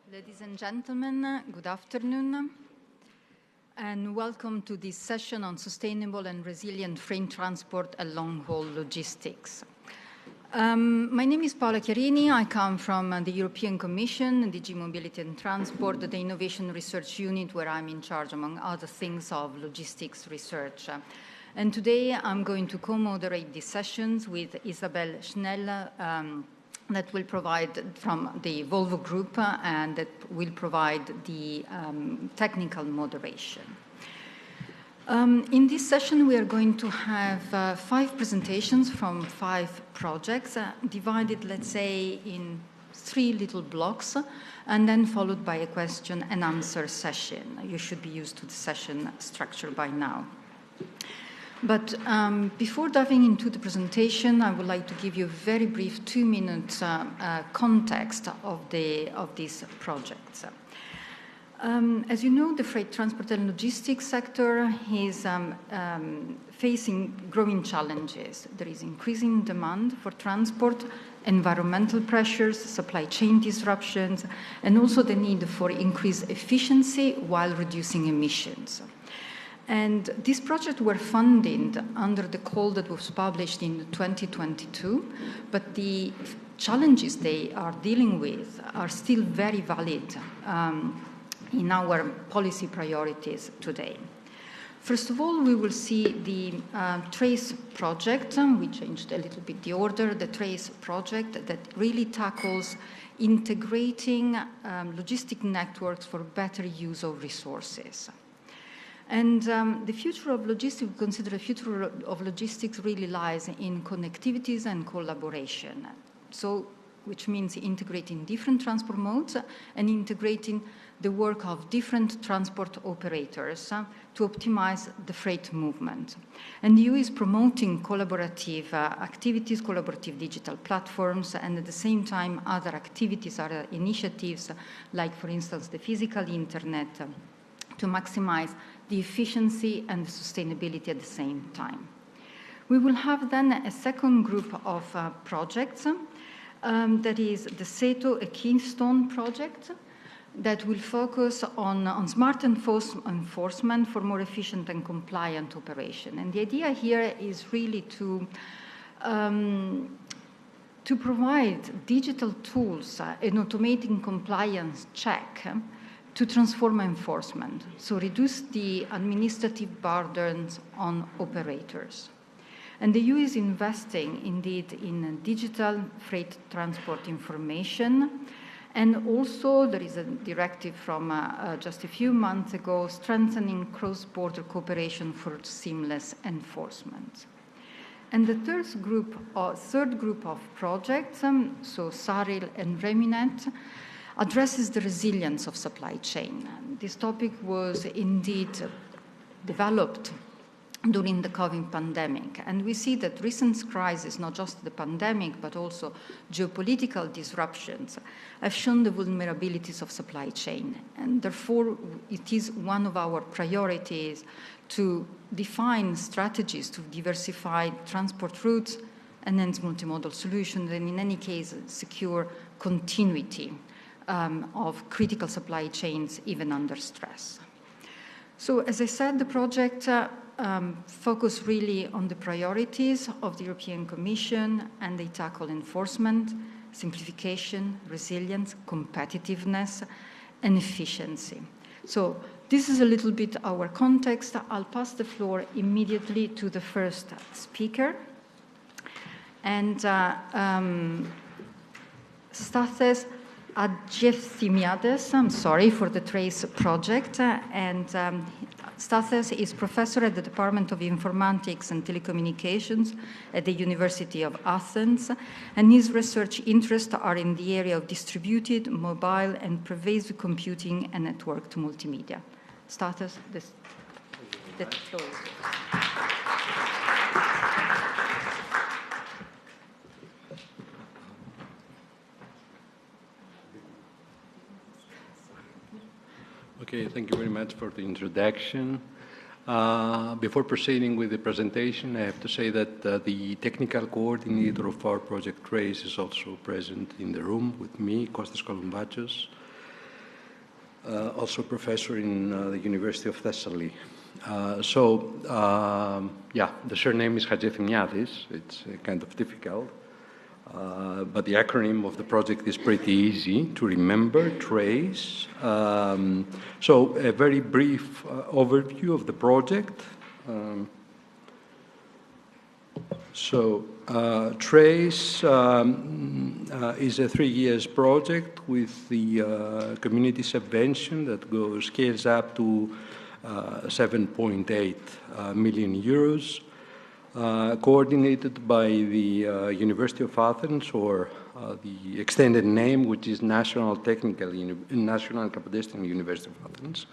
Ladies and gentlemen, good afternoon, and welcome to this session on sustainable and resilient freight transport and long-haul logistics. My name is Paola Chiarini. I come from the European Commission, DG Mobility and Transport, the Innovation Research Unit, where I'm in charge, among other things, of logistics research. And today I'm going to co-moderate these sessions with Isabelle Schnell, that will provide from the Volvo group and that will provide the technical moderation. In this session, we are going to have 5 presentations from 5 projects, divided, let's say, in 3 little blocks, and then followed by a question and answer session. You should be used to the session structure by now. But before diving into the presentation, I would like to give you a very brief 2-minute context of these projects. As you know, the freight transport and logistics sector is facing growing challenges. There is increasing demand for transport, environmental pressures, supply chain disruptions, and also the need for increased efficiency while reducing emissions. And these projects were funded under the call that was published in 2022, but the challenges they are dealing with are still very valid in our policy priorities today. First of all, we will see the TRACE project. We changed a little bit the order. The TRACE project that really tackles integrating logistic networks for better use of resources. And the future of logistics, we consider the future of logistics really lies in connectivities and collaboration. So, which means integrating different transport modes and integrating the work of different transport operators to optimize the freight movement. And the EU is promoting collaborative activities, collaborative digital platforms, and at the same time, other activities, other initiatives, like, for instance, the physical internet, to maximize the efficiency and the sustainability at the same time. We will have then a second group of projects that is the SETO, a KEYSTONE project that will focus on smart enforcement for more efficient and compliant operation. And the idea here is really to provide digital tools and automating compliance check to transform enforcement, so reduce the administrative burdens on operators. And the EU is investing, indeed, in digital freight transport information. And also, there is a directive from just a few months ago strengthening cross-border cooperation for seamless enforcement. And the third group of projects, so SARIL and ReMuNet, addresses the resilience of supply chain. This topic was indeed developed during the COVID pandemic. And we see that recent crises, not just the pandemic, but also geopolitical disruptions, have shown the vulnerabilities of supply chain. And therefore, it is one of our priorities to define strategies to diversify transport routes and hence multimodal solutions, and in any case, secure continuity of critical supply chains, even under stress. So, as I said, the project focus really on the priorities of the European Commission, and they tackle enforcement, simplification, resilience, competitiveness, and efficiency. So, this is a little bit our context. I'll pass the floor immediately to the first speaker. And Stathis Adjethimiades, I'm sorry, for the TRACE project. And Stathis is professor at the Department of Informatics and Telecommunications at the University of Athens. And his research interests are in the area of distributed, mobile, and pervasive computing and networked multimedia. Stathis, the floor is yours. Okay, thank you very much for the introduction. Before proceeding with the presentation, I have to say that the technical coordinator of our project TRACE is also present in the room with me, Kostas Kolombachos. also professor in the University of Thessaly. Yeah, the surname is Hadjethimiadis. It's kind of difficult, but the acronym of the project is pretty easy to remember, TRACE. So a very brief overview of the project. TRACE is a 3-year project with the community subvention that scales up to 7.8 million euros, coordinated by the University of Athens, or the extended name, which is National Kapodistria University of Athens.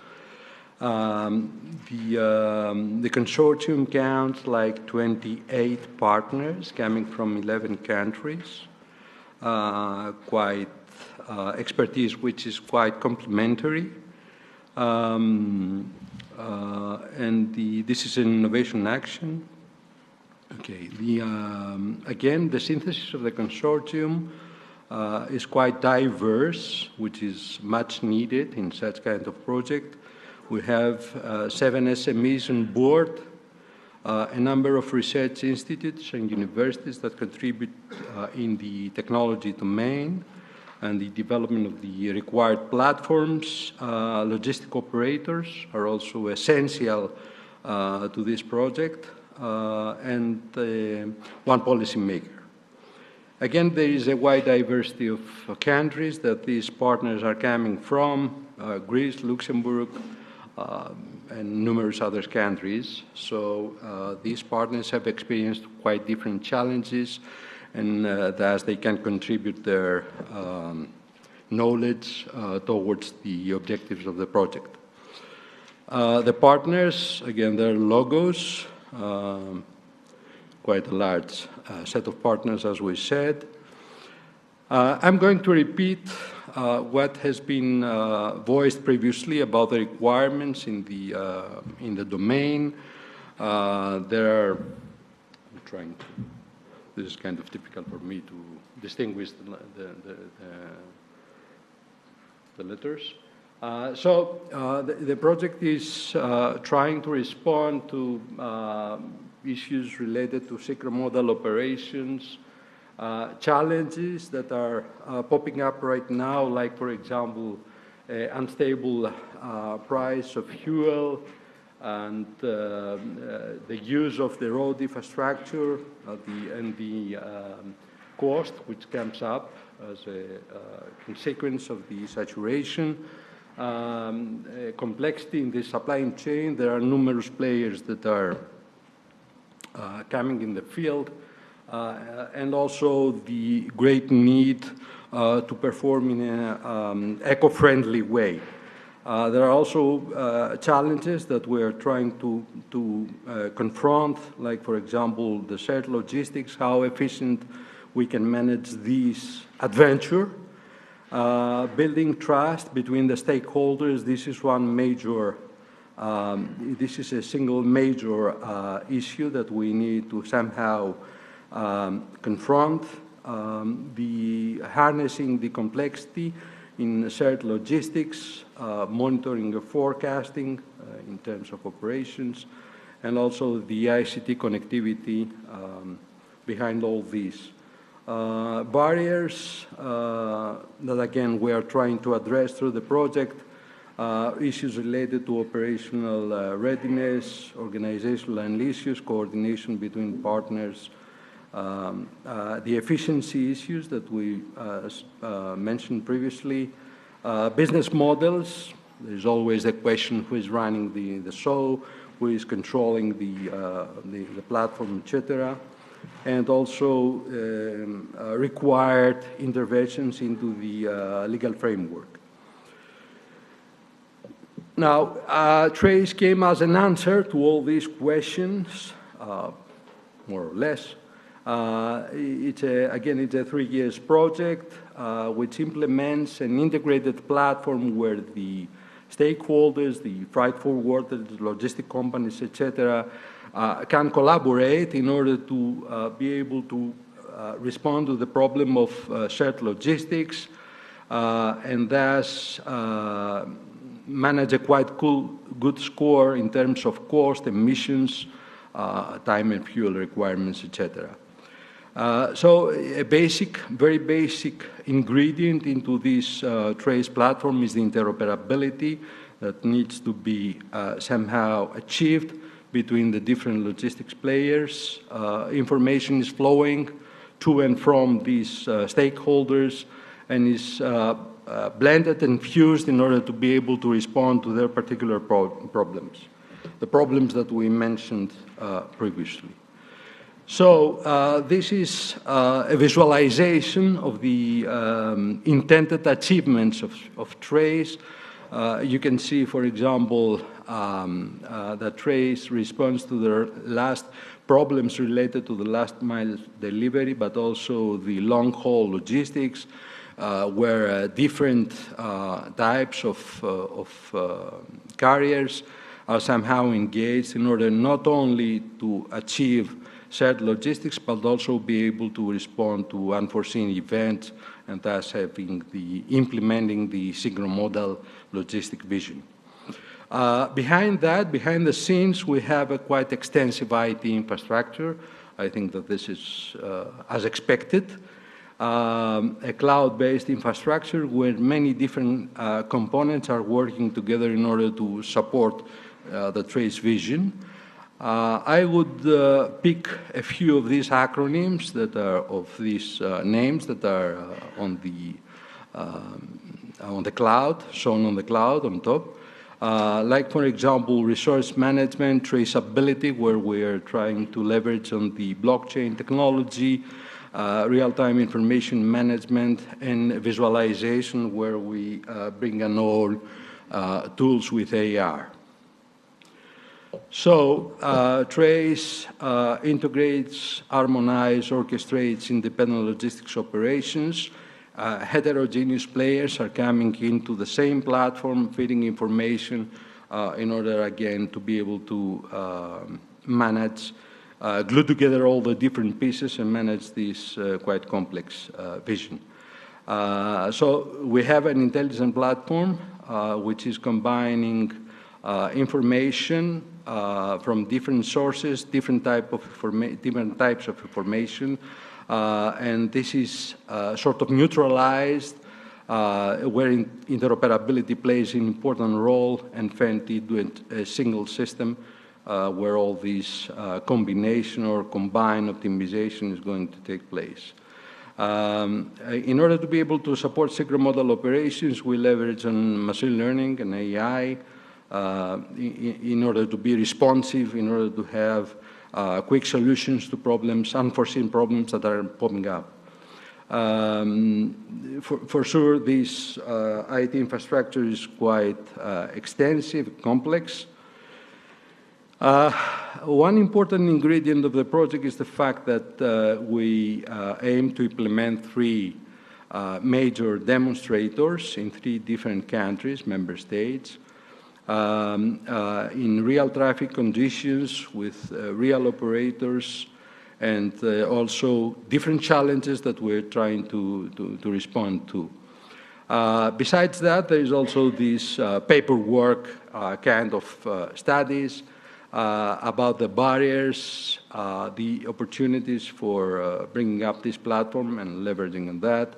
The consortium counts like 28 partners coming from 11 countries, quite expertise which is quite complementary. This is an innovation action. Okay, again, the synthesis of the consortium is quite diverse, which is much needed in such kind of project. We have 7 SMEs on board, a number of research institutes and universities that contribute in the technology domain and the development of the required platforms. Logistic operators are also essential to this project, and one policymaker. Again, there is a wide diversity of countries that these partners are coming from, Greece, Luxembourg, and numerous other countries. So these partners have experienced quite different challenges, and thus they can contribute their knowledge towards the objectives of the project. The partners, again, their logos, quite a large set of partners, as we said. I'm going to repeat what has been voiced previously about the requirements in the domain. I'm trying to. This is kind of difficult for me to distinguish the letters. The project is trying to respond to issues related to synchronodal operations, challenges that are popping up right now, like, for example, unstable price of fuel and the use of the road infrastructure and the cost which comes up as a consequence of the saturation, complexity in the supply chain. There are numerous players that are coming in the field, and also the great need to perform in an eco-friendly way. There are also challenges that we are trying to confront, like, for example, the shared logistics, how efficient we can manage this adventure. Building trust between the stakeholders, this is one major, this is a single major issue that we need to somehow confront. The harnessing the complexity in shared logistics, monitoring and forecasting in terms of operations, and also the ICT connectivity behind all these. Barriers that, again, we are trying to address through the project, issues related to operational readiness, organizational and issues, coordination between partners, the efficiency issues that we mentioned previously, business models. There's always the question who is running the show, who is controlling the platform, etc., and also required interventions into the legal framework. Now, TRACE came as an answer to all these questions, more or less. It's a 3-year project which implements an integrated platform where the stakeholders, the freight forwarders, the logistic companies, etc., can collaborate in order to be able to respond to the problem of shared logistics, and thus manage a quite good score in terms of cost, emissions, time and fuel requirements, etc. So a very basic ingredient into this trace platform is the interoperability that needs to be somehow achieved between the different logistics players. Information is flowing to and from these stakeholders and is blended and fused in order to be able to respond to their particular problems, the problems that we mentioned previously. So this is a visualization of the intended achievements of trace. You can see, for example, that trace responds to the last problems related to the last mile delivery, but also the long-haul logistics, where different types of carriers are somehow engaged in order not only to achieve shared logistics, but also be able to respond to unforeseen events and thus implementing the synchro-modal logistic vision. Behind that, behind the scenes, we have a quite extensive IT infrastructure. I think that this is as expected. A cloud-based infrastructure where many different components are working together in order to support the trace vision. I would pick a few of these acronyms that are of these names that are on the cloud, shown on the cloud on top. Like, for example, resource management, traceability, where we are trying to leverage on the blockchain technology, real-time information management, and visualization, where we bring in all tools with AR. So trace integrates, harmonizes, orchestrates independent logistics operations. Heterogeneous players are coming into the same platform, feeding information in order, again, to be able to manage, glue together all the different pieces and manage this quite complex vision. So we have an intelligent platform which is combining information from different sources, different types of information, and this is sort of neutralized, where interoperability plays an important role and fed into a single system where all these combination or combined optimization is going to take place. In order to be able to support synchro-modal operations, we leverage on machine learning and AI in order to be responsive, in order to have quick solutions to problems, unforeseen problems that are popping up. For sure, this IT infrastructure is quite extensive, complex. One important ingredient of the project is the fact that we aim to implement 3 major demonstrators in 3 different countries, member states, in real traffic conditions with real operators, and also different challenges that we're trying to respond to. Besides that, there is also this paperwork kind of studies about the barriers, the opportunities for bringing up this platform and leveraging on that,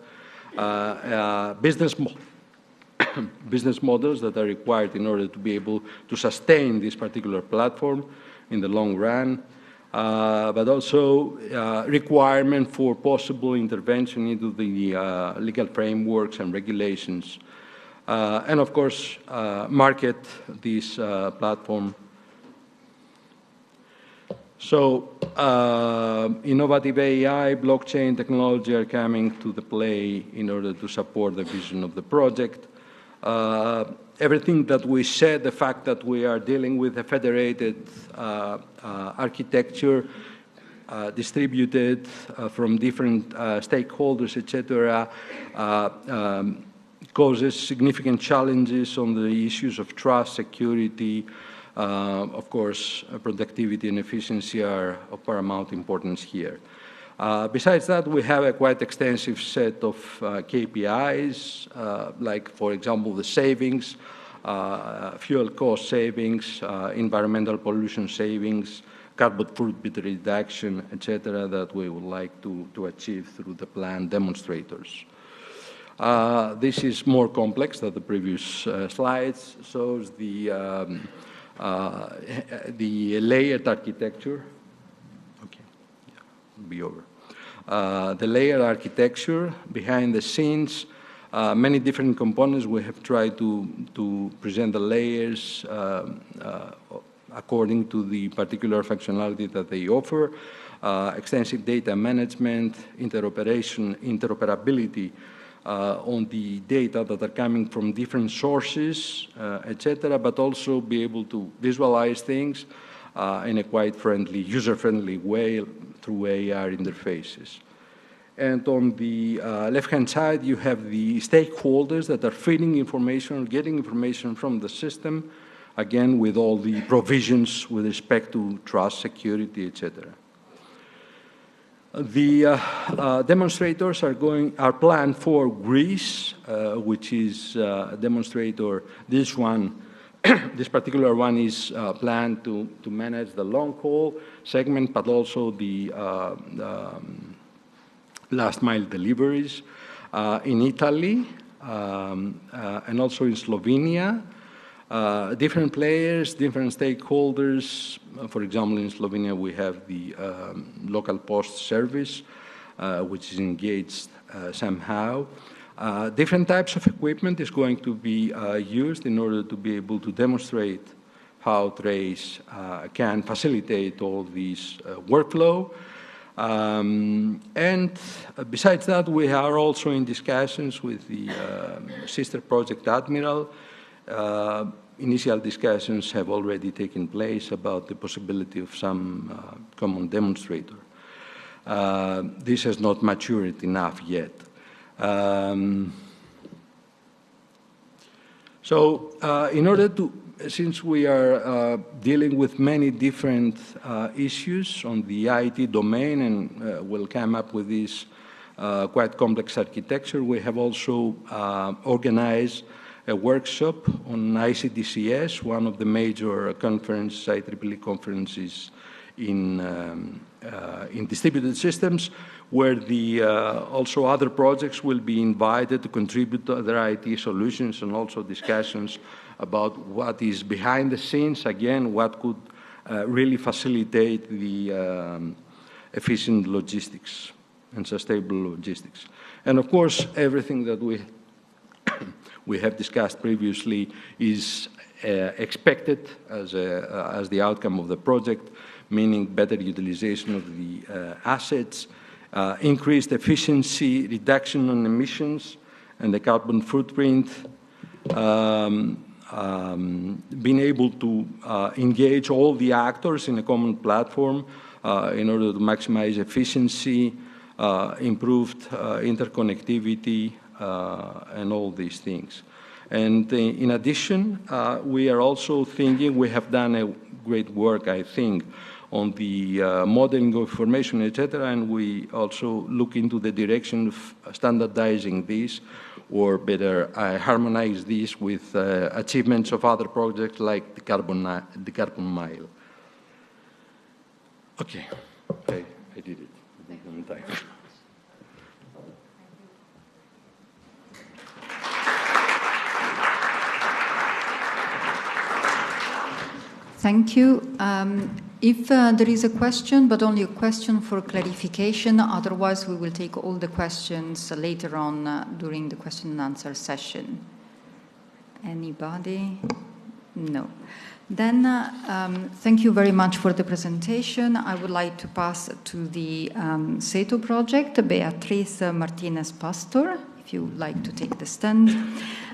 business models that are required in order to be able to sustain this particular platform in the long run, but also requirement for possible intervention into the legal frameworks and regulations, and of course market this platform. So innovative AI, blockchain technology are coming to the play in order to support the vision of the project. Everything that we said, the fact that we are dealing with a federated architecture, distributed from different stakeholders, etc., causes significant challenges on the issues of trust, security. Of course, productivity and efficiency are of paramount importance here. Besides that, we have a quite extensive set of KPIs, like, for example, the savings fuel cost savings, environmental pollution savings, carbon footprint reduction, etc., that we would like to achieve through the planned demonstrators. This is more complex than the previous slides. Shows the layered architecture. Okay, yeah, be over. The layered architecture behind the scenes. Many different components. We have tried to present the layers according to the particular functionality that they offer. Extensive data management, interoperability on the data that are coming from different sources, etc., but also be able to visualize things in a quite friendly, user-friendly way through AR interfaces. And on the left-hand side, you have the stakeholders that are feeding information, getting information from the system, again, with all the provisions with respect to trust, security, etc. The demonstrators are planned for Greece, which is a demonstrator. This one, this particular one is planned to manage the long-haul segment, but also the last-mile deliveries. In Italy and also in Slovenia, different players, different stakeholders. For example, in Slovenia, we have the local post service, which is engaged somehow. Different types of equipment is going to be used in order to be able to demonstrate how trace can facilitate all these workflow. And besides that, we are also in discussions with the sister project Admiral. Initial discussions have already taken place about the possibility of some common demonstrator. This has not matured enough yet. In order to, since we are dealing with many different issues on the IT domain and will come up with this quite complex architecture, we have also organized a workshop on ICDCS, one of the major conferences, IEEE conferences in distributed systems, where the also other projects will be invited to contribute to other IT solutions, and also discussions about what is behind the scenes, again, what could really facilitate the efficient logistics and sustainable logistics. And of course, everything that we have discussed previously is expected as the outcome of the project, meaning better utilization of the assets, increased efficiency, reduction on emissions and the carbon footprint, being able to engage all the actors in a common platform in order to maximize efficiency, improved interconnectivity, and all these things. And in addition, we are also thinking, we have done a great work, I think, on the modeling of information, etc., and we also look into the direction of standardizing this, or better harmonize this with achievements of other projects like the carbon mile. Okay, I did it. On time. Thank you. If there is a question, but only a question for clarification, otherwise we will take all the questions later on during the question and answer session. Anybody? No. Then, thank you very much for the presentation. I would like to pass to the SETO project, Beatriz Martinez-Pastor, if you would like to take the stand.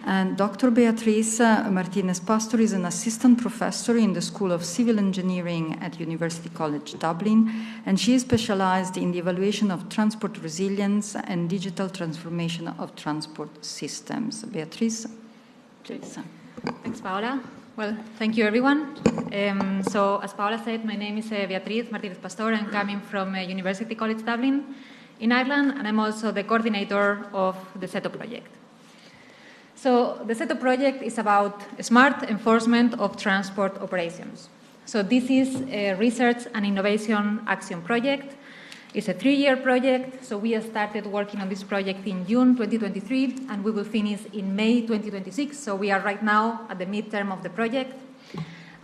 And Dr. Beatriz Martinez-Pastor is an assistant professor in the School of Civil Engineering at University College Dublin, and she is specialized in the evaluation of transport resilience and digital transformation of transport systems. Beatriz, please. Thanks, Paola. Well, thank you, everyone. So, as Paola said, my name is Beatriz Martinez-Pastor. I'm coming from University College Dublin in Ireland, and I'm also the coordinator of the SETO project. So the SETO project is about smart enforcement of transport operations. So this is a research and innovation action project. It's a 3-year project, so we started working on this project in June 2023, and we will finish in May 2026, so we are right now at the midterm of the project.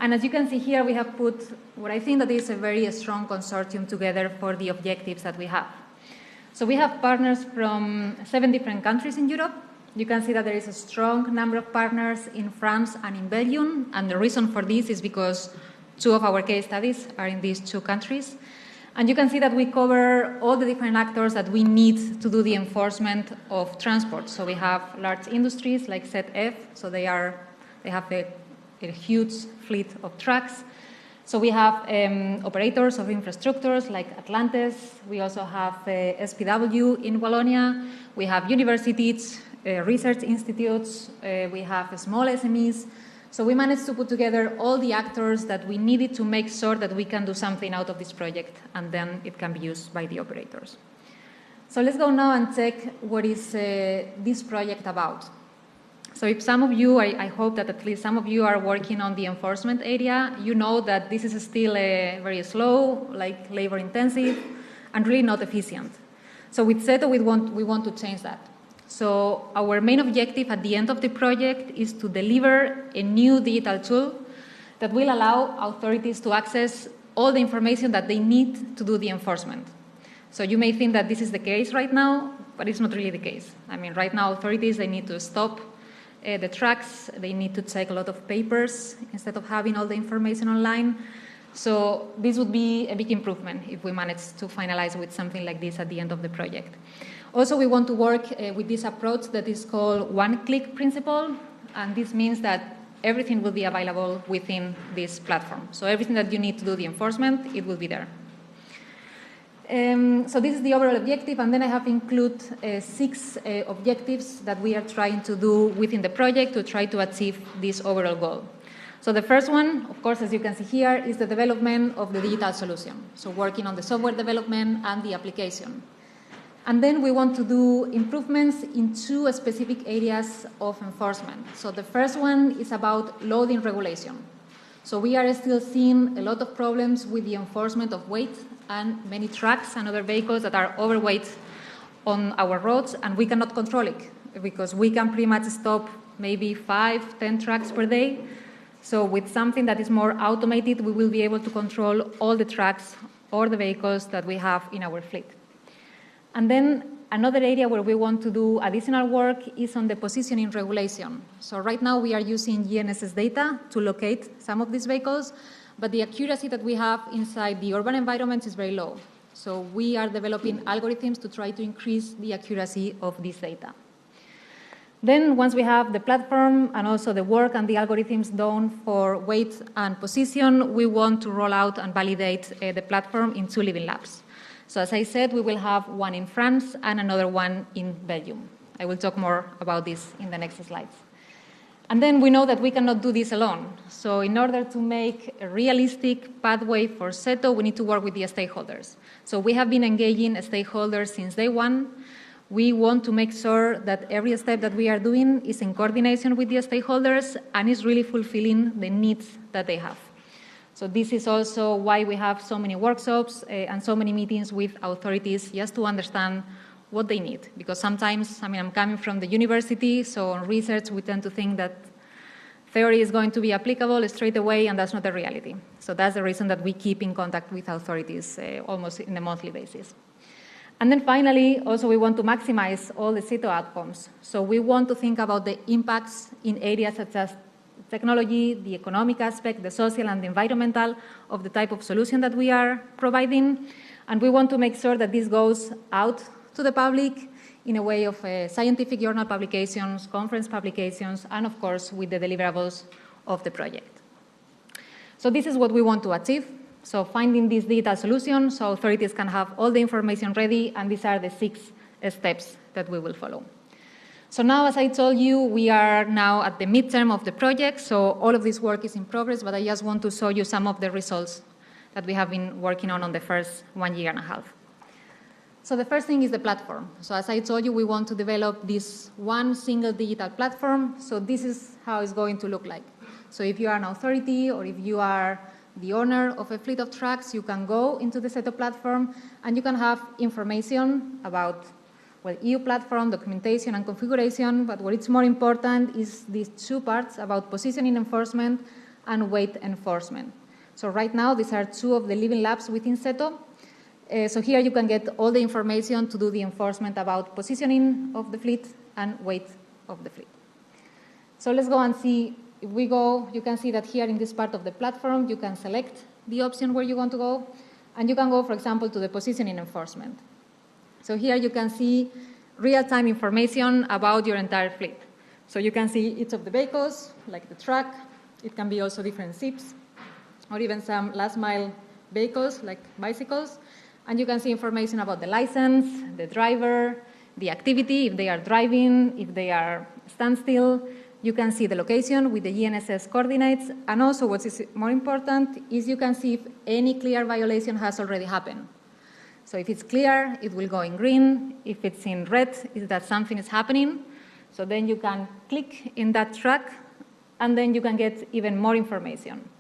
And as you can see here, we have put what I think that is a very strong consortium together for the objectives that we have. So we have partners from 7 different countries in Europe. You can see that there is a strong number of partners in France and in Belgium, and the reason for this is because 2 of our case studies are in these 2 countries. And you can see that we cover all the different actors that we need to do the enforcement of transport. So we have large industries like ZF, so they have a huge fleet of trucks. So we have operators of infrastructures like Atlantis. We also have SPW in Wallonia. We have universities, research institutes. We have small SMEs. So we managed to put together all the actors that we needed to make sure that we can do something out of this project, and then it can be used by the operators. So let's go now and check what is this project about. So if some of you, I hope that at least some of you are working on the enforcement area, you know that this is still very slow, like labor intensive, and really not efficient. So with SETO, we want to change that. So our main objective at the end of the project is to deliver a new digital tool that will allow authorities to access all the information that they need to do the enforcement. So you may think that this is the case right now, but it's not really the case. I mean, right now authorities, they need to stop the trucks, they need to check a lot of papers instead of having all the information online. So this would be a big improvement if we manage to finalize with something like this at the end of the project. Also, we want to work with this approach that is called one-click principle, and this means that everything will be available within this platform. So everything that you need to do the enforcement, it will be there. So this is the overall objective, and then I have included 6 objectives that we are trying to do within the project to try to achieve this overall goal. So the first one, of course, as you can see here, is the development of the digital solution. So working on the software development and the application. And then we want to do improvements in 2 specific areas of enforcement. So the first one is about loading regulation. So we are still seeing a lot of problems with the enforcement of weight and many trucks and other vehicles that are overweight on our roads, and we cannot control it because we can pretty much stop maybe 5-10 trucks per day. So with something that is more automated, we will be able to control all the trucks or the vehicles that we have in our fleet. And then another area where we want to do additional work is on the positioning regulation. So right now we are using GNSS data to locate some of these vehicles, but the accuracy that we have inside the urban environments is very low. So we are developing algorithms to try to increase the accuracy of this data. Then once we have the platform and also the work and the algorithms done for weight and position, we want to roll out and validate the platform in 2 living labs. So as I said, we will have one in France and another one in Belgium. I will talk more about this in the next slides. And then we know that we cannot do this alone. So in order to make a realistic pathway for SETO, we need to work with the stakeholders. So we have been engaging stakeholders since day one. We want to make sure that every step that we are doing is in coordination with the stakeholders and is really fulfilling the needs that they have. So this is also why we have so many workshops and so many meetings with authorities just to understand what they need. Because sometimes, I'm coming from the university, so on research we tend to think that theory is going to be applicable straight away, and that's not the reality. So that's the reason that we keep in contact with authorities almost on a monthly basis. And then finally, also we want to maximize all the SETO outcomes. So we want to think about the impacts in areas such as technology, the economic aspect, the social and the environmental of the type of solution that we are providing. And we want to make sure that this goes out to the public in a way of scientific journal publications, conference publications, and of course with the deliverables of the project. So this is what we want to achieve. So finding this digital solution so authorities can have all the information ready, and these are the 6 steps that we will follow. So now, as I told you, we are now at the midterm of the project, so all of this work is in progress, but I just want to show you some of the results that we have been working on the first 1.5 years. So the first thing is the platform. So as I told you, we want to develop this one single digital platform. So this is how it's going to look like. So if you are an authority or if you are the owner of a fleet of trucks, you can go into the SETO platform and you can have information about, well, EU platform, documentation and configuration, but what is more important is these two parts about positioning enforcement and weight enforcement. So right now, these are two of the living labs within SETO. So here you can get all the information to do the enforcement about positioning of the fleet and weight of the fleet. So let's go and see. If we go, you can see that here in this part of the platform, you can select the option where you want to go, and you can go, for example, to the positioning enforcement. So here you can see real-time information about your entire fleet. So you can see each of the vehicles, like the truck. It can be also different zips, or even some last-mile vehicles, like bicycles. And you can see information about the license, the driver, the activity, if they are driving, if they are standstill. You can see the location with the GNSS coordinates. And also what is more important is you can see if any clear violation has already happened. So if it's clear, it will go in green. If it's in red, is that something is happening. So then you can click in that track, and then you can get even more information.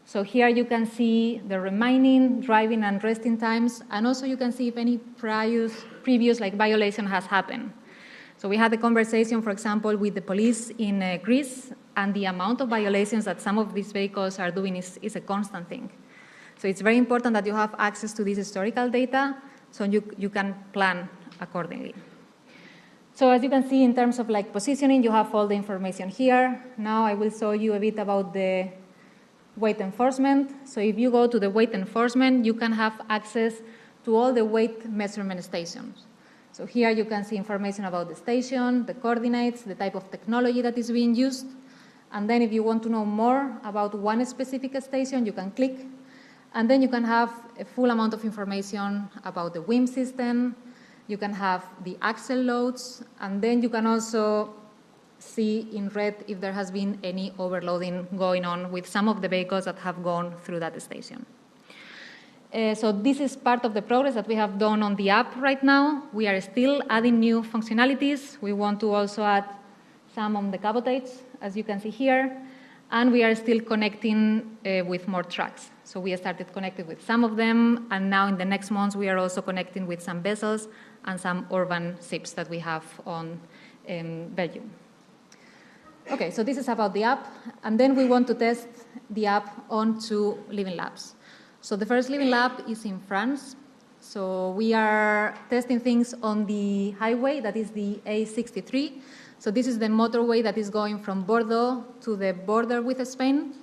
So here you can see the remaining driving and resting times, and also you can see if any previous like violation has happened. So we had a conversation, for example, with the police in Greece, and the amount of violations that some of these vehicles are doing is a constant thing. So it's very important that you have access to this historical data so you can plan accordingly. So as you can see, in terms of like positioning, you have all the information here. Now I will show you a bit about the weight enforcement. So if you go to the weight enforcement, you can have access to all the weight measurement stations. So here you can see information about the station, the coordinates, the type of technology that is being used. And then if you want to know more about one specific station, you can click. And then you can have a full amount of information about the WIM system. You can have the axle loads. And then you can also see in red if there has been any overloading going on with some of the vehicles that have gone through that station. So this is part of the progress that we have done on the app right now. We are still adding new functionalities. We want to also add some on the cabotage, as you can see here. And we are still connecting with more trucks. So we started connecting with some of them, and now in the next months we are also connecting with some vessels and some urban ships that we have on Belgium. Okay, so this is about the app, and then we want to test the app on 2 living labs. So the first living lab is in France. So we are testing things on the highway, that is the A63. So this is the motorway that is going from Bordeaux to the border with Spain.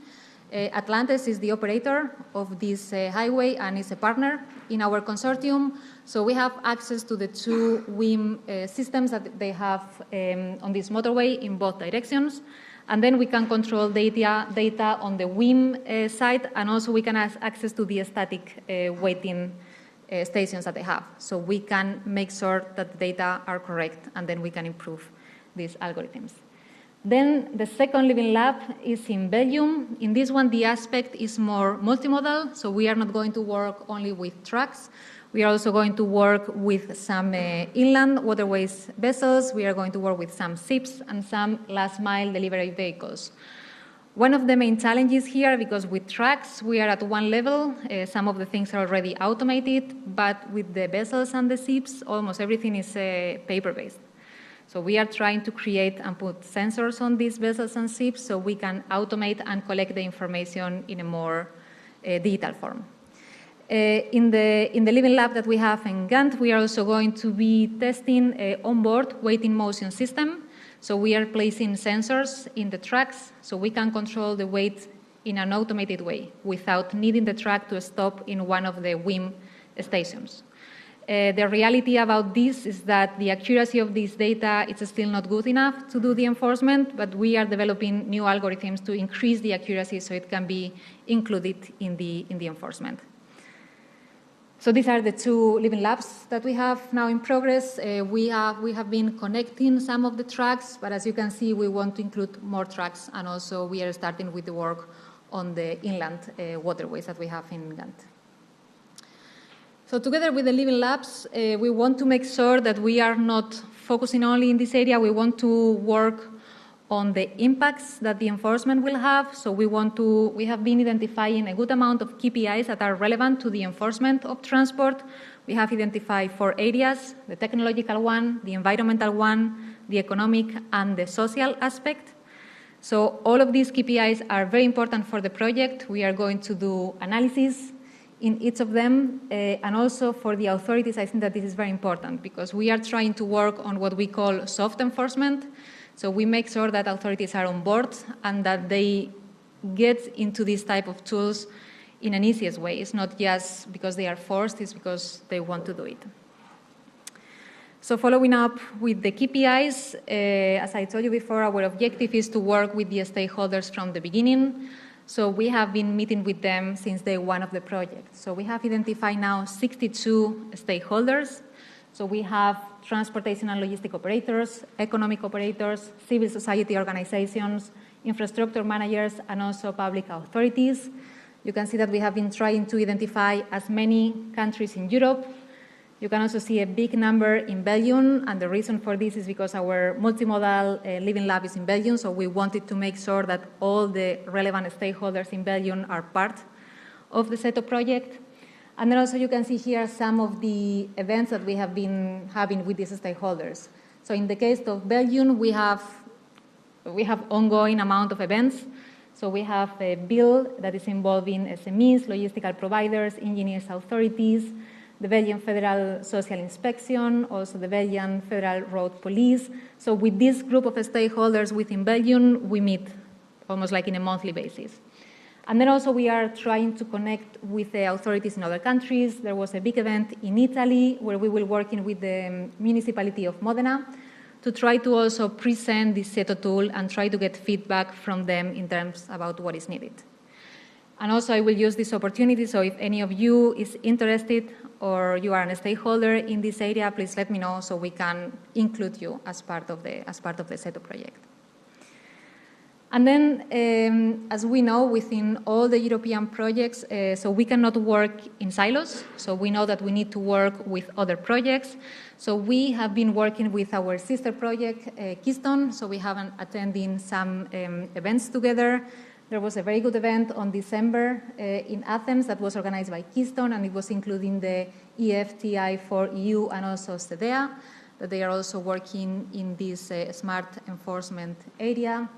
Atlantis is the operator of this highway and is a partner in our consortium. So we have access to the 2 WIM systems that they have on this motorway in both directions. And then we can control data on the WIM side, and also we can have access to the static weighting stations that they have. So we can make sure that the data are correct, and then we can improve these algorithms. Then the second living lab is in Belgium. In this one, the aspect is more multimodal, so we are not going to work only with trucks. We are also going to work with some inland waterways vessels. We are going to work with some ships and some last-mile delivery vehicles. One of the main challenges here, because with trucks, we are at one level. Some of the things are already automated, but with the vessels and the ships, almost everything is paper-based. So we are trying to create and put sensors on these vessels and ships so we can automate and collect the information in a more digital form. In the living lab that we have in Ghent, we are also going to be testing an onboard weighting motion system. So we are placing sensors in the trucks so we can control the weight in an automated way without needing the truck to stop in one of the WIM stations. The reality about this is that the accuracy of this data is still not good enough to do the enforcement, but we are developing new algorithms to increase the accuracy so it can be included in the enforcement. So these are the 2 living labs that we have now in progress. We have been connecting some of the tracks, but as you can see, we want to include more tracks, and also we are starting with the work on the inland waterways that we have in Ghent. So So together with the Living Labs, we want to make sure that we are not focusing only in this area. We want to work on the impacts that the enforcement will have. So we have been identifying a good amount of KPIs that are relevant to the enforcement of transport. We have identified 4 areas: the technological one, the environmental one, the economic, and the social aspect. So all of these KPIs are very important for the project. We are going to do analysis in each of them, and also for the authorities, I think that this is very important because we are trying to work on what we call soft enforcement. So we make sure that authorities are on board and that they get into these type of tools in an easiest way. It's not just because they are forced, it's because they want to do it. So following up with the KPIs, as I told you before, our objective is to work with the stakeholders from the beginning. So we have been meeting with them since day one of the project. So we have identified now 62 stakeholders. So we have transportation and logistic operators, economic operators, civil society organizations, infrastructure managers, and also public authorities. You can see that we have been trying to identify as many countries in Europe. You can also see a big number in Belgium, and the reason for this is because our multimodal living lab is in Belgium, so we wanted to make sure that all the relevant stakeholders in Belgium are part of the SETO project. And then also you can see here some of the events that we have been having with these stakeholders. So in the case of Belgium, we have ongoing amount of events. So we have a bill that is involving SMEs, logistical providers, engineers, authorities, the Belgian Federal Social Inspection, also the Belgian Federal Road Police. So with this group of stakeholders within Belgium, we meet almost like in a monthly basis. And then also we are trying to connect with the authorities in other countries. There was a big event in Italy where we were working with the municipality of Modena to try to also present this SETO tool and try to get feedback from them in terms about what is needed. And also I will use this opportunity, so if any of you is interested or you are a stakeholder in this area, please let me know so we can include you as part of the SETO project. And then, as we know, within all the European projects, so we cannot work in silos. So we know that we need to work with other projects. So we have been working with our sister project, KEYSTONE. So we have been attending some events together. There was a very good event on December in Athens that was organized by KEYSTONE, and it was including the EFTI4EU and also SEDEA, that they are also working in this smart enforcement area.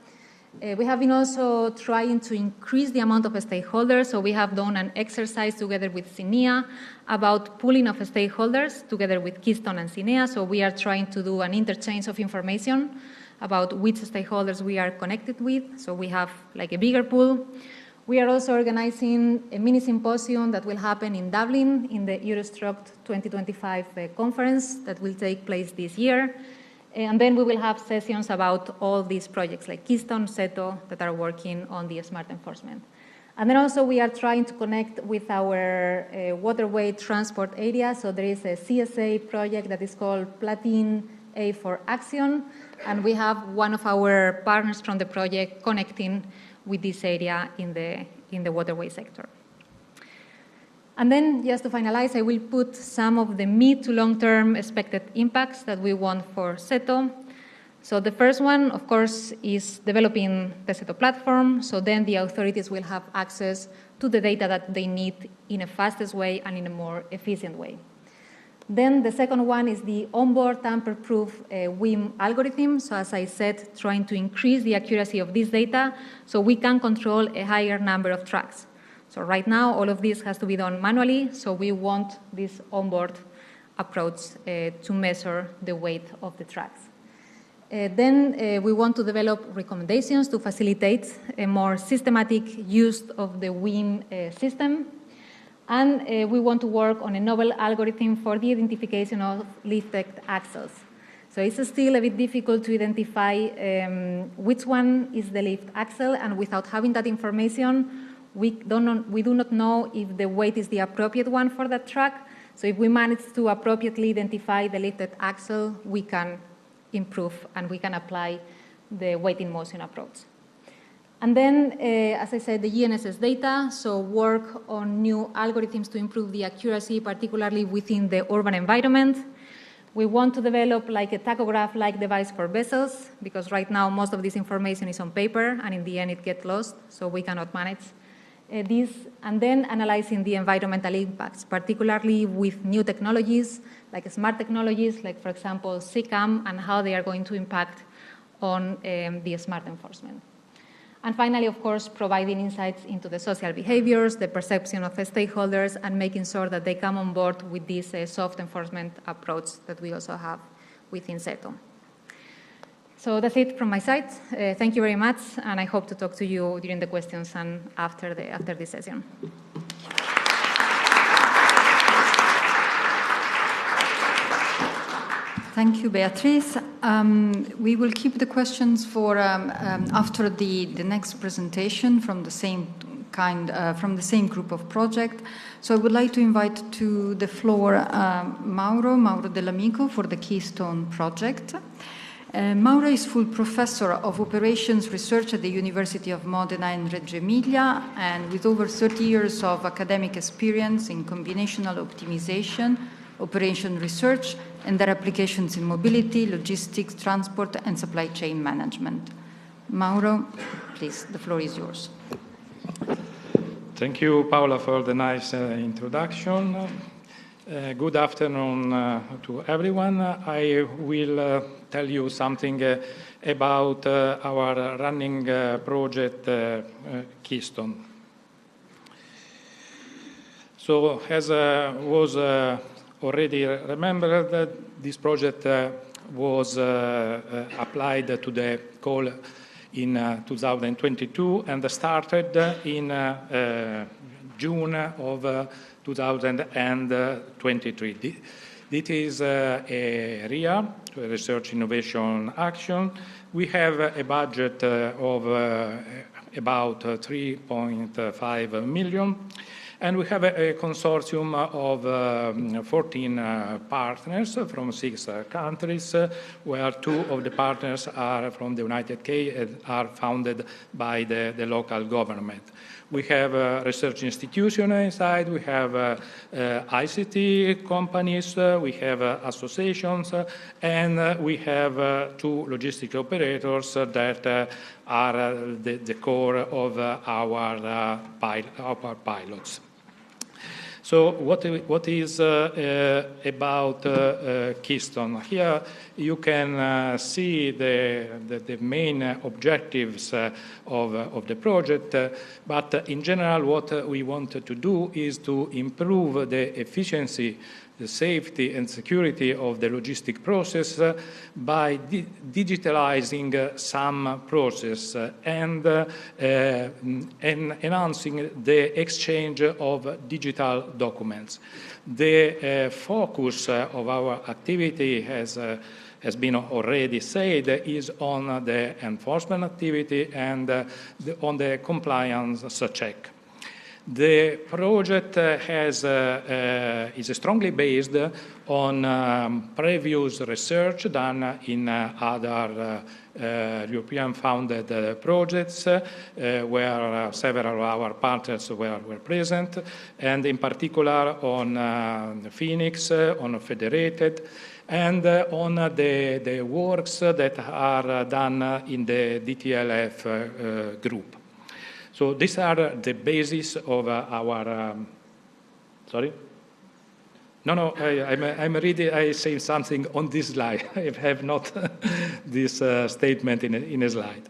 We have been also trying to increase the amount of stakeholders, so we have done an exercise together with SINEA about pooling of stakeholders together with KEYSTONE and SINEA, so we are trying to do an interchange of information about which stakeholders we are connected with, so we have like a bigger pool. We are also organizing a mini symposium that will happen in Dublin in the Eurostruct 2025 conference that will take place this year. And then we will have sessions about all these projects like KEYSTONE, SETO, that are working on the smart enforcement. And then also we are trying to connect with our waterway transport area. So there is a CSA project that is called Platin A for Action. And we have one of our partners from the project connecting with this area in the waterway sector. And then, just to finalize, I will put some of the mid to long-term expected impacts that we want for SETO. So the first one, of course, is developing the SETO platform. So then the authorities will have access to the data that they need in a fastest way and in a more efficient way. Then the second one is the onboard tamper-proof WIM algorithm. So as I said, trying to increase the accuracy of this data so we can control a higher number of trucks. So right now, all of this has to be done manually, so we want this onboard approach to measure the weight of the trucks. Then we want to develop recommendations to facilitate a more systematic use of the WIM system. And we want to work on a novel algorithm for the identification of lifted axles. So it's still a bit difficult to identify which one is the lift axle, and without having that information, we do not know if the weight is the appropriate one for that truck. So if we manage to appropriately identify the lifted axle, we can improve and we can apply the weight in motion approach. And then, as I said, the GNSS data, so work on new algorithms to improve the accuracy, particularly within the urban environment. We want to develop like a tachograph-like device for vessels, because right now most of this information is on paper, and in the end it gets lost, so we cannot manage this. And then analyzing the environmental impacts, particularly with new technologies, like smart technologies, like, for example, SECAM, and how they are going to impact on the smart enforcement. And finally, of course, providing insights into the social behaviors, the perception of the stakeholders, and making sure that they come on board with this soft enforcement approach that we also have within SETO. So that's it from my side. Thank you very much, and I hope to talk to you during the questions and after this session. Thank you, Beatriz. We will keep the questions for after the next presentation from the same from the same group of project. So I would like to invite to the floor Mauro Dell'Amico for the Keystone project. Mauro is full professor of operations research at the University of Modena in Reggio Emilia, and with over 30 years of academic experience in combinational optimization, operation research, and their applications in mobility, logistics, transport, and supply chain management. Mauro, please, the floor is yours. Thank you, Paola, for the nice introduction. Good afternoon to everyone. I will tell you something about our running project, Keystone. So, as was already remembered, this project was applied to the call in 2022 and started in June of 2023. This is a RIA, a Research Innovation Action. We have a budget of about 3.5 million. And we have a consortium of 14 partners from 6 countries, where 2 of the partners are from the United Kingdom and are funded by the local government. We have research institutions inside, we have ICT companies, we have associations, and we have 2 logistic operators that are the core of our pilots. So what is about Keystone? Here you can see the main objectives of the project, but in general what we want to do is to improve the efficiency, the safety and security of the logistic process by digitalizing some process and enhancing the exchange of digital documents. The focus of our activity has been already said, is on the enforcement activity and on the compliance check. The project is strongly based on previous research done in other European-funded projects where several of our partners were present, and in particular on Phoenix, on Federated, and on the works that are done in the DTLF group. So these are the basis of our. Sorry? No. I'm reading. I say something on this slide. I have not this statement in a slide.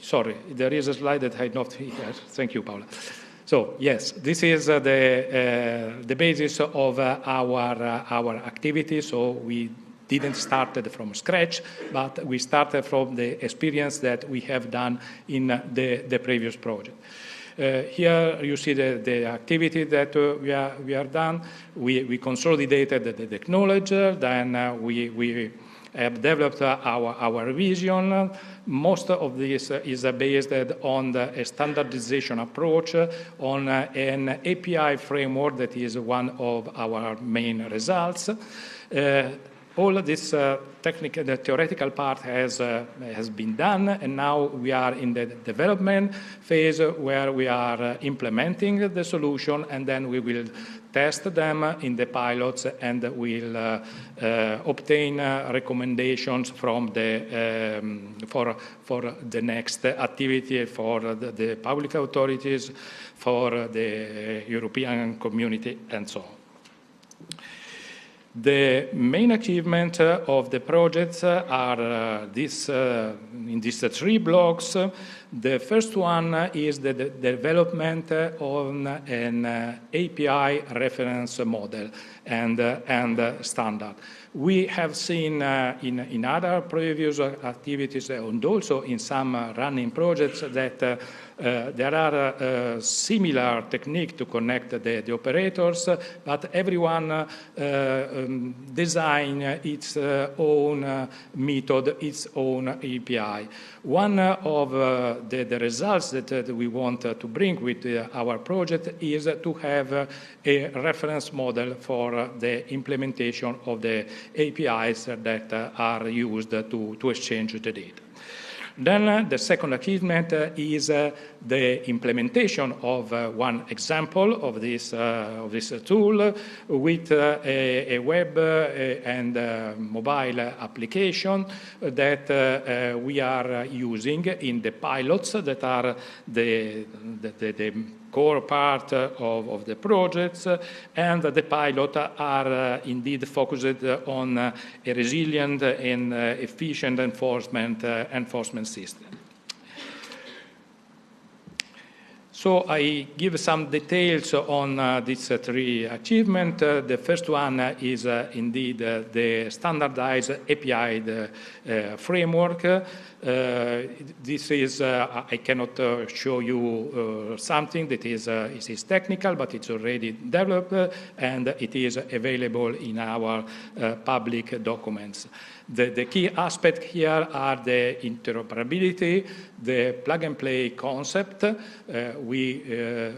Sorry. There is a slide that I not here. Thank you, Paola. So yes, this is the basis of our activity. So we didn't start from scratch, but we started from the experience that we have done in the previous project. Here you see the activity that we are done. We consolidated the technology, then we have developed our vision. Most of this is based on the standardization approach, on an API framework that is one of our main results. all of this technical, the theoretical part has been done, and now we are in the development phase where we are implementing the solution, and then we will test them in the pilots, and will obtain recommendations from the for the next activity for the public authorities, for the European community, and so on. The main achievement of the projects are in these three blocks. The first one is the development of an API reference model and standard. We have seen in other previous activities and also in some running projects that there are similar techniques to connect the operators, but everyone design its own method, its own API. One of the results that we want to bring with our project is to have a reference model for the implementation of the APIs that are used to exchange the data. Then the second achievement is the implementation of one example of this tool with a web and mobile application that we are using in the pilots that are the core part of the projects, and the pilot are indeed focused on a resilient and efficient enforcement system. So I give some details on these three achievements. The first one is indeed the standardized API framework. This is, I cannot show you something that is technical, but it's already developed, and it is available in our public documents. The key aspect here are the interoperability, the plug-and-play concept. We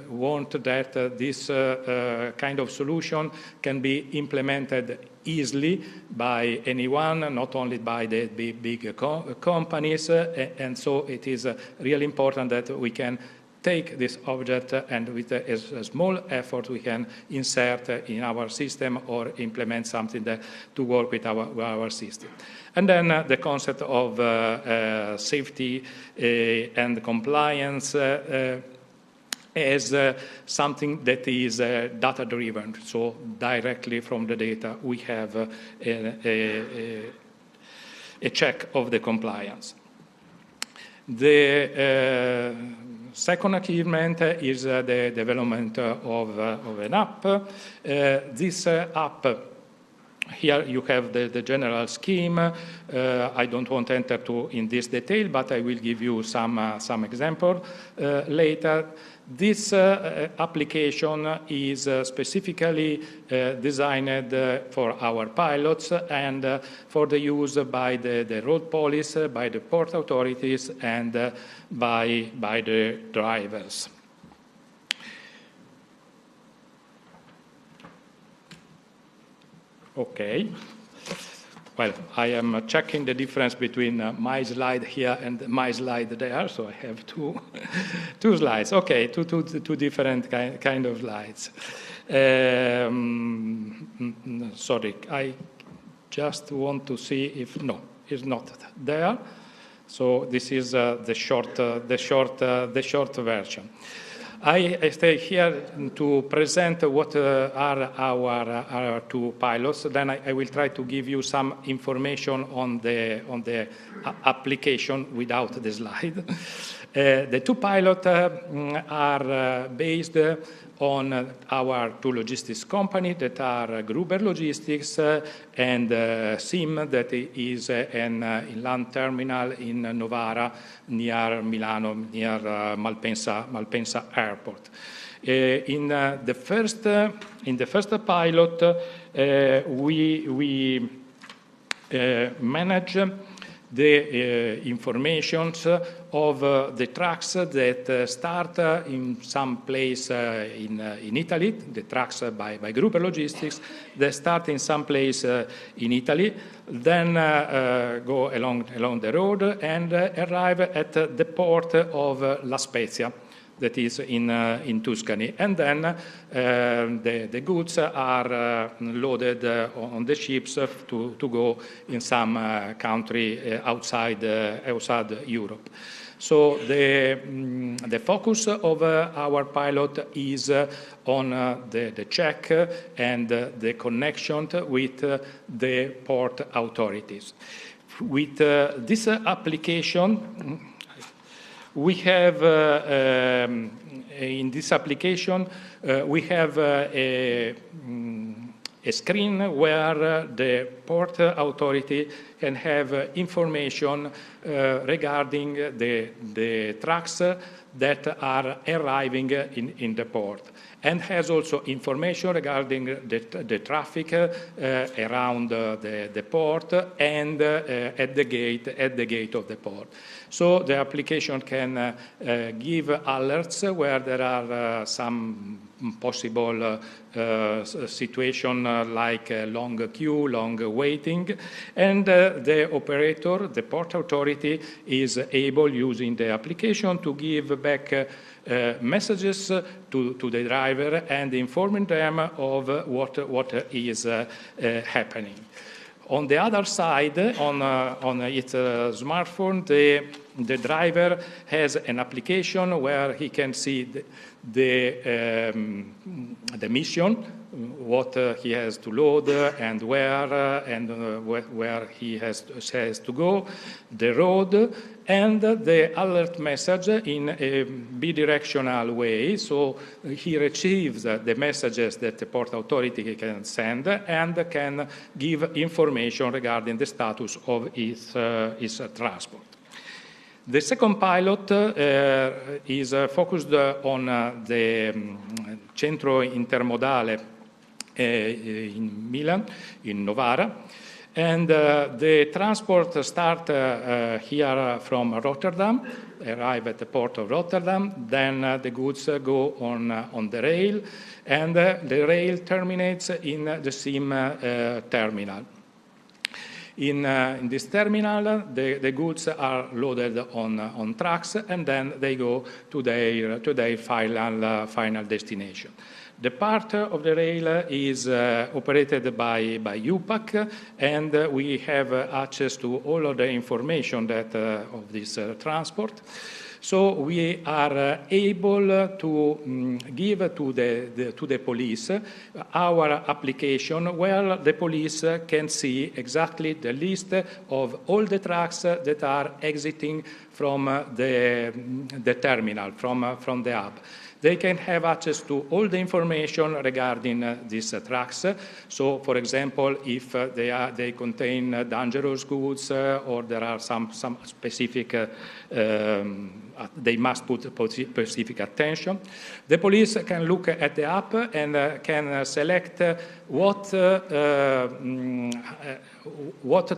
want that this kind of solution can be implemented easily by anyone, not only by the big companies, and so it is really important that we can take this object and with a small effort we can insert in our system or implement something to work with our system. And then the concept of safety and compliance as something that is data-driven, so directly from the data we have a check of the compliance. The second achievement is the development of an app. This app, here you have the general scheme. I don't want to enter in this detail, but I will give you some example later. This application is specifically designed for our pilots and for the use by the road police, by the port authorities, and by the drivers. Okay. Well, I am checking the difference between my slide here and my slide there, so I have two slides. Okay, two different kind of slides. Sorry, I just want to see if no, it's not there. So this is the short version. I stay here to present what are our two pilots. Then I will try to give you some information on the application without the slide. The two pilots are based on our two logistics companies that are Gruber Logistics and SIM, that is an inland terminal in Novara near Milano, near Malpensa Airport. In the first pilot, we manage the informations of the trucks that start in some place in Italy, the trucks by Gruppo Logistics, that start in some place in Italy, then go along the road and arrive at the port of La Spezia, that is in Tuscany. And then the goods are loaded on the ships to go in some country outside Europe. So the focus of our pilot is on the check and the connection with the port authorities. With this application, we have, in this application, we have a screen where the port authority can have information regarding the trucks that are arriving in the port, and has also information regarding the traffic around the port and at the gate of the port. So the application can give alerts where there are some possible situation like long queue, long waiting, and the operator, the port authority, is able, using the application, to give back messages to the driver and informing them of what is happening. On the other side, on its smartphone, the driver has an application where he can see the mission, what he has to load and where he has to go, the road, and the alert message in a bidirectional way. So he receives the messages that the port authority can send and can give information regarding the status of his transport. The second pilot is focused on the Centro Intermodale in Milan, in Novara. And the transport starts here from Rotterdam, arrive at the port of Rotterdam, then the goods go on the rail, and the rail terminates in the SIM terminal. In this terminal, the goods are loaded on trucks, and then they go to their final destination. The part of the rail is operated by UPAC, and we have access to all of the information of this transport. So we are able to give to the police our application, where the police can see exactly the list of all the trucks that are exiting from the terminal, from the hub. They can have access to all the information regarding these trucks. So, for example, if they contain dangerous goods or there are some specific, they must put specific attention. The police can look at the app and can select what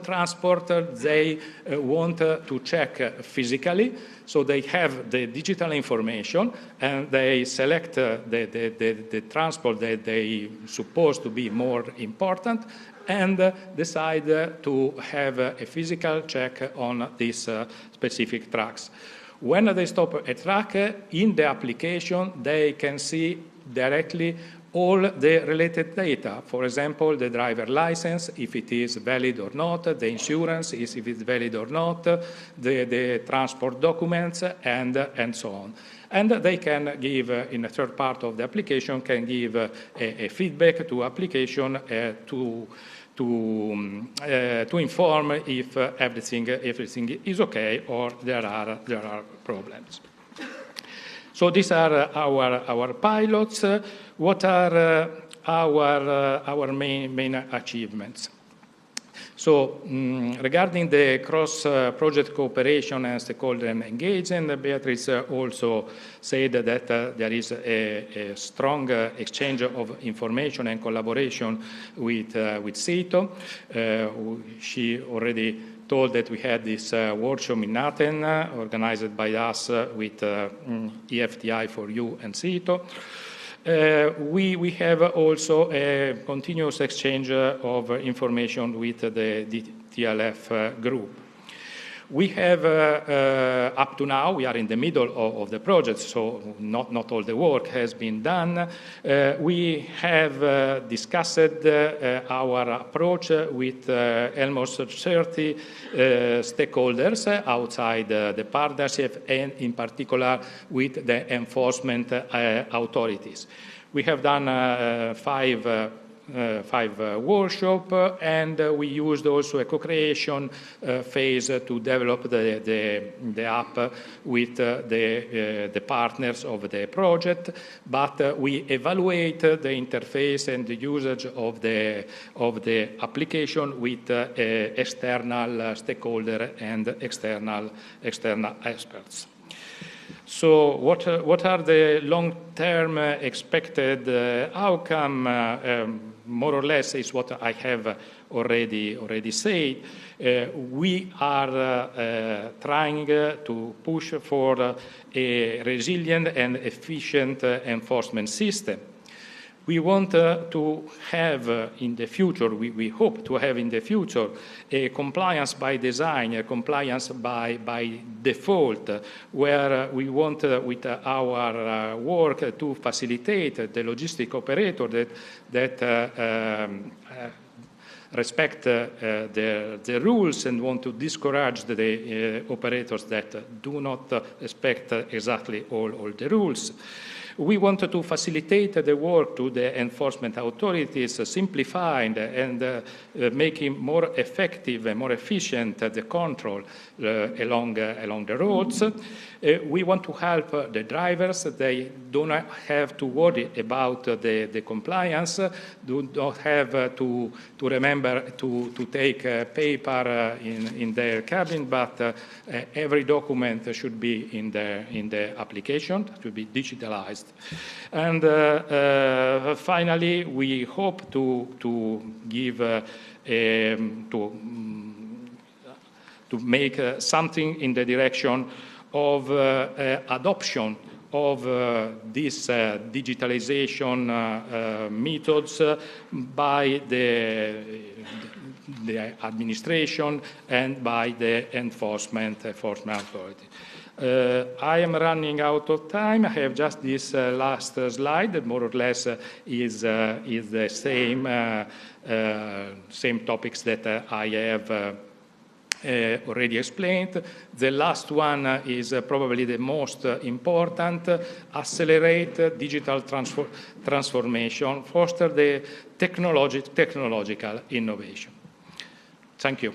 transport they want to check physically. So they have the digital information and they select the transport that they suppose to be more important and decide to have a physical check on these specific trucks. When they stop a truck, in the application, they can see directly all the related data. For example, the driver license, if it is valid or not, the insurance, if it's valid or not, the transport documents, and so on. And they can give, in the third part of the application, can give a feedback to application to inform if everything is okay or there are problems. So these are our pilots. What are our main achievements? So regarding the cross-project cooperation and stakeholder engagement, Beatrice also said that there is a strong exchange of information and collaboration with SETO. She already told that we had this workshop in Athens, organized by us with EFTI4U and SETO. We have also a continuous exchange of information with the TLF group. We have, up to now, we are in the middle of the project, so not all the work has been done. We have discussed our approach with almost 30 stakeholders outside the partnership, and in particular with the enforcement authorities. We have done five workshops, and we used also a co-creation phase to develop the app with the partners of the project. But we evaluate the interface and the usage of the application with external stakeholder and external experts. So what are the long-term expected outcome? More or less is what I have already said. We are trying to push for a resilient and efficient enforcement system. We want to have in the future, we hope to have in the future, a compliance by design, a compliance by default, where we want with our work to facilitate the logistic operator that respect the rules and want to discourage the operators that do not respect exactly all the rules. We wanted to facilitate the work to the enforcement authorities, simplifying and making more effective and more efficient the control along the roads. We want to help the drivers. They do not have to worry about the compliance, do not have to remember to take paper in their cabin, but every document should be in the application, to be digitalized. And finally, we hope to give to make something in the direction of adoption of these digitalization methods by the administration and by the enforcement authority. I am running out of time. I have just this last slide that more or less is the same topics that I have already explained. The last one is probably the most important: accelerate digital transformation, foster the technological innovation. Thank you.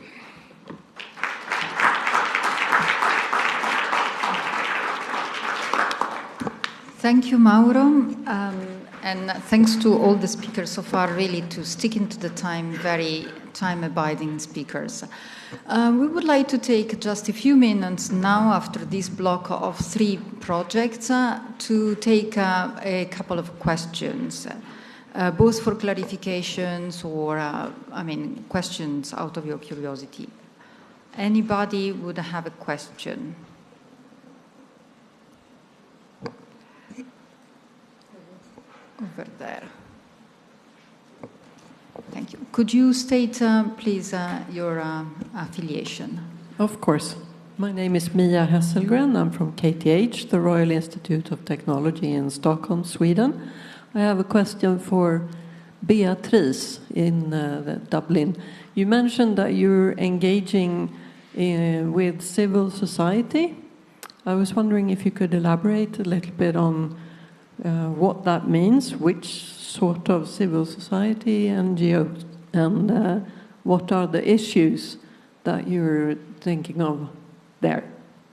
Thank you, Mauro. And thanks to all the speakers so far, really, to sticking to the time, very time-abiding speakers. We would like to take just a few minutes now, after this block of 3 projects, to take a couple of questions, both for clarifications or, questions out of your curiosity. Anybody would have a question? Over there. Thank you. Could you state, please, your affiliation? Of course. My name is Mia Hesselgren. I'm from KTH, the Royal Institute of Technology in Stockholm, Sweden. I have a question for Beatrice in Dublin. You mentioned that you're engaging with civil society. I was wondering if you could elaborate a little bit on what that means, which sort of civil society, NGOs, and what are the issues that you're thinking of there?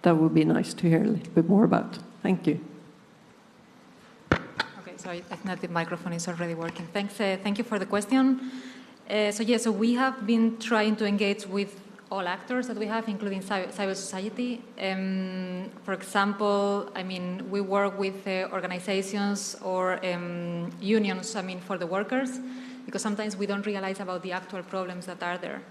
That would be nice to hear a little bit more about. Thank you. Okay, so I think the microphone is already working. Thanks. Thank you for the question. So we have been trying to engage with all actors that we have, including civil society. For example, we work with organizations or unions, for the workers, because sometimes we don't realize about the actual problems that are there.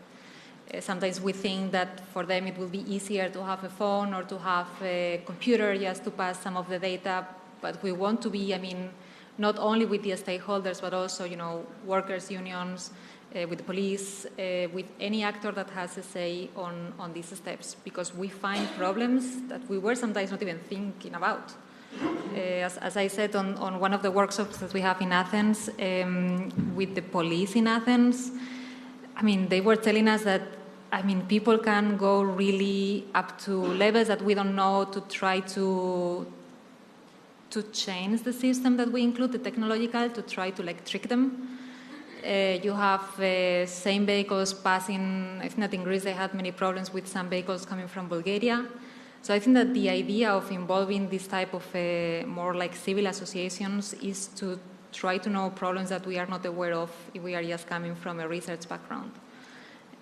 Sometimes we think that for them it will be easier to have a phone or to have a computer just to pass some of the data, but we want to be, I mean, not only with the stakeholders, but also, you know, workers' unions, with the police, with any actor that has a say on these steps, because we find problems that we were sometimes not even thinking about. As I said on one of the workshops that we have in Athens, with the police in Athens, I mean, they were telling us that, I mean, people can go really up to levels that we don't know to try to change the system that we include, the technological, to try to like trick them. You have same vehicles passing. I think that in Greece they had many problems with some vehicles coming from Bulgaria. So I think that the idea of involving this type of more like civil associations is to try to know problems that we are not aware of if we are just coming from a research background.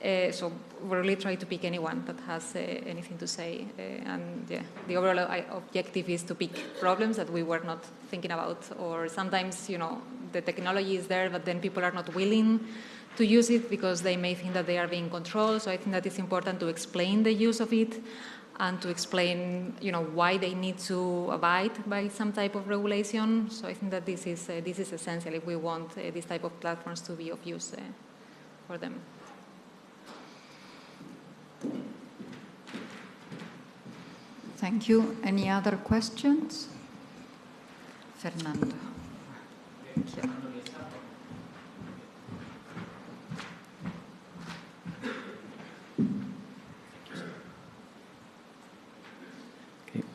So we really try to pick anyone that has anything to say. And yeah, the overall objective is to pick problems that we were not thinking about. Or sometimes, you know, the technology is there, but then people are not willing to use it because they may think that they are being controlled. So I think that it's important to explain the use of it and to explain, you know, why they need to abide by some type of regulation. So I think that this is essential if we want this type of platforms to be of use for them. Thank you. Any other questions? Fernando. Thank you.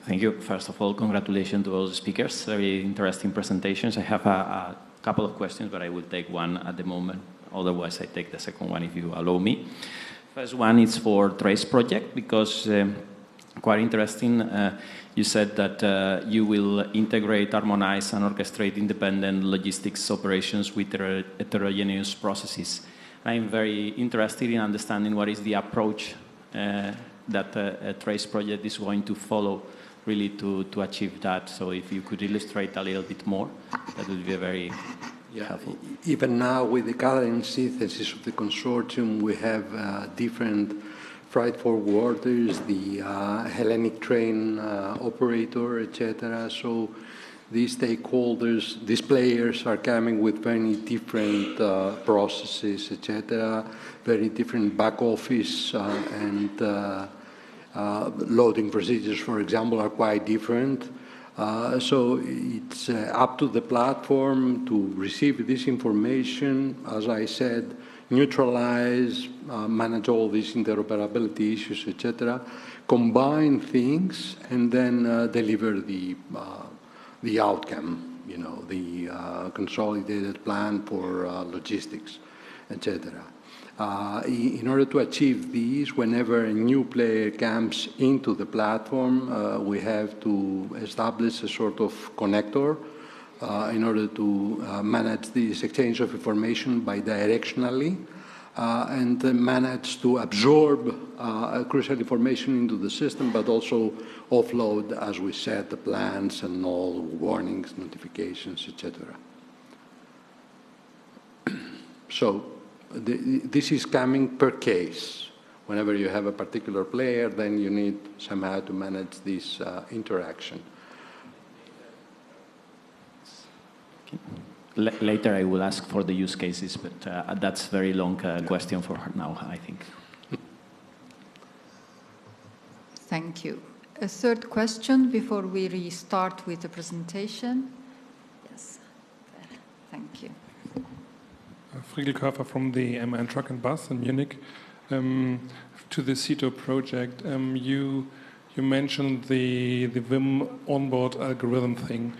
Thank you. First of all, congratulations to all the speakers. Very interesting presentations. I have a couple of questions, but I will take one at the moment. Otherwise, I take the second one if you allow me. First one is for Trace project, because quite interesting. You said that you will integrate, harmonize, and orchestrate independent logistics operations with heterogeneous processes. I'm very interested in understanding what is the approach that a Trace project is going to follow really to achieve that. So if you could illustrate a little bit more, that would be very helpful. Even now with the current synthesis of the consortium, we have different freight forwarders, the Hellenic train operator, etc. So these stakeholders, these players are coming with very different processes, etc., very different back office and loading procedures, for example, are quite different. So it's up to the platform to receive this information, as I said, neutralize, manage all these interoperability issues, etc., combine things, and then deliver the outcome, you know, the consolidated plan for logistics, etc. In order to achieve these, whenever a new player comes into the platform, we have to establish a sort of connector in order to manage this exchange of information bidirectionally and manage to absorb crucial information into the system, but also offload, as we said, the plans and all warnings, notifications, etc. So this is coming per case. Whenever you have a particular player, then you need somehow to manage this interaction. Later I will ask for the use cases, but that's a very long question for now, I think. Thank you. A third question before we restart with the presentation. Yes, thank you. Friedel Körfer from the MAN Truck and Bus in Munich. To the SETO project, you mentioned the Vim onboard algorithm thing.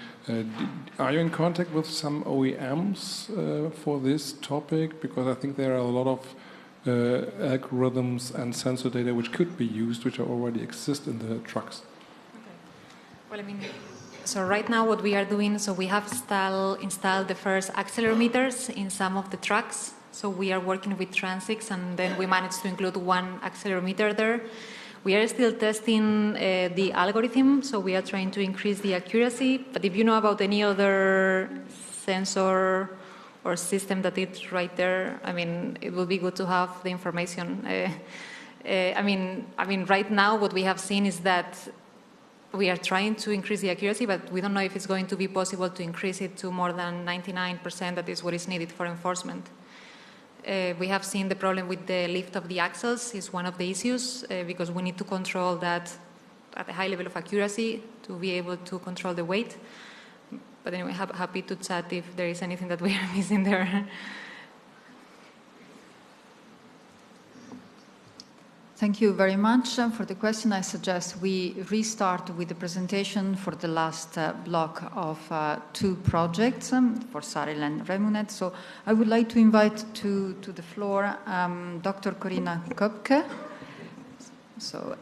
Are you in contact with some OEMs for this topic? Because I think there are a lot of algorithms and sensor data which could be used, which already exist in the trucks. Okay. Well, I mean, so right now what we are doing, so we have installed the first accelerometers in some of the trucks. So we are working with Transix, and then we managed to include one accelerometer there. We are still testing the algorithm, so we are trying to increase the accuracy. But if you know about any other sensor or system that it's right there. I mean, it will be good to have the information. I mean, right now what we have seen is that we are trying to increase the accuracy, but we don't know if it's going to be possible to increase it to more than 99%. That is what is needed for enforcement. We have seen the problem with the lift of the axles is one of the issues because we need to control that at a high level of accuracy to be able to control the weight. But anyway, happy to chat if there is anything that we are missing there. Thank you very much for the question. I suggest we restart with the presentation for the last block of 2 projects for SARIL and ReMuNet. So I would like to invite to the floor Dr. Corinna Köpke. So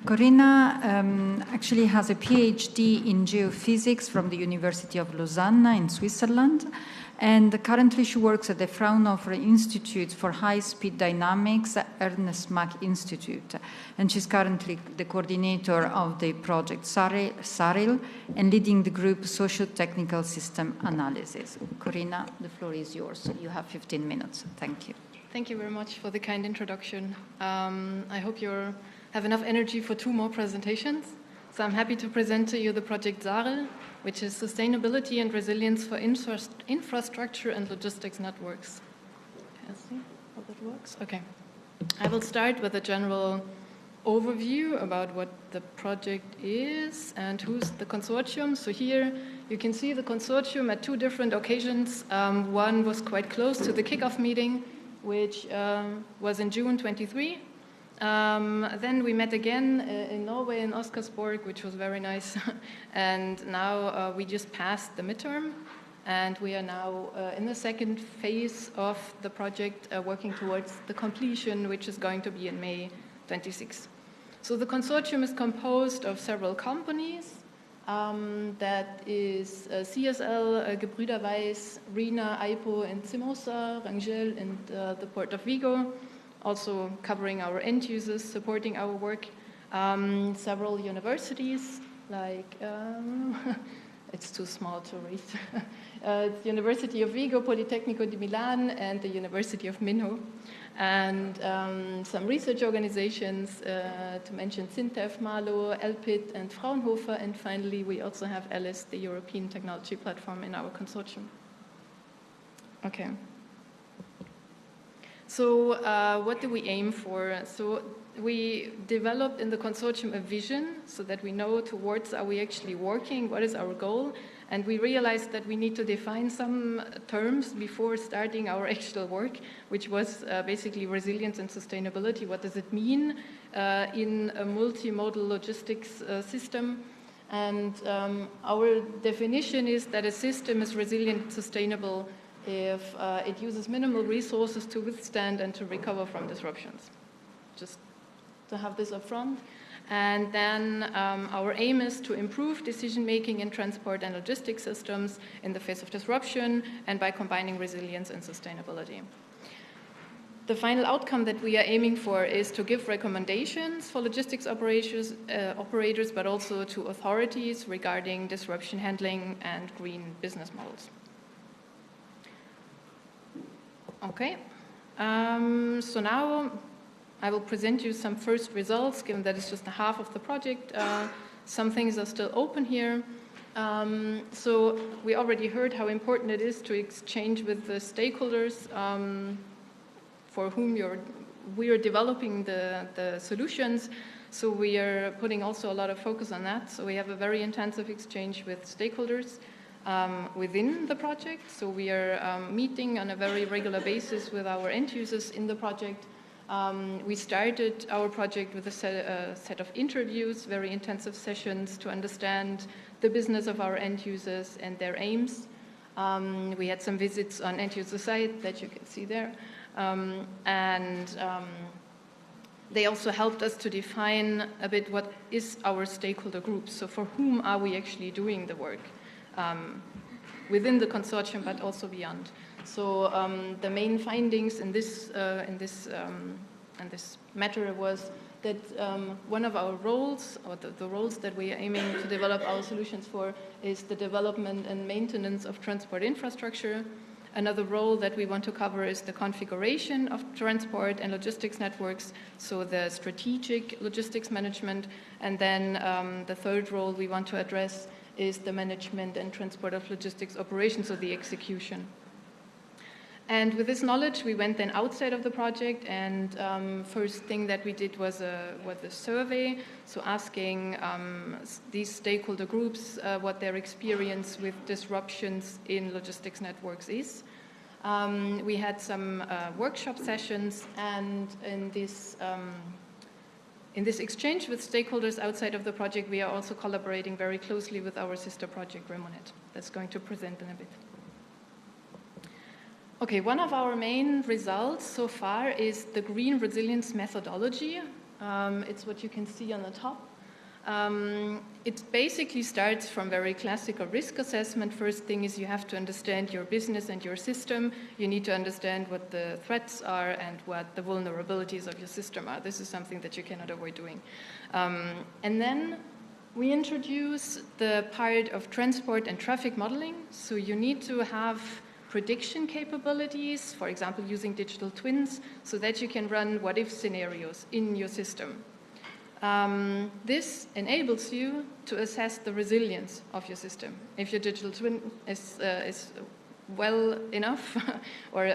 Corinna actually has a PhD in geophysics from the University of Lausanne in Switzerland. And currently she works at the Fraunhofer Institute for High-Speed Dynamics at Ernest Mach Institute. And she's currently the coordinator of the project SARIL and leading the group Socio-Technical System Analysis. Corinna, the floor is yours. You have 15 minutes. Thank you. Thank you very much for the kind introduction. I hope you have enough energy for 2 more presentations. So I'm happy to present to you the project SARIL, which is Sustainability and Resilience for Infrastructure and Logistics Networks. Can I see how that works? Okay. I will start with a general overview about what the project is and who's the consortium. So here you can see the consortium at 2 different occasions. One was quite close to the kickoff meeting, which was in June 23. Then we met again in Norway, in Oscarsborg, which was very nice. And now we just passed the midterm, and we are now in the second phase of the project, working towards the completion, which is going to be in May 26. So the consortium is composed of several companies. That is CSL, Gebrüder Weiss, RENA, IPO, and Cimosa, Rangel, and the Port of Vigo. Also covering our end users, supporting our work. Several universities, like, it's too small to read. It's the University of Vigo, Politecnico di Milan, and the University of Minho. And some research organizations, to mention SINTEF, Malo, ELPIT, and Fraunhofer. And finally, we also have ELIS, the European Technology Platform, in our consortium. Okay. So what do we aim for? So we developed in the consortium a vision so that we know towards are we actually working, what is our goal, and we realized that we need to define some terms before starting our actual work, which was basically resilience and sustainability. What does it mean in a multimodal logistics system? And our definition is that a system is resilient and sustainable if it uses minimal resources to withstand and to recover from disruptions. Just to have this up front. And then our aim is to improve decision-making in transport and logistics systems in the face of disruption and by combining resilience and sustainability. The final outcome that we are aiming for is to give recommendations for logistics operators, but also to authorities regarding disruption handling and green business models. Okay, so now I will present you some first results, given that it's just half of the project. Some things are still open here. So we already heard how important it is to exchange with the stakeholders for whom we are developing the solutions. So we are putting also a lot of focus on that. So we have a very intensive exchange with stakeholders within the project. So we are meeting on a very regular basis with our end users in the project. We started our project with a set of interviews, very intensive sessions to understand the business of our end users and their aims. We had some visits on end user site that you can see there. They also helped us to define a bit what is our stakeholder group. So for whom are we actually doing the work? Within the consortium, but also beyond. So the main findings in this matter was that one of our roles, or the roles that we are aiming to develop our solutions for, is the development and maintenance of transport infrastructure. Another role that we want to cover is the configuration of transport and logistics networks, so the strategic logistics management. And then the third role we want to address is the management and transport of logistics operations, so the execution. And with this knowledge, we went then outside of the project, and first thing that we did was a survey, so asking these stakeholder groups what their experience with disruptions in logistics networks is. We had some workshop sessions, and in this exchange with stakeholders outside of the project, we are also collaborating very closely with our sister project, ReMuNet. That's going to present in a bit. Okay, one of our main results so far is the green resilience methodology. It's what you can see on the top. It basically starts from very classical risk assessment. First thing is you have to understand your business and your system. You need to understand what the threats are and what the vulnerabilities of your system are. This is something that you cannot avoid doing. And then we introduce the part of transport and traffic modeling. So you need to have prediction capabilities, for example, using digital twins, so that you can run what-if scenarios in your system. This enables you to assess the resilience of your system. If your digital twin is well enough or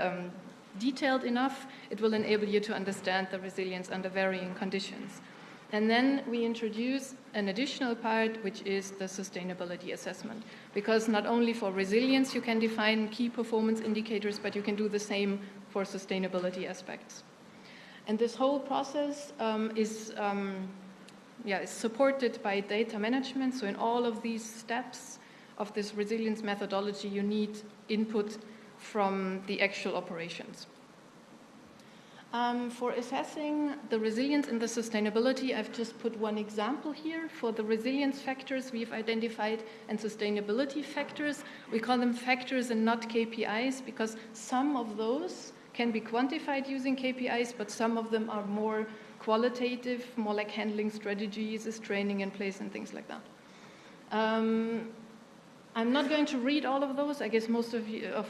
detailed enough, it will enable you to understand the resilience under varying conditions. And then we introduce an additional part, which is the sustainability assessment. Because not only for resilience you can define key performance indicators, but you can do the same for sustainability aspects. And this whole process is supported by data management. So in all of these steps of this resilience methodology, you need input from the actual operations. For assessing the resilience and the sustainability, I've just put one example here. For the resilience factors we've identified and sustainability factors, we call them factors and not KPIs, because some of those can be quantified using KPIs, but some of them are more qualitative, more like handling strategies, is training in place and things like that. I'm not going to read all of those. I guess most of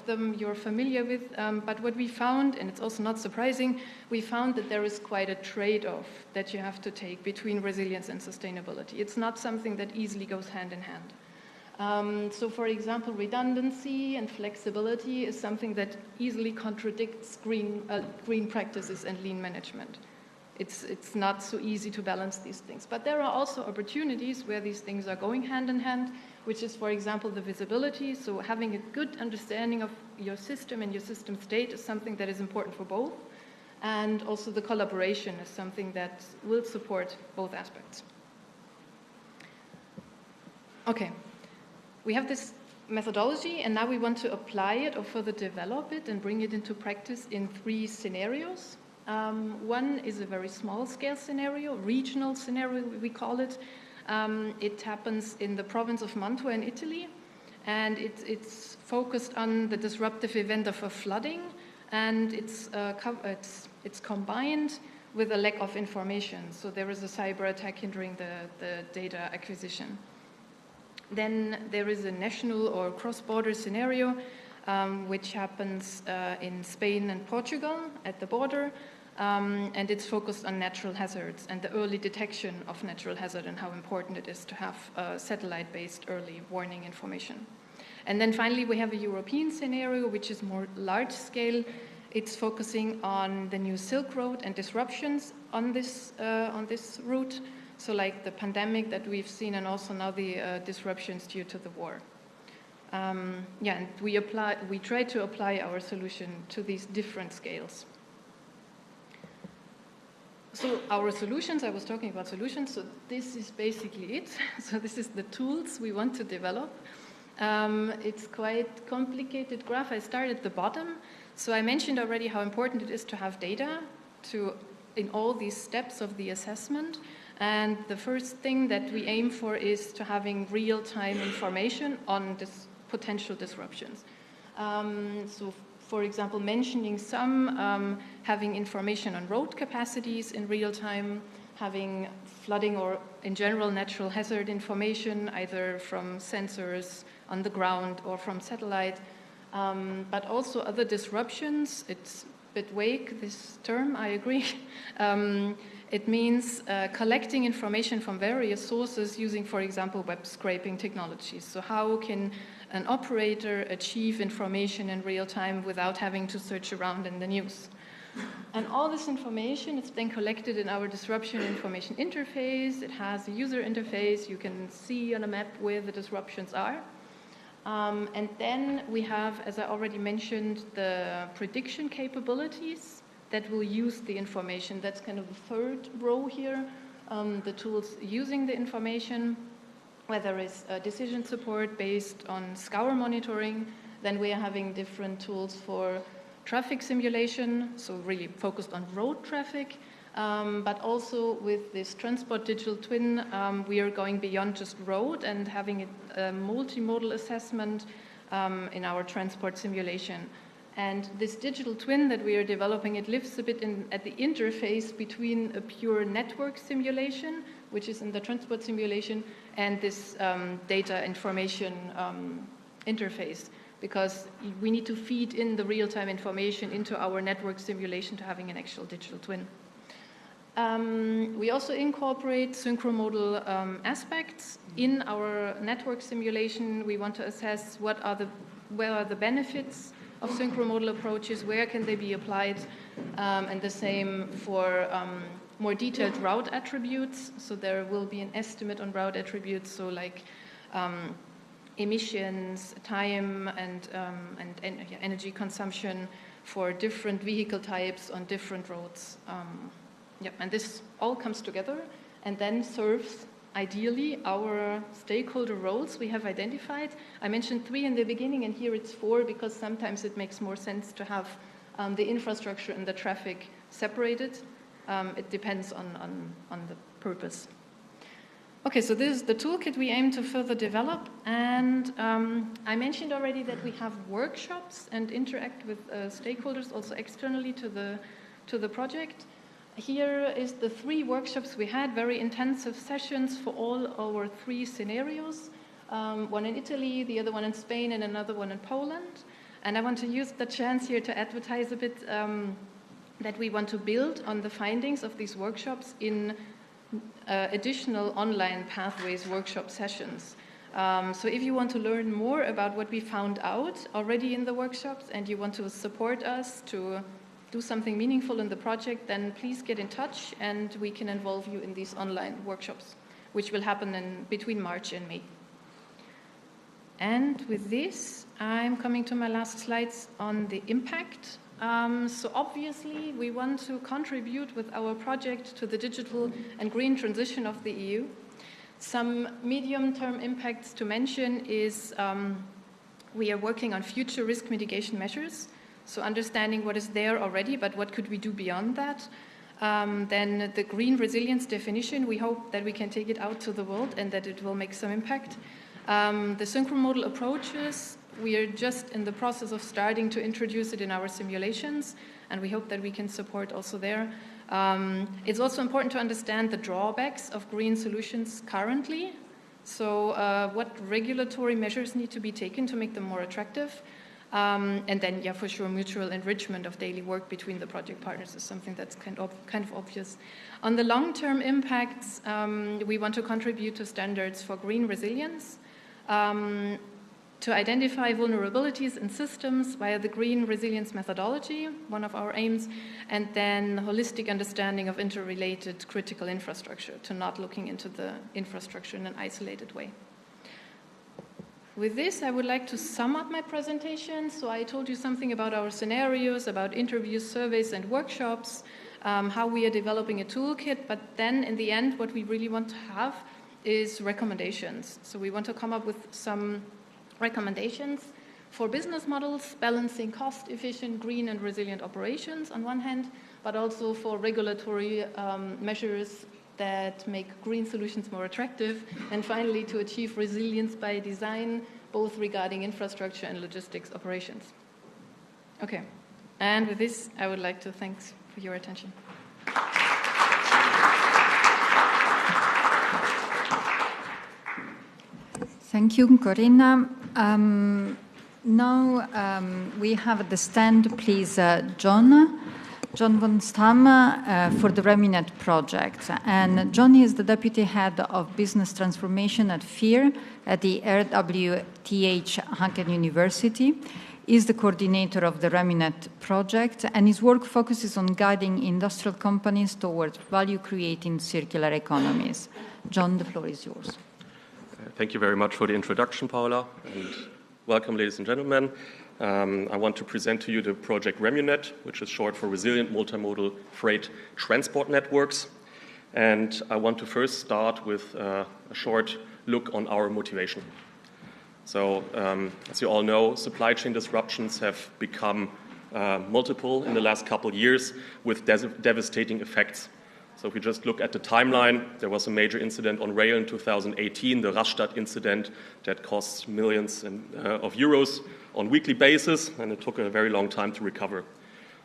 them you're familiar with. But what we found, and it's also not surprising, we found that there is quite a trade-off that you have to take between resilience and sustainability. It's not something that easily goes hand in hand. So for example, redundancy and flexibility is something that easily contradicts green practices and lean management. It's not so easy to balance these things. But there are also opportunities where these things are going hand in hand, which is, for example, the visibility. So having a good understanding of your system and your system state is something that is important for both. And also the collaboration is something that will support both aspects. Okay, we have this methodology, and now we want to apply it or further develop it and bring it into practice in 3 scenarios. One is a very small-scale scenario, regional scenario, we call it. It happens in the province of Mantua in Italy, and it's focused on the disruptive event of a flooding, and it's combined with a lack of information. So there is a cyber attack hindering the data acquisition. Then there is a national or cross-border scenario, which happens in Spain and Portugal at the border. And it's focused on natural hazards and the early detection of natural hazard and how important it is to have satellite-based early warning information. And then finally, we have a European scenario, which is more large-scale. It's focusing on the new Silk Road and disruptions on this route. So like the pandemic that we've seen, and also now the disruptions due to the war. And we try to apply our solution to these different scales. So our solutions, I was talking about solutions, so this is basically it. So this is the tools we want to develop. It's quite complicated graph. I start at the bottom. So I mentioned already how important it is to have data in all these steps of the assessment. And the first thing that we aim for is to having real-time information on this potential disruptions. So for example, mentioning some, having information on road capacities in real time, having flooding or in general natural hazard information, either from sensors on the ground or from satellite, but also other disruptions. It's a bit vague, this term, I agree. It means collecting information from various sources using, for example, web scraping technologies. So how can an operator achieve information in real time without having to search around in the news? And all this information is then collected in our disruption information interface. It has a user interface. You can see on a map where the disruptions are. And then we have, as I already mentioned, the prediction capabilities that will use the information. That's kind of the third row here, the tools using the information, whether it's decision support based on scour monitoring. Then we are having different tools for traffic simulation, so really focused on road traffic, but also with this transport digital twin, we are going beyond just road and having a multimodal assessment in our transport simulation. And this digital twin that we are developing, it lives a bit at the interface between a pure network simulation, which is in the transport simulation, and this data information interface, because we need to feed in the real-time information into our network simulation to having an actual digital twin. We also incorporate synchromodal aspects in our network simulation. We want to assess where are the benefits of synchromodal approaches, where can they be applied, and the same for more detailed route attributes. So there will be an estimate on route attributes, so like emissions, time, and energy consumption for different vehicle types on different roads. And this all comes together and then serves ideally our stakeholder roles we have identified. I mentioned 3 in the beginning, and here it's 4 because sometimes it makes more sense to have the infrastructure and the traffic separated. It depends on the purpose. Okay, so this is the toolkit we aim to further develop, and I mentioned already that we have workshops and interact with stakeholders also externally to the project. Here is the 3 workshops we had, very intensive sessions for all our 3 scenarios, one in Italy, the other one in Spain, and another one in Poland. And I want to use the chance here to advertise a bit that we want to build on the findings of these workshops in additional online pathways workshop sessions. So if you want to learn more about what we found out already in the workshops and you want to support us to do something meaningful in the project, then please get in touch and we can involve you in these online workshops, which will happen between March and May. And with this, I'm coming to my last slides on the impact. So obviously, we want to contribute with our project to the digital and green transition of the EU. Some medium-term impacts to mention is we are working on future risk mitigation measures, so understanding what is there already, but what could we do beyond that. Then the green resilience definition, we hope that we can take it out to the world and that it will make some impact. The synchromodal approaches, we are just in the process of starting to introduce it in our simulations, and we hope that we can support also there. It's also important to understand the drawbacks of green solutions currently. So what regulatory measures need to be taken to make them more attractive. And then, yeah, for sure, mutual enrichment of daily work between the project partners is something that's kind of obvious. On the long-term impacts, we want to contribute to standards for green resilience, to identify vulnerabilities in systems via the green resilience methodology, one of our aims, and then holistic understanding of interrelated critical infrastructure, to not looking into the infrastructure in an isolated way. With this, I would like to sum up my presentation. So I told you something about our scenarios, about interviews, surveys, and workshops, how we are developing a toolkit, but then in the end, what we really want to have is recommendations. So we want to come up with some recommendations for business models, balancing cost-efficient, green, and resilient operations on one hand, but also for regulatory measures that make green solutions more attractive, and finally to achieve resilience by design, both regarding infrastructure and logistics operations. Okay, and with this, I would like to thank for your attention. Thank you, Corinna. Now we have at the stand, please, John von Stam for the ReMuNet project. And John is the Deputy Head of Business Transformation at FEAR at the RWTH Hagen University. Is the coordinator of the ReMuNet project, and his work focuses on guiding industrial companies towards value-creating circular economies. John, the floor is yours. Thank you very much for the introduction, Paola, and welcome, ladies and gentlemen. I want to present to you the project ReMuNet, which is short for Resilient Multimodal Freight Transport Networks. And I want to first start with a short look on our motivation. So, as you all know, supply chain disruptions have become multiple in the last couple of years with devastating effects. So if we just look at the timeline, there was a major incident on rail in 2018, the Rastatt incident that cost millions of euros on a weekly basis, and it took a very long time to recover.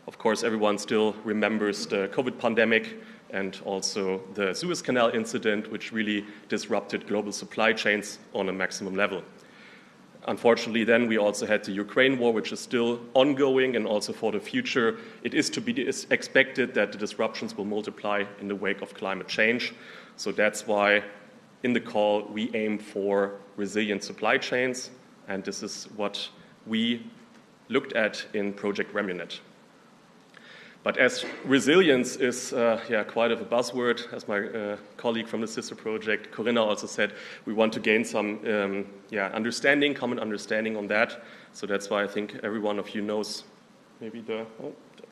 Of course, everyone still remembers the COVID pandemic and also the Suez Canal incident, which really disrupted global supply chains on a maximum level. Unfortunately, then we also had the Ukraine war, which is still ongoing, and also for the future, it is to be expected that the disruptions will multiply in the wake of climate change. So that's why in the call we aim for resilient supply chains, and this is what we looked at in Project ReMuNet. But as resilience is quite of a buzzword, as my colleague from the sister project, Corinna, also said, we want to gain some common understanding on that. So that's why I think every one of you knows maybe that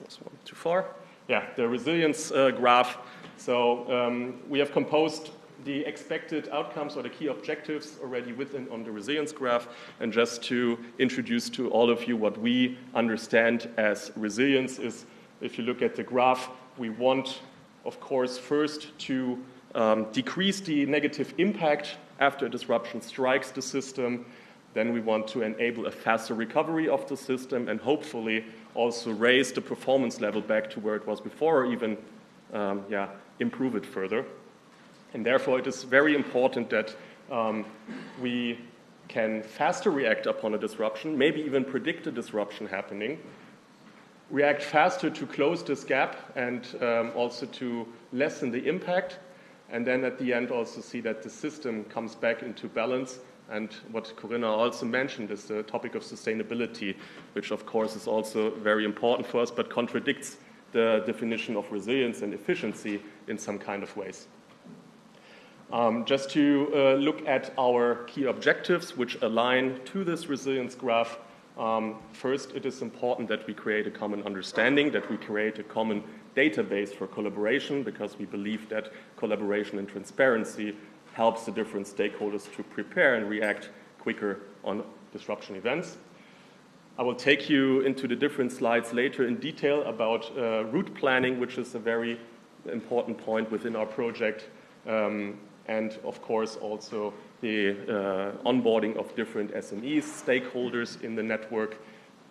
was one too far. Yeah, the resilience graph. So we have composed the expected outcomes or the key objectives already on the resilience graph. And just to introduce to all of you what we understand as resilience is, if you look at the graph, we want, of course, first to decrease the negative impact after a disruption strikes the system. Then we want to enable a faster recovery of the system and hopefully also raise the performance level back to where it was before or even improve it further. And therefore, it is very important that we can faster react upon a disruption, maybe even predict a disruption happening, react faster to close this gap and also to lessen the impact, and then at the end also see that the system comes back into balance. And what Corinna also mentioned is the topic of sustainability, which of course is also very important for us, but contradicts the definition of resilience and efficiency in some kind of ways. Just to look at our key objectives, which align to this resilience graph. First, it is important that we create a common understanding, that we create a common database for collaboration, because we believe that collaboration and transparency helps the different stakeholders to prepare and react quicker on disruption events. I will take you into the different slides later in detail about route planning, which is a very important point within our project, and of course also the onboarding of different SMEs, stakeholders in the network,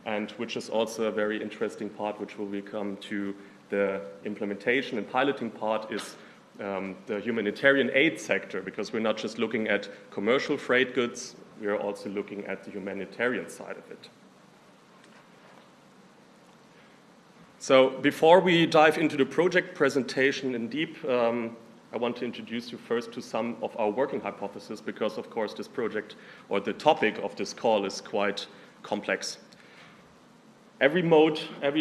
and which is also a very interesting part, which will come to the implementation and piloting part, is the humanitarian aid sector, because we're not just looking at commercial freight goods, we are also looking at the humanitarian side of it. So before we dive into the project presentation in deep, I want to introduce you first to some of our working hypotheses, because of course this project or the topic of this call is quite complex. Every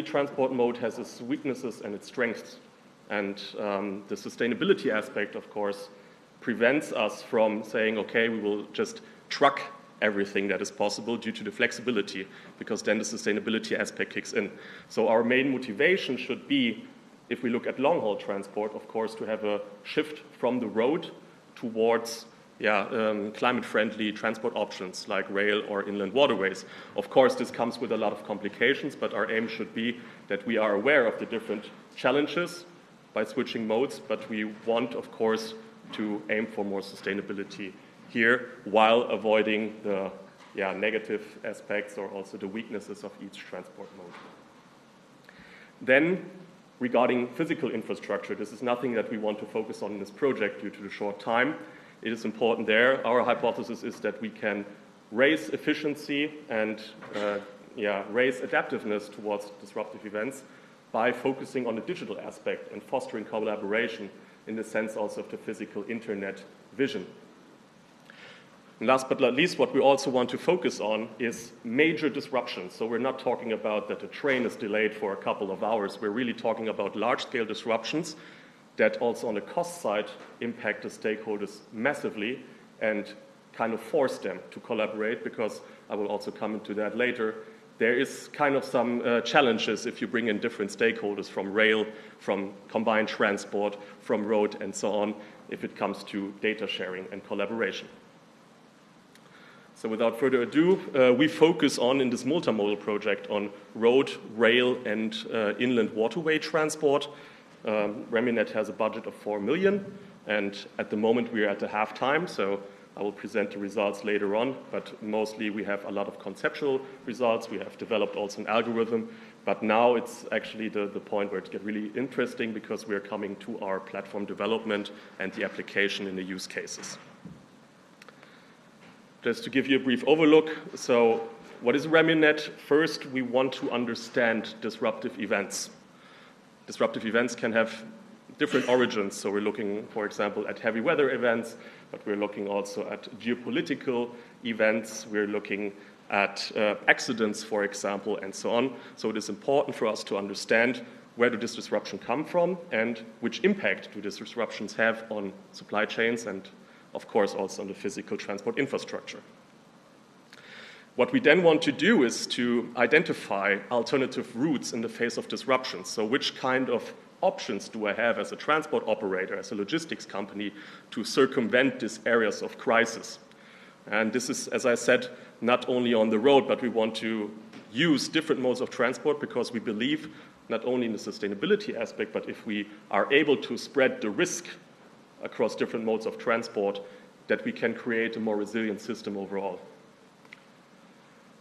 transport mode has its weaknesses and its strengths. And the sustainability aspect, of course, prevents us from saying, okay, we will just truck everything that is possible due to the flexibility, because then the sustainability aspect kicks in. So our main motivation should be, if we look at long-haul transport, of course, to have a shift from the road towards climate-friendly transport options like rail or inland waterways. Of course, this comes with a lot of complications, but our aim should be that we are aware of the different challenges by switching modes, but we want, of course, to aim for more sustainability here while avoiding the negative aspects or also the weaknesses of each transport mode. Then, regarding physical infrastructure, this is nothing that we want to focus on in this project due to the short time. It is important there. Our hypothesis is that we can raise efficiency and raise adaptiveness towards disruptive events by focusing on the digital aspect and fostering collaboration in the sense also of the physical internet vision. And last but not least, what we also want to focus on is major disruptions. So we're not talking about that the train is delayed for a couple of hours. We're really talking about large-scale disruptions that also on the cost side impact the stakeholders massively and kind of force them to collaborate, because I will also come into that later. There is kind of some challenges if you bring in different stakeholders from rail, from combined transport, from road, and so on, if it comes to data sharing and collaboration. So without further ado, we focus on, in this multimodal project, on road, rail, and inland waterway transport. ReMuNet has a budget of 4 million, and at the moment we are at the half time, so I will present the results later on, but mostly we have a lot of conceptual results. We have developed also an algorithm, but now it's actually the point where it gets really interesting, because we are coming to our platform development and the application in the use cases. Just to give you a brief overlook, so what is ReMuNet? First, we want to understand disruptive events. Disruptive events can have different origins, so we're looking, for example, at heavy weather events, but we're looking also at geopolitical events, we're looking at accidents, for example, and so on. So it is important for us to understand where did this disruption come from and which impact do these disruptions have on supply chains and, of course, also on the physical transport infrastructure. What we then want to do is to identify alternative routes in the face of disruptions. So which kind of options do I have as a transport operator, as a logistics company, to circumvent these areas of crisis? And this is, as I said, not only on the road, but we want to use different modes of transport, because we believe not only in the sustainability aspect, but if we are able to spread the risk across different modes of transport, that we can create a more resilient system overall.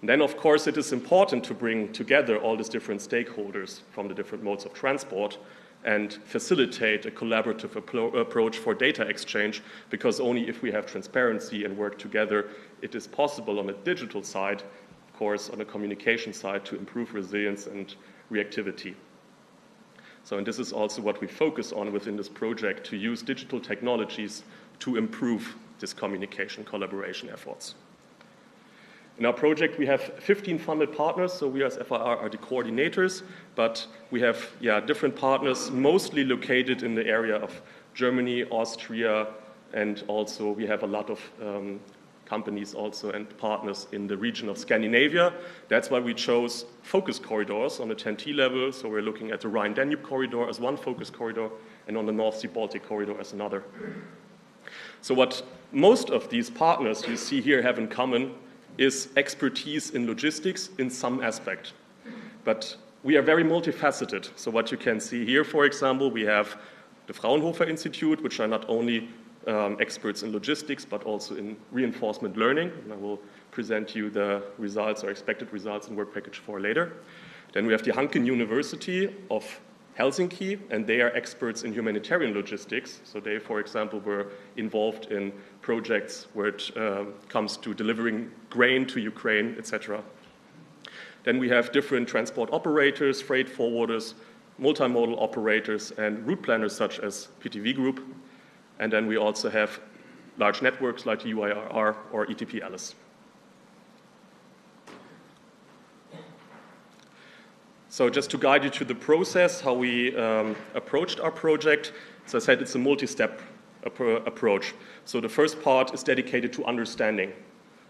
And then, of course, it is important to bring together all these different stakeholders from the different modes of transport and facilitate a collaborative approach for data exchange, because only if we have transparency and work together, it is possible on the digital side, of course, on the communication side, to improve resilience and reactivity. So, and this is also what we focus on within this project, to use digital technologies to improve this communication collaboration efforts. In our project, we have 15 funded partners, so we as FIR are the coordinators, but we have different partners, mostly located in the area of Germany, Austria, and also we have a lot of companies also and partners in the region of Scandinavia. That's why we chose focus corridors on the 10T level, so we're looking at the Rhine-Danube corridor as one focus corridor, and on the North Sea-Baltic corridor as another. So what most of these partners you see here have in common is expertise in logistics in some aspect. But we are very multifaceted. So what you can see here, for example, we have the Fraunhofer Institute, which are not only experts in logistics, but also in reinforcement learning. And I will present you the results or expected results in Work Package 4 later. Then we have the Hanken University of Helsinki, and they are experts in humanitarian logistics. So they, for example, were involved in projects where it comes to delivering grain to Ukraine, etc. Then we have different transport operators, freight forwarders, multimodal operators, and route planners such as PTV Group. And then we also have large networks like UIRR or ETP Alice. So just to guide you through the process, how we approached our project, as I said, it's a multi-step approach. So the first part is dedicated to understanding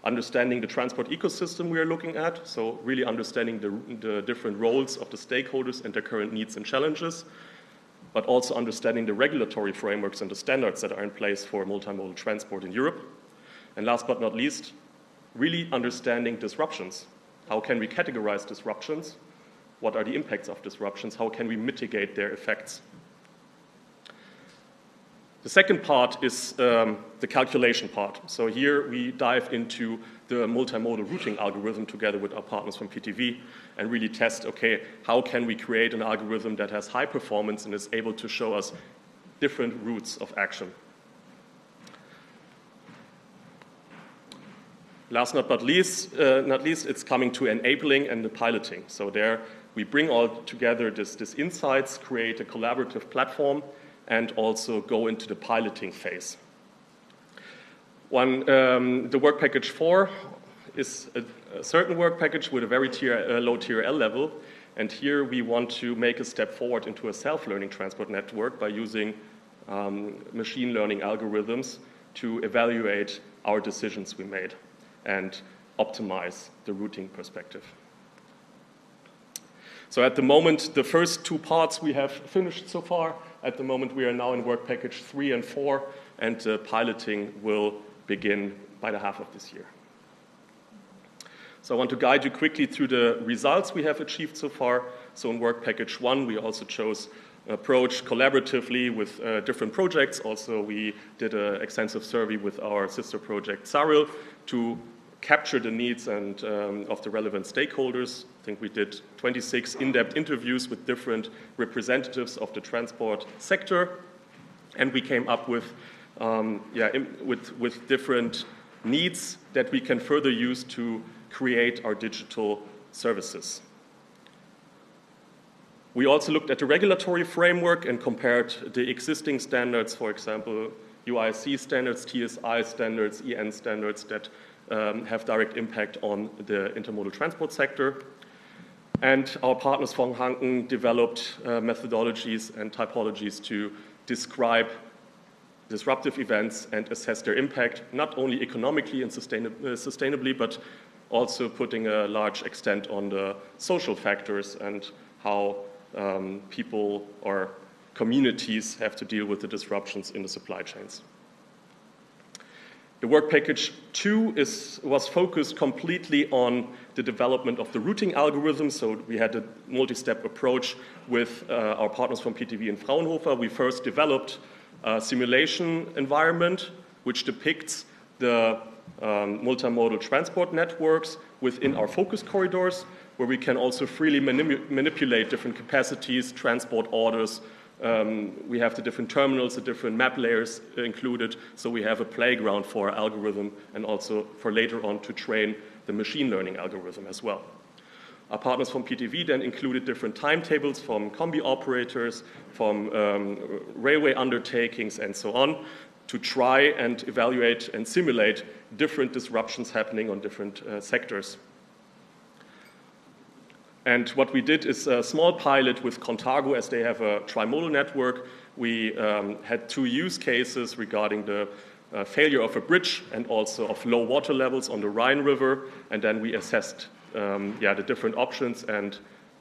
the transport ecosystem we are looking at, so really understanding the different roles of the stakeholders and their current needs and challenges, but also understanding the regulatory frameworks and the standards that are in place for multimodal transport in Europe. And last but not least, really understanding disruptions. How can we categorize disruptions? What are the impacts of disruptions? How can we mitigate their effects? The second part is the calculation part. So here we dive into the multimodal routing algorithm together with our partners from PTV and really test, okay, how can we create an algorithm that has high performance and is able to show us different routes of action. last not least, it's coming to enabling and the piloting. So there we bring all together this insights, create a collaborative platform, and also go into the piloting phase. The work package 4 is a certain work package with a very low TRL level, and here we want to make a step forward into a self-learning transport network by using machine learning algorithms to evaluate our decisions we made and optimize the routing perspective. So at the moment, the first 2 parts we have finished so far. At the moment, we are now in work package 3 and 4, and piloting will begin by the half of this year. So I want to guide you quickly through the results we have achieved so far. So in work package 1, we also chose an approach collaboratively with different projects. Also, we did an extensive survey with our sister project SARIL to capture the needs and of the relevant stakeholders. I think we did 26 in-depth interviews with different representatives of the transport sector, and we came up with different needs that we can further use to create our digital services. We also looked at the regulatory framework and compared the existing standards, for example, UIC standards, TSI standards, EN standards that have direct impact on the intermodal transport sector. And our partners from Hanken developed methodologies and typologies to describe disruptive events and assess their impact, not only economically and sustainably, but also putting a large extent on the social factors and how people or communities have to deal with the disruptions in the supply chains. The work package 2 was focused completely on the development of the routing algorithm. So we had a multi-step approach with our partners from PTV and Fraunhofer. We first developed a simulation environment which depicts the multimodal transport networks within our focus corridors, where we can also freely manipulate different capacities, transport orders. We have the different terminals, the different map layers included, so we have a playground for our algorithm and also for later on to train the machine learning algorithm as well. Our partners from PTV then included different timetables from combi operators, from railway undertakings and so on, to try and evaluate and simulate different disruptions happening on different sectors. And what we did is a small pilot with Contargo, as they have a trimodal network. We had 2 use cases regarding the failure of a bridge and also of low water levels on the Rhine River. And then we assessed the different options and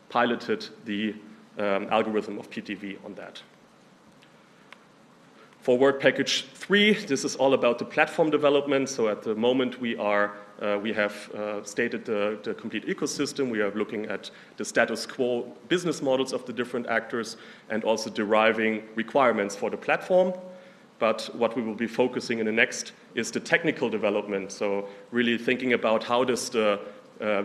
piloted the algorithm of PTV on that. For work package 3, this is all about the platform development. So at the moment we have stated the complete ecosystem. We are looking at the status quo business models of the different actors and also deriving requirements for the platform. But what we will be focusing in the next is the technical development. So really thinking about how does the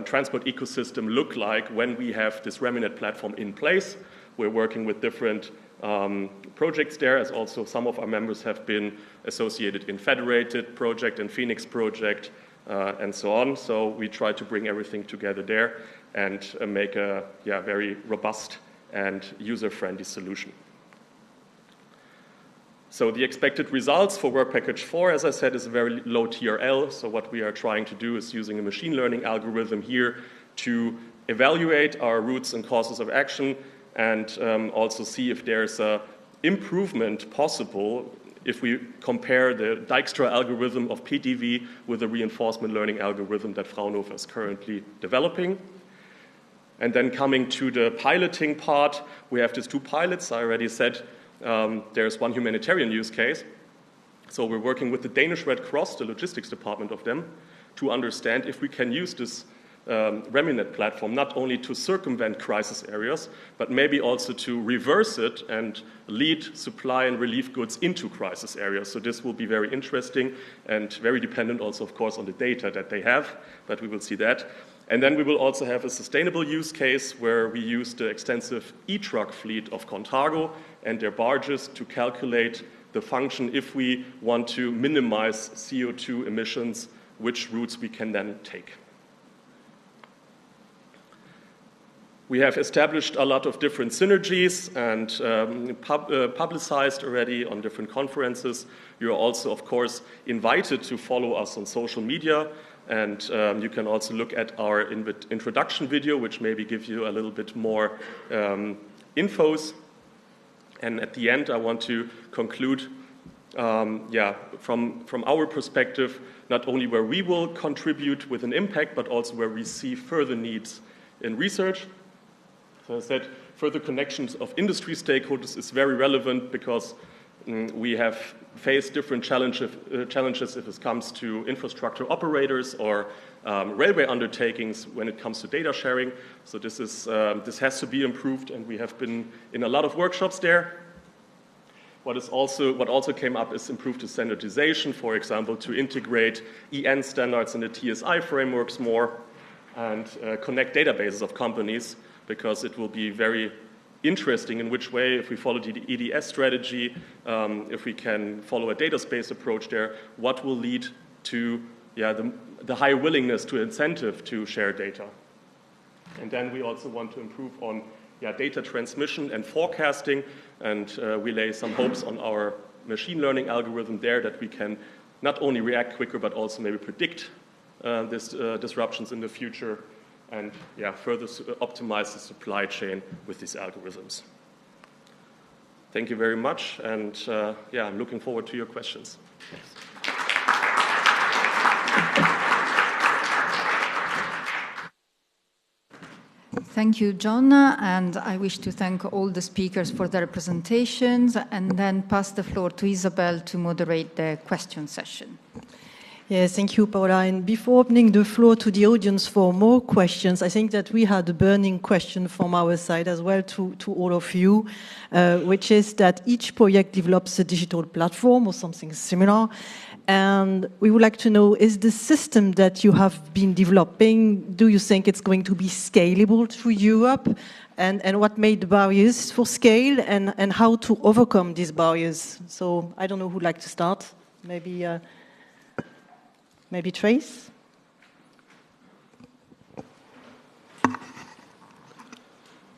transport ecosystem look like when we have this ReMuNet platform in place. We're working with different projects there, as also some of our members have been associated in Federated project and Phoenix project and so on. So we try to bring everything together there and make a very robust and user-friendly solution. So the expected results for work package 4, as I said, is a very low TRL. So what we are trying to do is using a machine learning algorithm here to evaluate our routes and causes of action and also see if there's an improvement possible if we compare the Dijkstra algorithm of PTV with the reinforcement learning algorithm that Fraunhofer is currently developing. And then coming to the piloting part, we have these 2 pilots. I already said there's one humanitarian use case. So we're working with the Danish Red Cross, the logistics department of them, to understand if we can use this ReMuNet platform not only to circumvent crisis areas, but maybe also to reverse it and lead supply and relief goods into crisis areas. So this will be very interesting and very dependent also, of course, on the data that they have, but we will see that. And then we will also have a sustainable use case where we use the extensive e-truck fleet of Contargo and their barges to calculate the function if we want to minimize CO2 emissions which routes we can then take. We have established a lot of different synergies and publicized already on different conferences. You're also, of course, invited to follow us on social media, and you can also look at our introduction video, which maybe gives you a little bit more infos. And at the end, I want to conclude, from our perspective, not only where we will contribute with an impact, but also where we see further needs in research. So as I said, further connections of industry stakeholders is very relevant because we have faced different challenges if it comes to infrastructure operators or railway undertakings when it comes to data sharing. So this has to be improved, and we have been in a lot of workshops there. What also came up is improved standardization, for example, to integrate EN standards in the TSI frameworks more and connect databases of companies, because it will be very interesting in which way, if we follow the EDS strategy, if we can follow a data space approach there, what will lead to the higher willingness to incentive to share data. And then we also want to improve on data transmission and forecasting, and we lay some hopes on our machine learning algorithm there that we can not only react quicker, but also maybe predict disruptions in the future, and further optimize the supply chain with these algorithms. Thank you very much, and I'm looking forward to your questions. Thank you, John, and I wish to thank all the speakers for their presentations, and then pass the floor to Isabelle to moderate the question session. Yes, thank you, Paola. And before opening the floor to the audience for more questions, I think that we had a burning question from our side as well to all of you, which is that each project develops a digital platform or something similar. And we would like to know, is the system that you have been developing, do you think it's going to be scalable through Europe? And what made the barriers for scale, and how to overcome these barriers? So I don't know who'd like to start. Maybe Trace?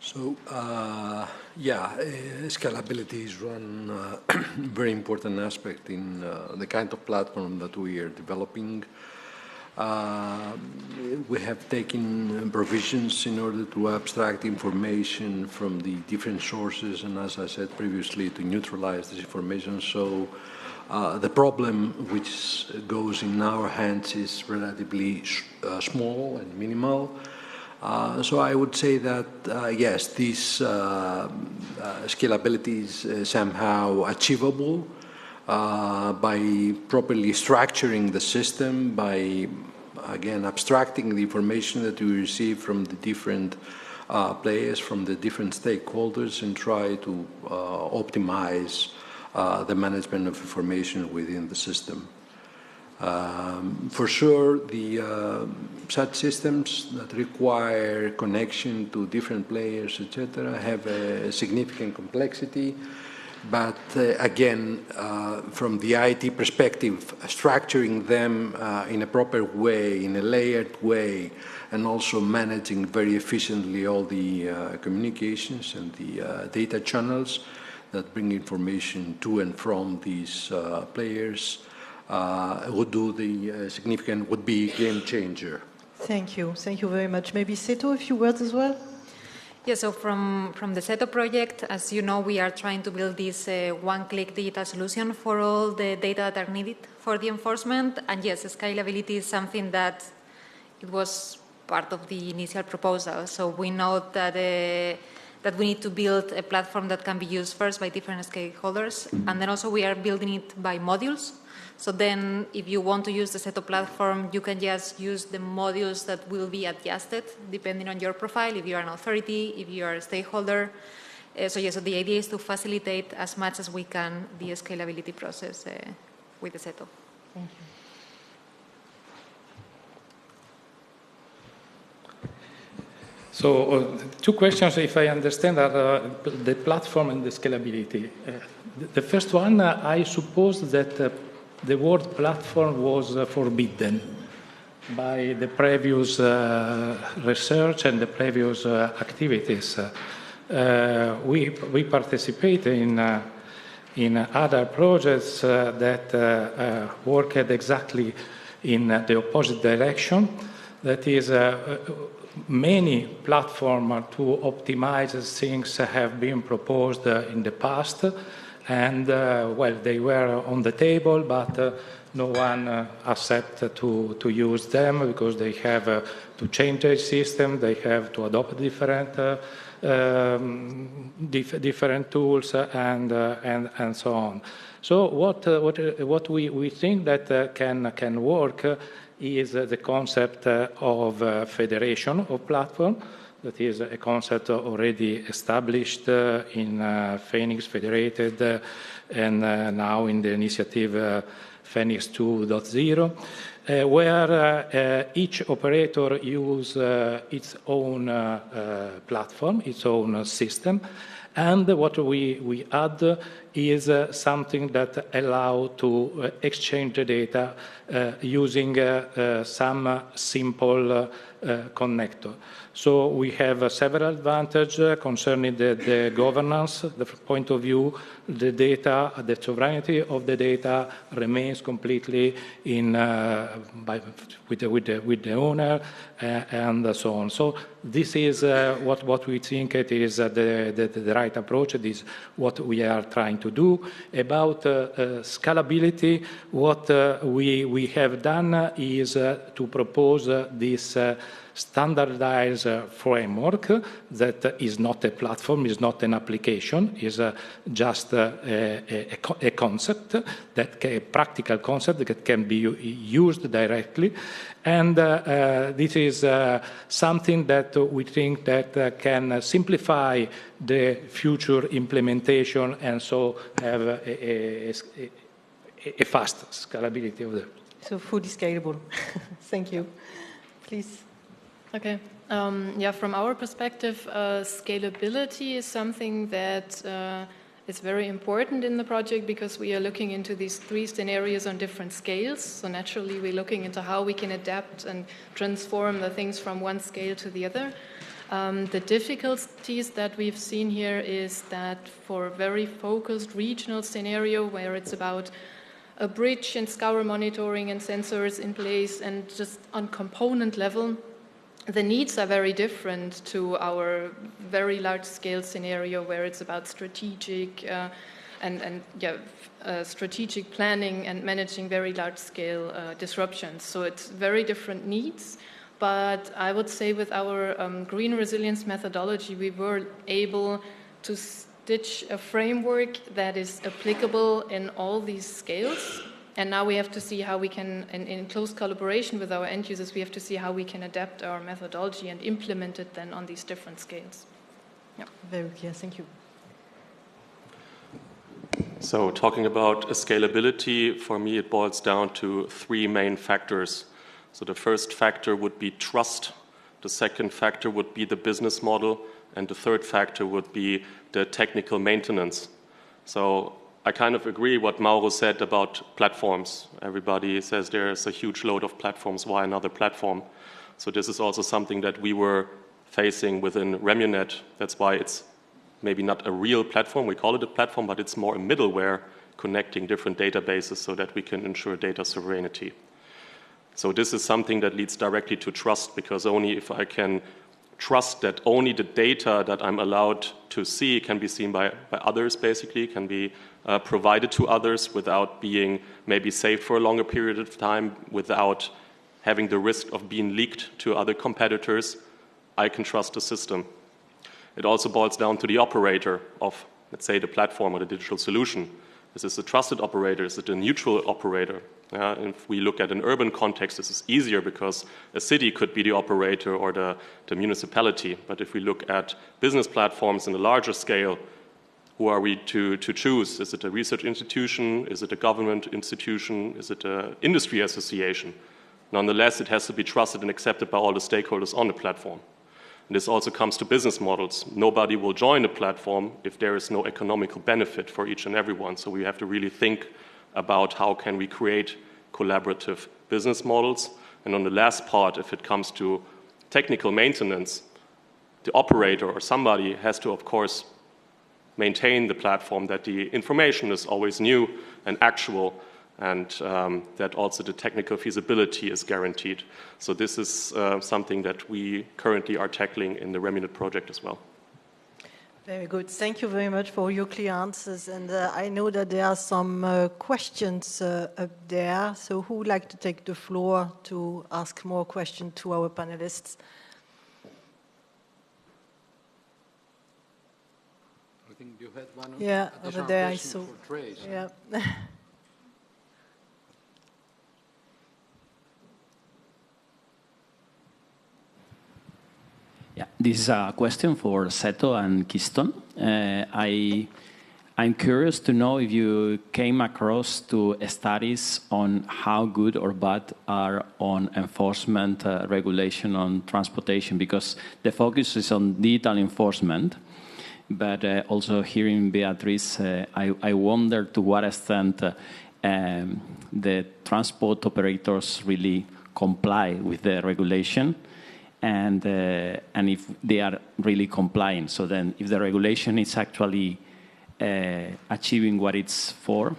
So, scalability is one very important aspect in the kind of platform that we are developing. We have taken provisions in order to abstract information from the different sources, and as I said previously, to neutralize this information. So the problem which goes in our hands is relatively small and minimal. So I would say that, yes, this scalability is somehow achievable by properly structuring the system, by, again, abstracting the information that we receive from the different players, from the different stakeholders, and try to optimize the management of information within the system. For sure, such systems that require connection to different players, etc., have a significant complexity. But again, from the IT perspective, structuring them in a proper way, in a layered way, and also managing very efficiently all the communications and the data channels that bring information to and from these players would be a game changer. Thank you very much. Maybe SETO, a few words as well? Yeah, so from the SETO project, as you know, we are trying to build this one-click digital solution for all the data that are needed for the enforcement. And yes, scalability is something that it was part of the initial proposal. So we know that we need to build a platform that can be used first by different stakeholders, and then also we are building it by modules. So then if you want to use the SETO platform, you can just use the modules that will be adjusted depending on your profile, if you are an authority, if you are a stakeholder. So the idea is to facilitate as much as we can the scalability process with the SETO. Thank you. So two questions, if I understand, are the platform and the scalability. The first one, I suppose that the word platform was forbidden by the previous research and the previous activities. We participate in other projects that worked exactly in the opposite direction. That is, many platforms to optimize things have been proposed in the past, and well, they were on the table, but no one accepted to use them because they have to change their system, they have to adopt different tools and so on. So what we think that can work is the concept of federation of platform. That is a concept already established in Phoenix Federated and now in the initiative Phoenix 2.0, where each operator uses its own platform, its own system. And what we add is something that allows to exchange the data using some simple connector. So we have several advantages concerning the governance, the point of view. The data, the sovereignty of the data remains completely with the owner and so on. So this is what we think it is the right approach. It is what we are trying to do. About scalability, what we have done is to propose this standardized framework that is not a platform, is not an application, is just a concept, a practical concept that can be used directly. And this is something that we think that can simplify the future implementation and so have a fast scalability of the. So fully scalable. Thank you. Please. Okay. Yeah, from our perspective, scalability is something that is very important in the project because we are looking into these three scenarios on different scales. So naturally, we're looking into how we can adapt and transform the things from one scale to the other. The difficulties that we've seen here is that for a very focused regional scenario where it's about a bridge and scour monitoring and sensors in place and just on component level, the needs are very different to our very large-scale scenario where it's about strategic strategic planning and managing very large-scale disruptions. So it's very different needs. But I would say with our green resilience methodology, we were able to stitch a framework that is applicable in all these scales. And now we have to see how we can, in close collaboration with our end users, we have to see how we can adapt our methodology and implement it then on these different scales. Yeah. Very clear, thank you. So talking about scalability, for me it boils down to three main factors. So the first factor would be trust, the second factor would be the business model, and the third factor would be the technical maintenance. So I kind of agree what Mauro said about platforms. Everybody says there's a huge load of platforms. Why another platform? So this is also something that we were facing within ReMuNet. That's why it's maybe not a real platform. We call it a platform, but it's more a middleware connecting different databases so that we can ensure data sovereignty. So this is something that leads directly to trust, because only if I can trust that only the data that I'm allowed to see can be seen by others, basically, can be provided to others without being maybe saved for a longer period of time, without having the risk of being leaked to other competitors, I can trust the system. It also boils down to the operator of, let's say, the platform or the digital solution. Is this a trusted operator? Is it a neutral operator? If we look at an urban context, this is easier because a city could be the operator or the municipality. But if we look at business platforms in a larger scale, who are we to choose? Is it a research institution? Is it a government institution? Is it an industry association? Nonetheless, it has to be trusted and accepted by all the stakeholders on the platform. And this also comes to business models. Nobody will join a platform if there is no economical benefit for each and everyone. So we have to really think about how can we create collaborative business models And on the last part, if it comes to technical maintenance, the operator or somebody has to, of course, maintain the platform, that the information is always new and actual, and that also the technical feasibility is guaranteed. So this is something that we currently are tackling in the ReMuNet project as well. Very good. Thank you very much for your clear answers. And I know that there are some questions up there. So who would like to take the floor to ask more questions to our panelists? I think you had one. Yeah, over there I saw. Yeah. Yeah, this is a question for SETO and KEYSTONE. I'm curious to know if you came across to studies on how good or bad are on enforcement regulation on transportation, because the focus is on digital enforcement. But also hearing Beatrice, I wonder to what extent the transport operators really comply with the regulation, and if they are really complying. So then if the regulation is actually achieving what it's for,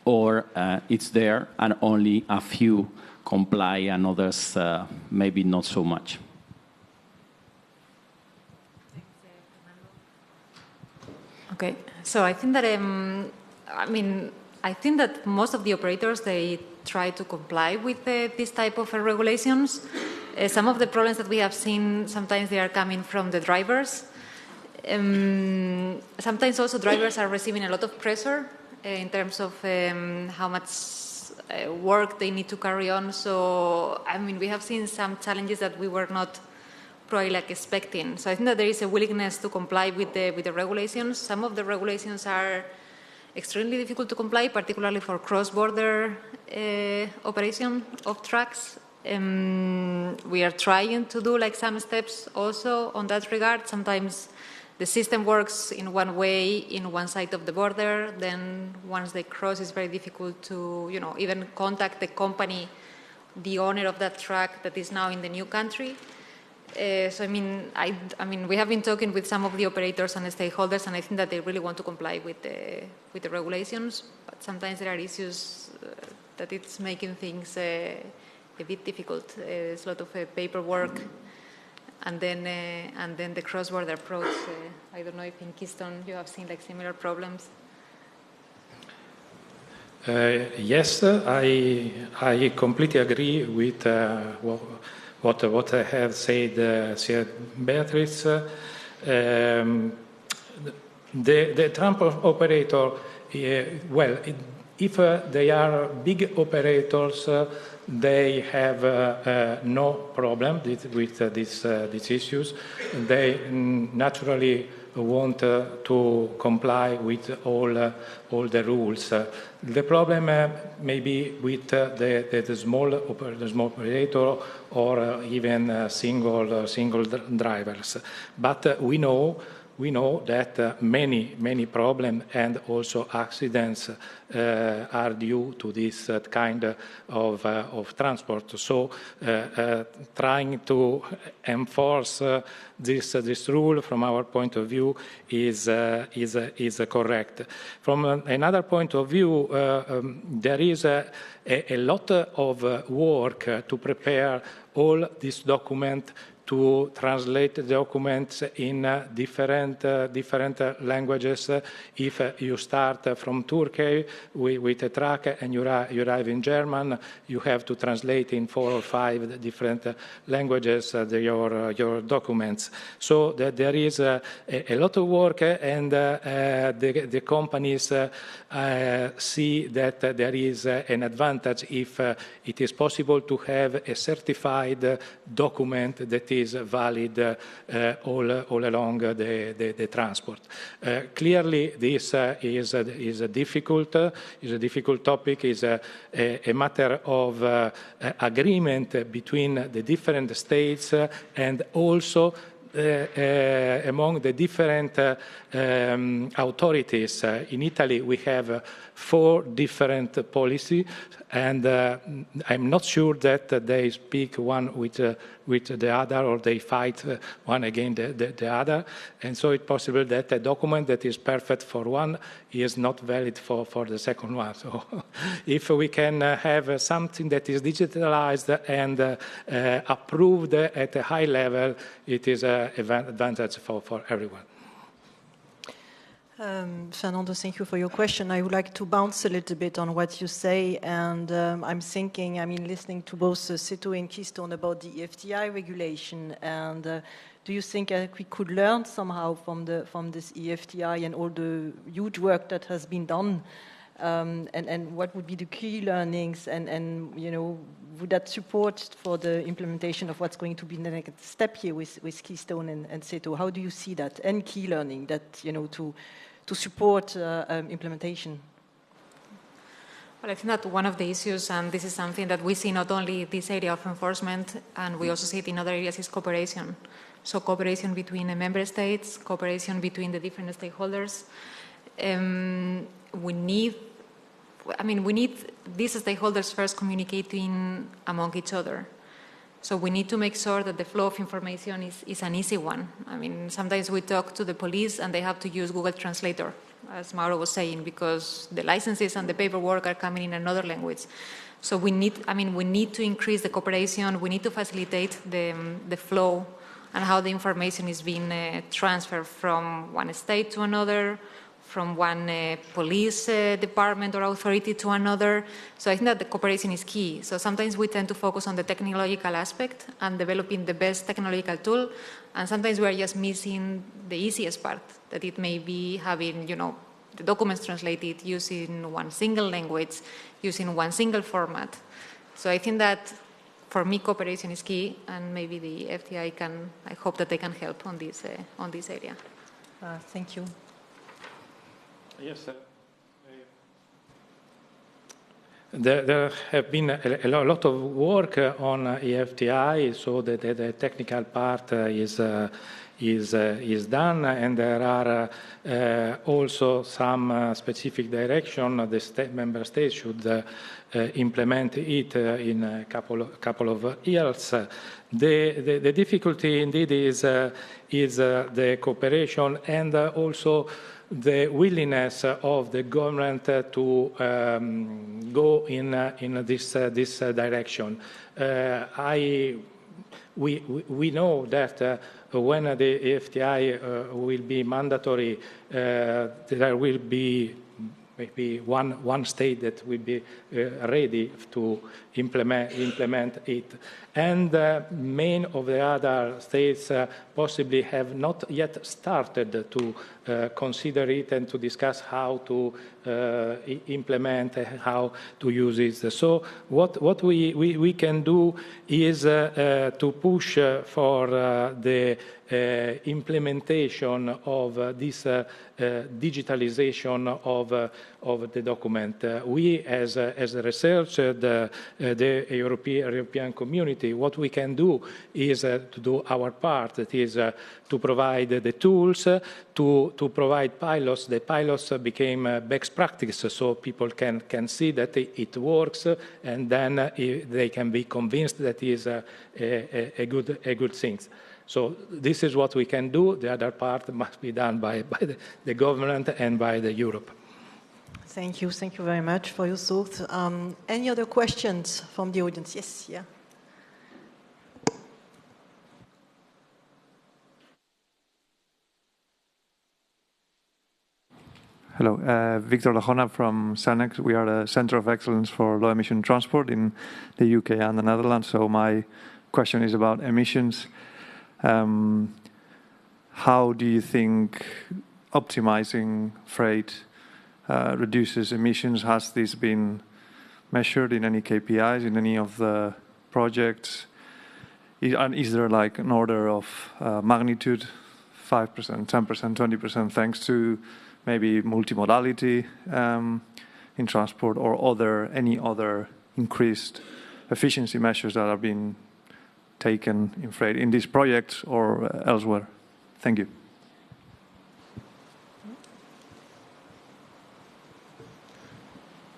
or it's there and only a few comply and others maybe not so much. Okay, so I think that I think that most of the operators, they try to comply with this type of regulations. Some of the problems that we have seen, sometimes they are coming from the drivers. Sometimes also drivers are receiving a lot of pressure in terms of how much work they need to carry on. So, we have seen some challenges that we were not probably expecting. So I think that there is a willingness to comply with the regulations. Some of the regulations are extremely difficult to comply, particularly for cross-border operation of trucks. We are trying to do some steps also on that regard. Sometimes the system works in one way in one side of the border. Then once they cross, it's very difficult to even contact the company, the owner of that truck that is now in the new country. So we have been talking with some of the operators and the stakeholders, and I think that they really want to comply with the regulations. But sometimes there are issues that it's making things a bit difficult. There's a lot of paperwork, and then the cross-border approach. I don't know if in KEYSTONE you have seen similar problems. Yes, I completely agree with what I have said Beatrice. The transport operator, if they are big operators, they have no problem with these issues. They naturally want to comply with all the rules. The problem may be with the small operator or even single drivers. But we know that many problems and also accidents are due to this kind of transport. So trying to enforce this rule from our point of view is correct. From another point of view, there is a lot of work to prepare all these documents, to translate the documents in different languages. If you start from Turkey with a truck and you arrive in German, you have to translate in 4 or 5 different languages your documents. So there is a lot of work, and the companies see that there is an advantage if it is possible to have a certified document that is valid all along the transport. Clearly, this is a difficult topic. Is a matter of agreement between the different states, and also among the different authorities. In Italy, we have 4 different policies, and I'm not sure that they speak one with the other, or they fight one against the other. And so it's possible that a document that is perfect for one is not valid for the second one. So if we can have something that is digitalized and approved at a high level, it is an advantage for everyone. Fernando, thank you for your question. I would like to bounce a little bit on what you say, and I'm thinking, listening to both SETO and KEYSTONE about the EFTI regulation, and do you think we could learn somehow from this EFTI and all the huge work that has been done, and what would be the key learnings, and would that support for the implementation of what's going to be the next step here with KEYSTONE and SETO? How do you see that, and key learning that, to support implementation? Well, I think that one of the issues, and this is something that we see not only this area of enforcement, and we also see it in other areas, is cooperation. So cooperation between the member states, cooperation between the different stakeholders. We need these stakeholders first communicating among each other. So we need to make sure that the flow of information is an easy one. Sometimes we talk to the police and they have to use Google Translator, as Mauro was saying, because the licenses and the paperwork are coming in another language. So we need to increase the cooperation. We need to facilitate the flow and how the information is being transferred from one state to another, from one police department or authority to another. So I think that the cooperation is key. So sometimes we tend to focus on the technological aspect and developing the best technological tool, and sometimes we are just missing the easiest part, that it may be having, the documents translated using one single language, using one single format. So I think that for me, cooperation is key, and maybe the FTI I hope that they can help on this area. Thank you. Yes, sir. There have been a lot of work on EFTI, so that the technical part is done, and there are also some specific direction. The member states should implement it in a couple of years. The difficulty indeed is the cooperation, and also the willingness of the government to go in this direction. We know that when the EFTI will be mandatory, there will be maybe one state that will be ready to implement it. And many of the other states possibly have not yet started to consider it and to discuss how to implement, how to use it. So what we can do is to push for the implementation of this digitalization of the document. We, as a researcher, the European community, what we can do is to do our part. That is to provide the tools, to provide pilots. The pilots became best practice, so people can see that it works, and then they can be convinced that it is a good thing. So this is what we can do. The other part must be done by the government and by the Europe. Thank you. Thank you very much for your thoughts. Any other questions from the audience? Yes, yeah. Hello, Victor Lajona from SANEX. We are the Center of Excellence for Low Emission Transport in the UK and the Netherlands. So my question is about emissions. How do you think optimizing freight reduces emissions? Has this been measured in any KPIs, in any of the projects? Is there like an order of magnitude, 5%, 10%, 20%, thanks to maybe multimodality in transport, or any other increased efficiency measures that are being taken in freight in this project or elsewhere? Thank you.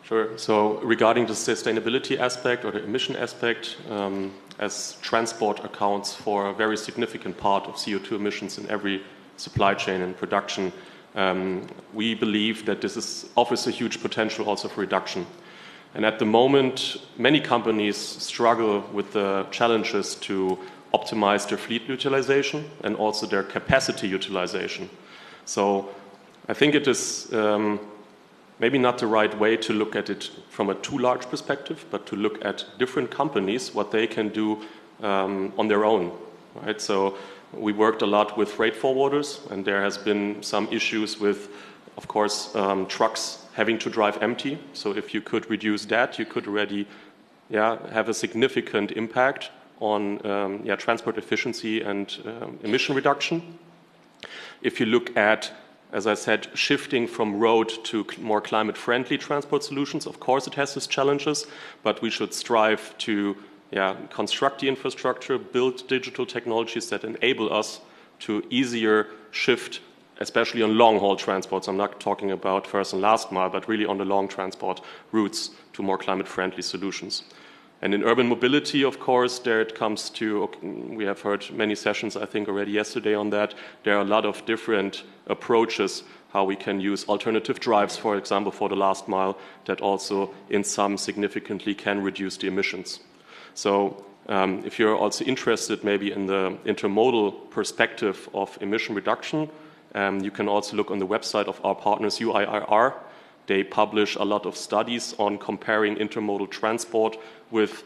Sure. So regarding the sustainability aspect or the emission aspect, as transport accounts for a very significant part of CO2 emissions in every supply chain and production, we believe that this offers a huge potential also for reduction. And at the moment, many companies struggle with the challenges to optimize their fleet utilization and also their capacity utilization. So I think it is maybe not the right way to look at it from a too large perspective, but to look at different companies, what they can do on their own, right? So we worked a lot with freight forwarders, and there has been some issues with, of course, trucks having to drive empty. So if you could reduce that, you could already have a significant impact on transport efficiency and emission reduction. If you look at, as I said, shifting from road to more climate-friendly transport solutions, of course it has its challenges, but we should strive to construct the infrastructure, build digital technologies that enable us to easier shift, especially on long-haul transports. I'm not talking about first and last mile, but really on the long transport routes to more climate-friendly solutions. And in urban mobility, of course, there it comes to, we have heard many sessions, I think, already yesterday on that. There are a lot of different approaches how we can use alternative drives, for example, for the last mile, that also in some significantly can reduce the emissions. So if you're also interested maybe in the intermodal perspective of emission reduction, you can also look on the website of our partners, UIIR. They publish a lot of studies on comparing intermodal transport with,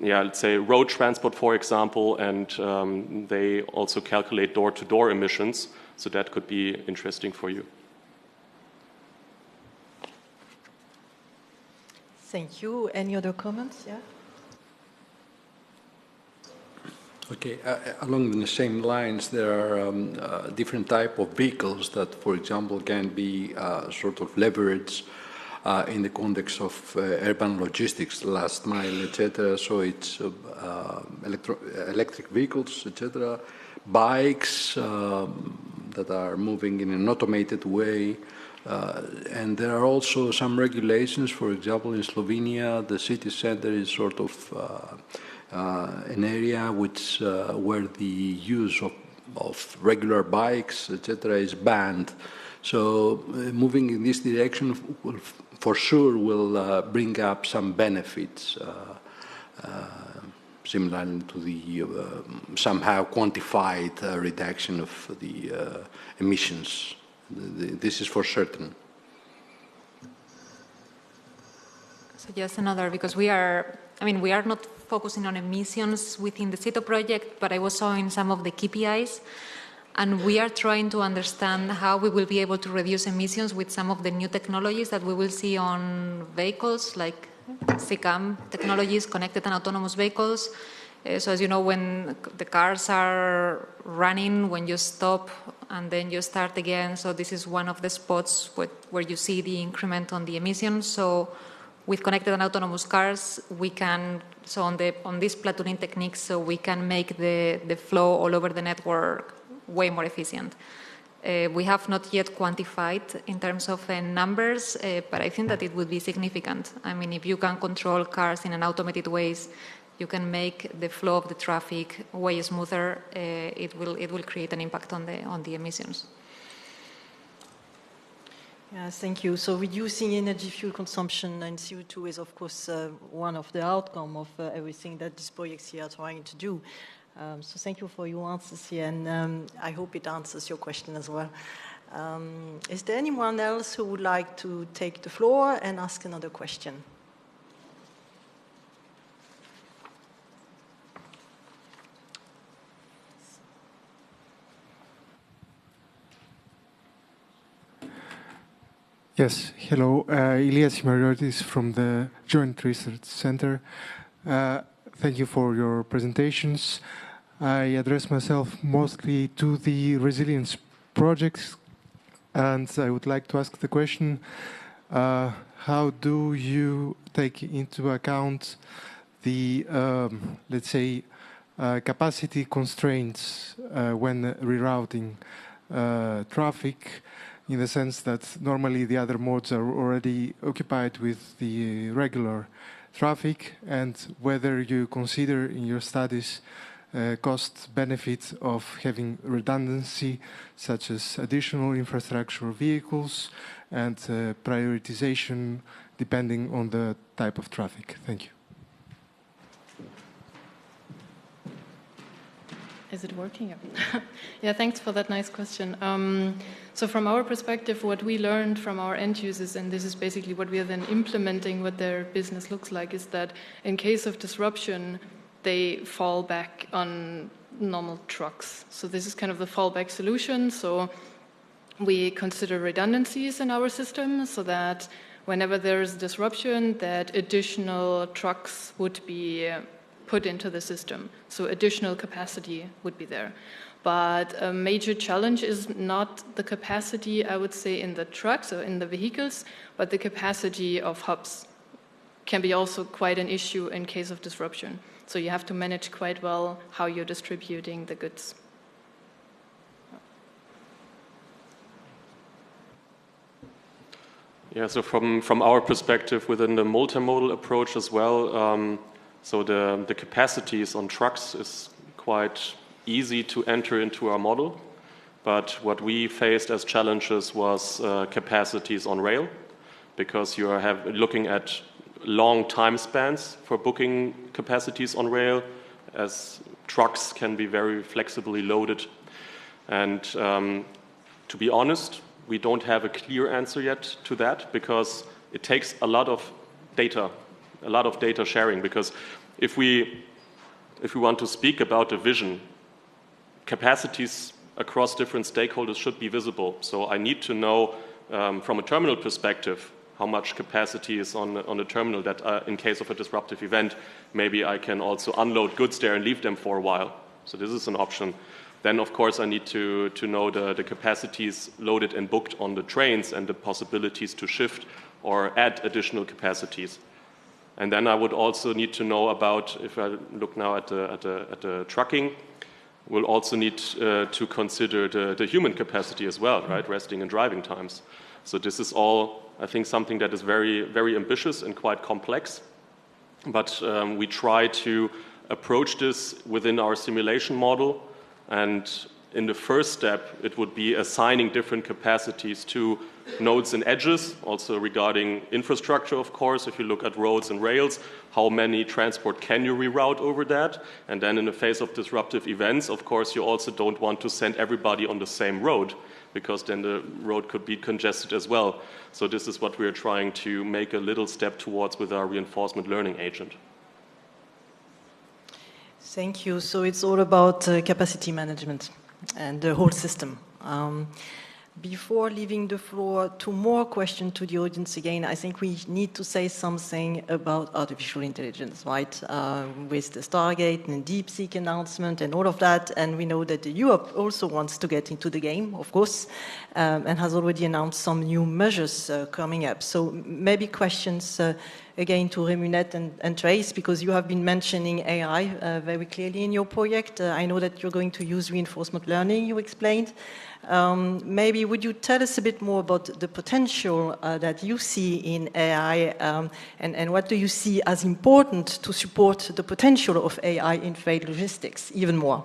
let's say, road transport, for example, and they also calculate door-to-door emissions, so that could be interesting for you. Thank you. Any other comments? Yeah. Okay, along the same lines, there are different type of vehicles that, for example, can be sort of leveraged in the context of urban logistics, last mile, etc. So it's electric vehicles, etc. Bikes that are moving in an automated way. And there are also some regulations. For example, in Slovenia, the city center is sort of an area which where the use of regular bikes, etc., is banned. So moving in this direction will, for sure, will bring up some benefits, similar to the somehow quantified reduction of the emissions. This is for certain. So just another, because we are not focusing on emissions within the SETO project, but I was showing some of the KPIs, and we are trying to understand how we will be able to reduce emissions with some of the new technologies that we will see on vehicles, like CCAM technologies, connected and autonomous vehicles. So as you know, when the cars are running, when you stop and then you start again, so this is one of the spots where you see the increment on the emissions. So with connected and autonomous cars, we can, so on these platooning techniques, so we can make the flow all over the network way more efficient. We have not yet quantified in terms of numbers, but I think that it would be significant. I mean, if you can control cars in an automated ways, you can make the flow of the traffic way smoother. It will create an impact on the emissions. Yes, thank you. So reducing energy fuel consumption and CO2 is, of course, one of the outcomes of everything that these projects here are trying to do. So thank you for your answers here, and I hope it answers your question as well. Is there anyone else who would like to take the floor and ask another question? Yes, hello. Ilias Mariotis from the Joint Research Center. Thank you for your presentations. I address myself mostly to the resilience projects, and I would like to ask the question, how do you take into account the, let's say, capacity constraints when rerouting traffic, in the sense that normally the other modes are already occupied with the regular traffic, and whether you consider in your studies cost benefit of having redundancy, such as additional infrastructure vehicles and prioritization depending on the type of traffic. Thank you. Is it working? Yeah, thanks for that nice question. So from our perspective, what we learned from our end users, and this is basically what we are then implementing, what their business looks like, is that in case of disruption, they fall back on normal trucks. So this is kind of the fallback solution. So we consider redundancies in our system so that whenever there is disruption, that additional trucks would be put into the system. So additional capacity would be there. But a major challenge is not the capacity, I would say, in the trucks or in the vehicles, but the capacity of hubs can be also quite an issue in case of disruption. So you have to manage quite well how you're distributing the goods. Yeah, so from our perspective within the multimodal approach as well, so the capacities on trucks is quite easy to enter into our model. But what we faced as challenges was capacities on rail, because you are looking at long time spans for booking capacities on rail, as trucks can be very flexibly loaded. And to be honest, we don't have a clear answer yet to that, because it takes a lot of data sharing. Because if we want to speak about a vision, capacities across different stakeholders should be visible. So I need to know from a terminal perspective how much capacity is on the terminal, that in case of a disruptive event, maybe I can also unload goods there and leave them for a while. So this is an option. Then, of course, I need to know the capacities loaded and booked on the trains and the possibilities to shift or add additional capacities. And then I would also need to know about, if I look now at the trucking, we'll also need to consider the human capacity as well, right? Resting and driving times. So this is all, I think, something that is very, very ambitious and quite complex. But we try to approach this within our simulation model. And in the first step, it would be assigning different capacities to nodes and edges, also regarding infrastructure, of course. If you look at roads and rails, how many transport can you reroute over that? And then in the face of disruptive events, of course, you also don't want to send everybody on the same road, because then the road could be congested as well. So this is what we're trying to make a little step towards with our reinforcement learning agent. Thank you. So it's all about capacity management and the whole system. Before leaving the floor to more questions to the audience again, I think we need to say something about artificial intelligence, right? With the Stargate and DeepSeek announcement and all of that, and we know that Europe also wants to get into the game, of course, and has already announced some new measures coming up. So maybe questions again to ReMuNet and Trace, because you have been mentioning AI very clearly in your project. I know that you're going to use reinforcement learning, you explained. Maybe would you tell us a bit more about the potential that you see in AI, and what do you see as important to support the potential of AI in freight logistics even more?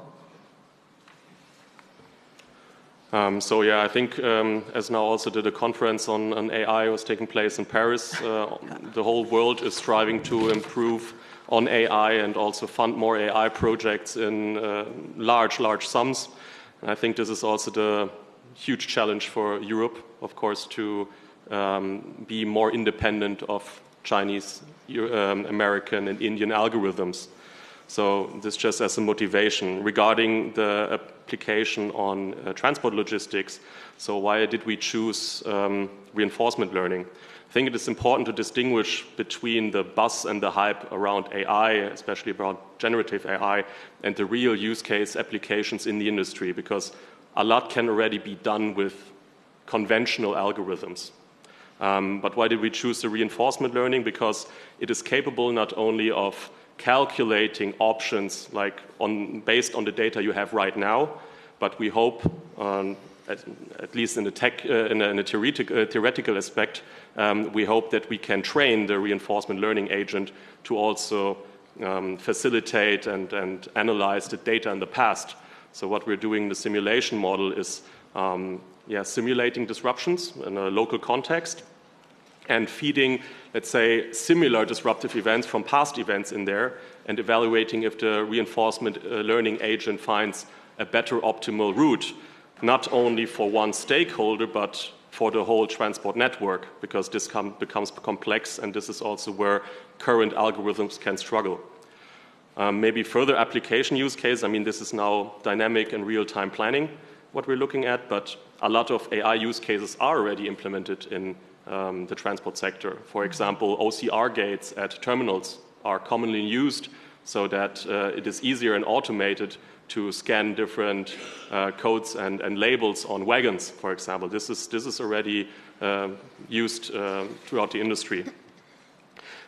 So yeah, I think as now also the conference on AI was taking place in Paris, the whole world is striving to improve on AI and also fund more AI projects in large sums. And I think this is also the huge challenge for Europe, of course, to be more independent of Chinese, American, and Indian algorithms. So this just as a motivation. Regarding the application on transport logistics, so why did we choose reinforcement learning? I think it is important to distinguish between the buzz and the hype around AI, especially around generative AI, and the real use case applications in the industry, because a lot can already be done with conventional algorithms. But why did we choose the reinforcement learning? Because it is capable not only of calculating options like based on the data you have right now, but we hope, at least in a theoretical aspect, we hope that we can train the reinforcement learning agent to also facilitate and analyze the data in the past. So what we're doing in the simulation model is simulating disruptions in a local context and feeding, let's say, similar disruptive events from past events in there and evaluating if the reinforcement learning agent finds a better optimal route, not only for one stakeholder, but for the whole transport network, because this becomes complex, and this is also where current algorithms can struggle. Maybe further application use case, I mean, this is now dynamic and real-time planning, what we're looking at, but a lot of AI use cases are already implemented in the transport sector. For example, OCR gates at terminals are commonly used so that it is easier and automated to scan different codes and labels on wagons, for example. This is already used throughout the industry.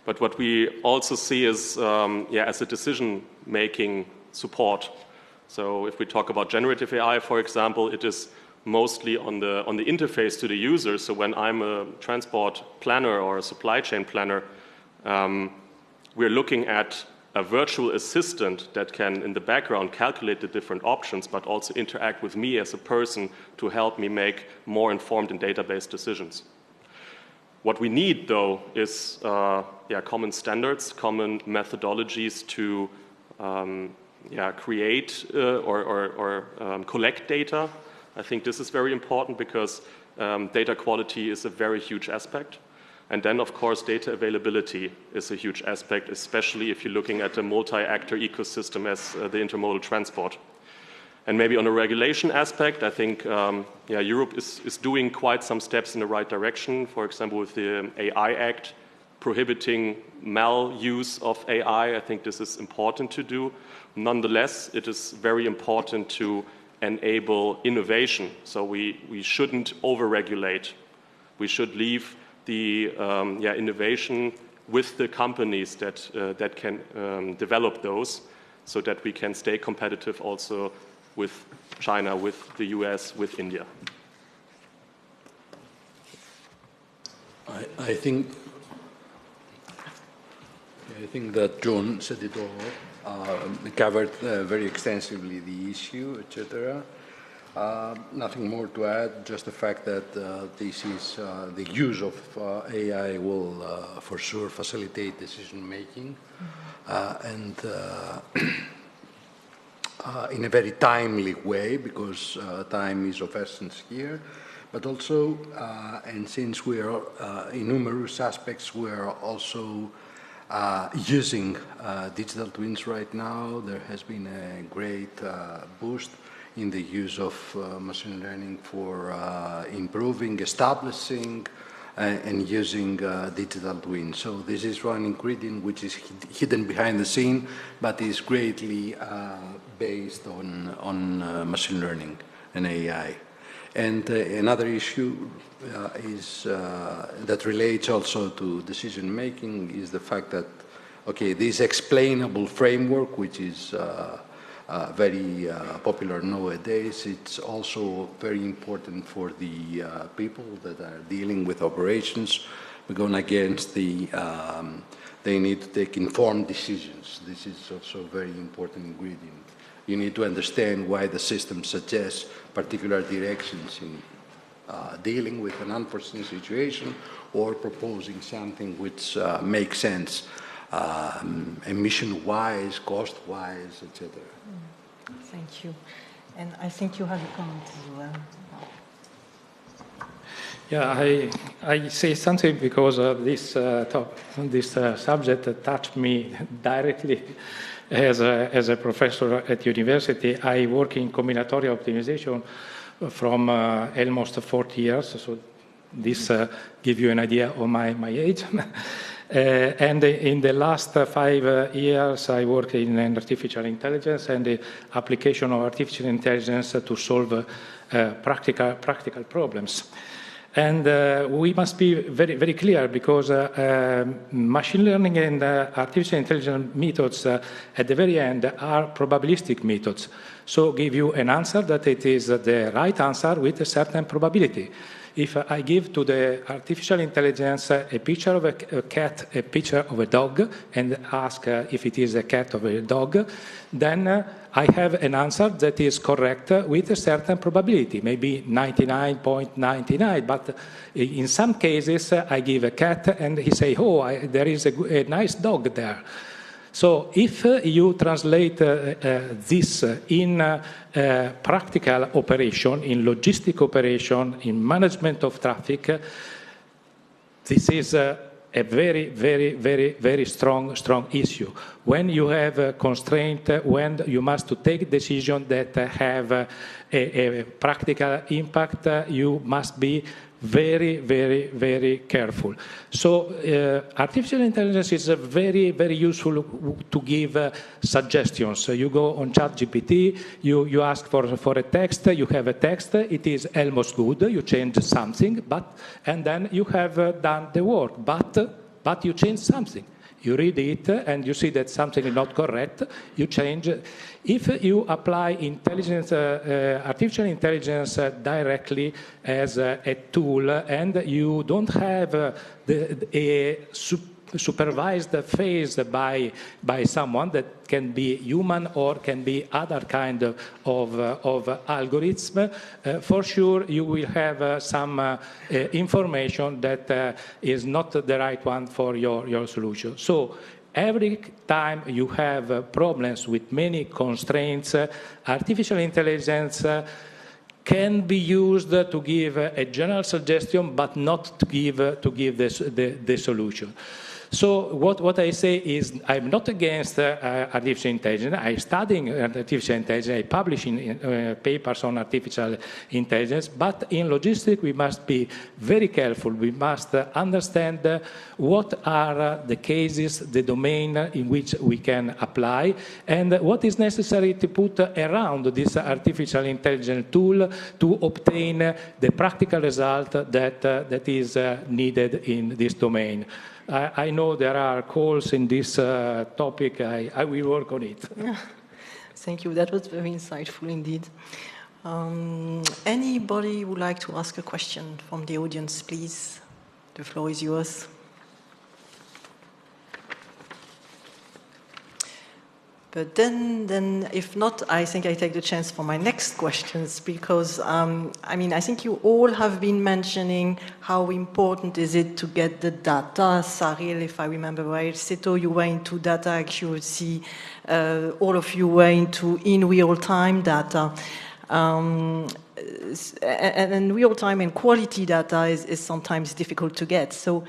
But what we also see is, as a decision-making support. So if we talk about generative AI, for example, it is mostly on the interface to the user. So when I'm a transport planner or a supply chain planner, we're looking at a virtual assistant that can, in the background, calculate the different options, but also interact with me as a person to help me make more informed and data-based decisions. What we need, though, is common standards, common methodologies to create or collect data. I think this is very important because data quality is a very huge aspect. And then, of course, data availability is a huge aspect, especially if you're looking at a multi-actor ecosystem as the intermodal transport. And maybe on a regulation aspect, I think Europe is doing quite some steps in the right direction. For example, with the AI Act, prohibiting mal-use of AI. I think this is important to do. Nonetheless, it is very important to enable innovation. So we shouldn't over-regulate. We should leave the innovation with the companies that can develop those, so that we can stay competitive also with China, with the US, with India. I think that John said it all. Covered very extensively the issue, etc. Nothing more to add, just the fact that this is the use of AI will for sure facilitate decision making and in a very timely way, because time is of essence here. But also, and since we are in numerous aspects, we are also using digital twins right now. There has been a great boost in the use of machine learning for improving, establishing, and using digital twins. So this is one ingredient which is hidden behind the scene, but is greatly based on machine learning and AI. And another issue is that relates also to decision making is the fact that, okay, this explainable framework, which is very popular nowadays, it's also very important for the people that are dealing with operations. We're going against the, they need to take informed decisions. This is also a very important ingredient. You need to understand why the system suggests particular directions in dealing with an unforeseen situation or proposing something which makes sense emission-wise, cost-wise, etc. Thank you. And I think you have a comment as well. Yeah, I say something because this subject touched me directly. As a professor at university, I work in combinatorial optimization from almost 40 years. So this gives you an idea of my age. And in the last 5 years, I work in artificial intelligence and the application of artificial intelligence to solve practical problems. And we must be very, very clear because machine learning and artificial intelligence methods at the very end are probabilistic methods. So give you an answer that it is the right answer with a certain probability. If I give to the artificial intelligence a picture of a cat, a picture of a dog, and ask if it is a cat or a dog, then I have an answer that is correct with a certain probability, maybe 99.99, but in some cases I give a cat and he say, oh, there is a nice dog there. So if you translate this in practical operation, in logistic operation, in management of traffic, this is a very, very, very, very strong issue. When you have a constraint, when you must take decisions that have a practical impact, you must be very, very, very careful. So artificial intelligence is very, very useful to give suggestions. You go on ChatGPT, you ask for a text, you have a text, it is almost good, you change something, and then you have done the work, but you change something. You read it and you see that something is not correct, you change. If you apply intelligence, artificial intelligence directly as a tool and you don't have a supervised phase by someone that can be human or can be other kind of algorithm, for sure you will have some information that is not the right one for your solution. So every time you have problems with many constraints, artificial intelligence can be used to give a general suggestion, but not to give the solution. So what I say is I'm not against artificial intelligence. I'm studying artificial intelligence. I publish in papers on artificial intelligence. But in logistics, we must be very careful. We must understand what are the cases, the domain in which we can apply, and what is necessary to put around this artificial intelligence tool to obtain the practical result that is needed in this domain. I know there are calls in this topic. I will work on it. Thank you. That was very insightful indeed. Anybody would like to ask a question from the audience, please? The floor is yours. But then if not, I think I take the chance for my next questions because, I think you all have been mentioning how important is it to get the data. SARIL, if I remember right, SETO, you were into data accuracy. All of you were into in real-time data. And real-time and quality data is sometimes difficult to get. So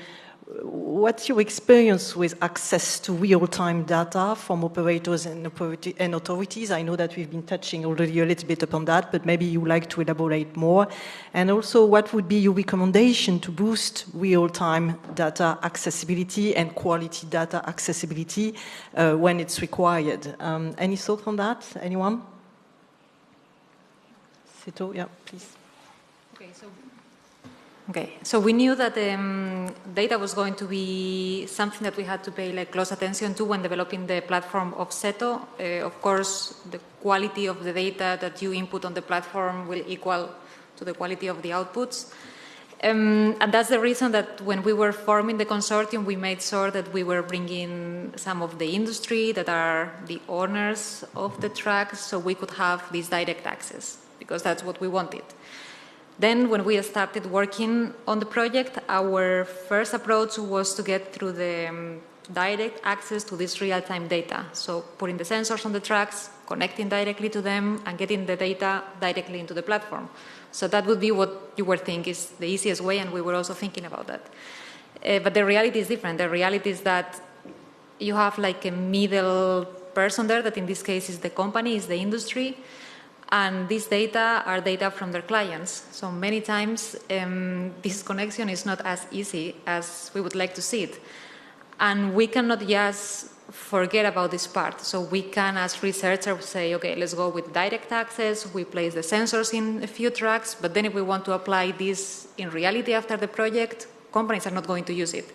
what's your experience with access to real-time data from operators and authorities? I know that we've been touching already a little bit upon that, but maybe you would like to elaborate more. And also, what would be your recommendation to boost real-time data accessibility and quality data accessibility when it's required? Any thought on that? Anyone? Sito, yeah, please. Okay, so we knew that data was going to be something that we had to pay close attention to when developing the platform of SETO. Of course, the quality of the data that you input on the platform will equal to the quality of the outputs. And that's the reason that when we were forming the consortium, we made sure that we were bringing some of the industry that are the owners of the tracks, so we could have this direct access, because that's what we wanted. Then when we started working on the project, our first approach was to get through the direct access to this real-time data. So putting the sensors on the tracks, connecting directly to them, and getting the data directly into the platform. So that would be what you were thinking is the easiest way, and we were also thinking about that. But the reality is different. The reality is that you have a middle person there, that in this case is the company, is the industry, and these data are data from their clients. So many times this connection is not as easy as we would like to see it. And we cannot just forget about this part. So we can, as researchers, say, okay, let's go with direct access. We place the sensors in a few tracks, but then if we want to apply this in reality after the project, companies are not going to use it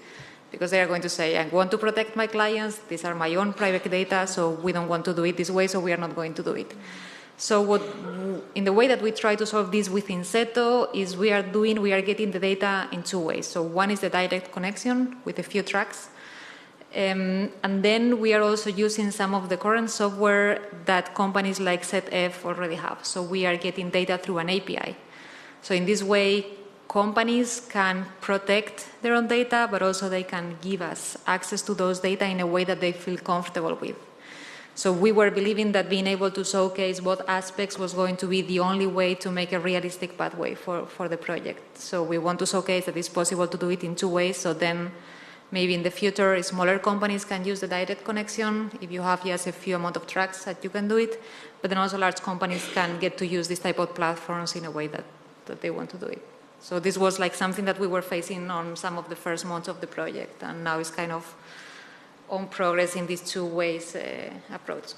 because they are going to say, I want to protect my clients. These are my own private data, so we don't want to do it this way, so we are not going to do it. So in the way that we try to solve this within SETO is we are getting the data in two ways. So one is the direct connection with a few tracks. And then we are also using some of the current software that companies like ZF already have. So we are getting data through an API. So in this way, companies can protect their own data, but also they can give us access to those data in a way that they feel comfortable with. So we were believing that being able to showcase both aspects was going to be the only way to make a realistic pathway for the project. So we want to showcase that it's possible to do it in two ways. So then maybe in the future, smaller companies can use the direct connection if you have just a few amount of tracks that you can do it. But then also large companies can get to use this type of platforms in a way that they want to do it. So this was like something that we were facing on some of the first months of the project, and now it's kind of on progress in these two ways approach.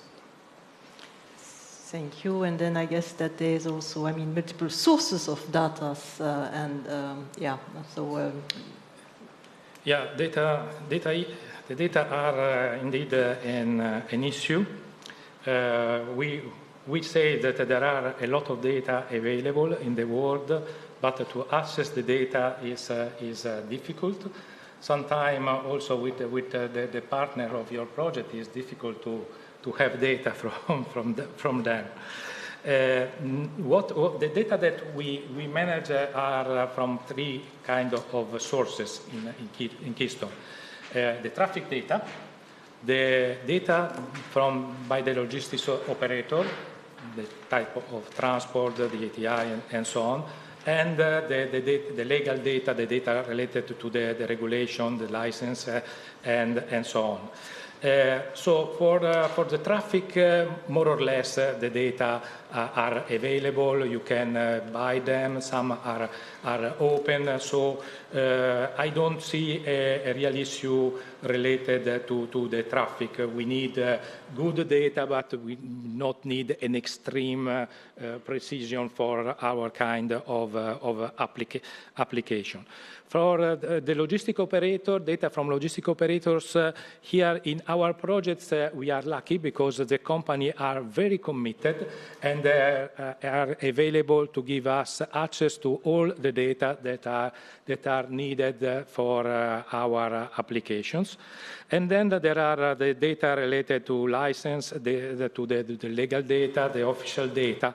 Thank you. And then I guess that there's also, multiple sources of data, The data are indeed an issue. We say that there are a lot of data available in the world, but to access the data is difficult. Sometimes also with the partner of your project, it's difficult to have data from them. The data that we manage are from three kind of sources in Keystone. The traffic data, the data by the logistics operator, the type of transport, the ATI, and so on, and the legal data, the data related to the regulation, the license, and so on. So for the traffic, more or less, the data are available. You can buy them. Some are open. So I don't see a real issue related to the traffic. We need good data, but we not need an extreme precision for our kind of application. For the logistic operator, data from logistic operators, here in our projects, we are lucky because the company are very committed and are available to give us access to all the data that are needed for our applications. And then there are the data related to license, to the legal data, the official data.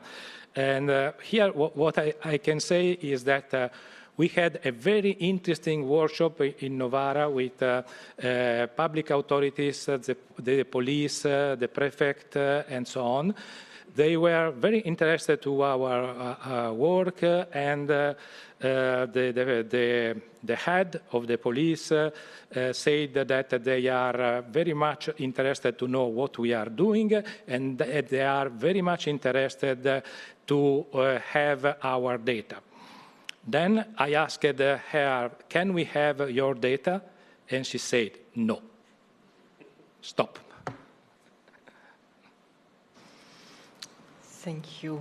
And here, what I can say is that we had a very interesting workshop in Novara with public authorities, the police, the prefect, and so on. They were very interested to our work, and the head of the police said that they are very much interested to know what we are doing, and they are very much interested to have our data. Then I asked her, can we have your data? And she said, no. Stop. Thank you.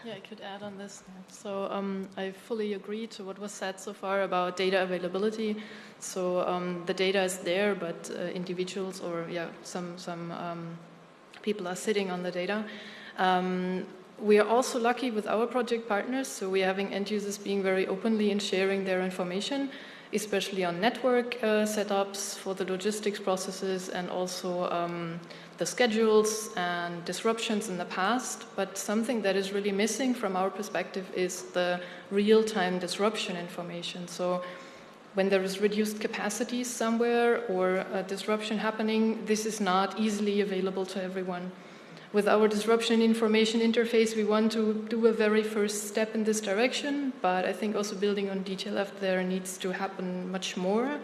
Yeah, I could add on this. So I fully agree to what was said so far about data availability. So the data is there, but individuals or some people are sitting on the data. We are also lucky with our project partners, so we are having end users being very openly and sharing their information, especially on network setups for the logistics processes and also the schedules and disruptions in the past. But something that is really missing from our perspective is the real-time disruption information. So when there is reduced capacity somewhere or a disruption happening, this is not easily available to everyone. With our disruption information interface, we want to do a very first step in this direction, but I think also building on detail there needs to happen much more,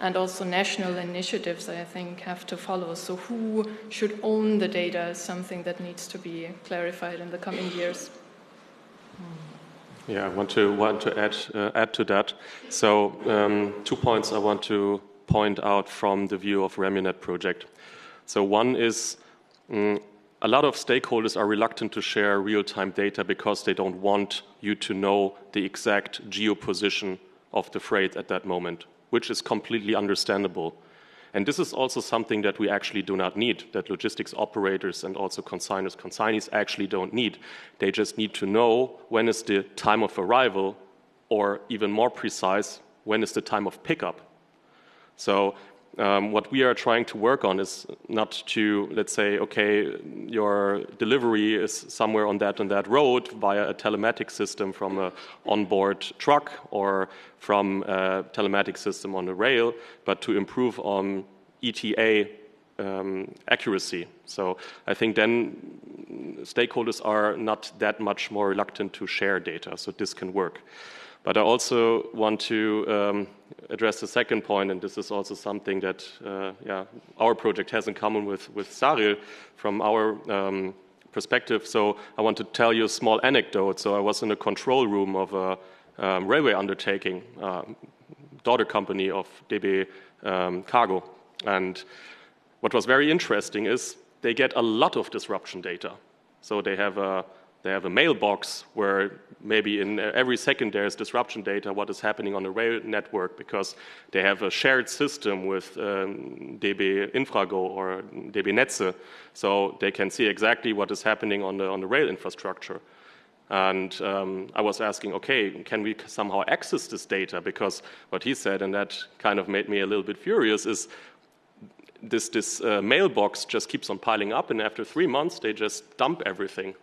and also national initiatives, I think, have to follow. So who should own the data is something that needs to be clarified in the coming years. Yeah, I want to add to that. So 2 points I want to point out from the view of ReMuNet project. So one is a lot of stakeholders are reluctant to share real-time data because they don't want you to know the exact geoposition of the freight at that moment, which is completely understandable. And this is also something that we actually do not need, that logistics operators and also consignees actually don't need. They just need to know when is the time of arrival, or even more precise, when is the time of pickup. So what we are trying to work on is not to, let's say, okay, your delivery is somewhere on that road via a telematic system from an onboard truck or from a telematic system on the rail, but to improve on ETA accuracy. So I think then stakeholders are not that much more reluctant to share data, so this can work. But I also want to address the second point, and this is also something that our project has in common with SARIL from our perspective. So I want to tell you a small anecdote. So I was in a control room of a railway undertaking, daughter company of DB Cargo. And what was very interesting is they get a lot of disruption data. So they have a mailbox where maybe in every second there is disruption data, what is happening on the rail network, because they have a shared system with DB Infrago or DB Netze, so they can see exactly what is happening on the rail infrastructure. And I was asking, okay, can we somehow access this data? Because what he said, and that kind of made me a little bit furious, is this mailbox just keeps on piling up, and after 3 months they just dump everything.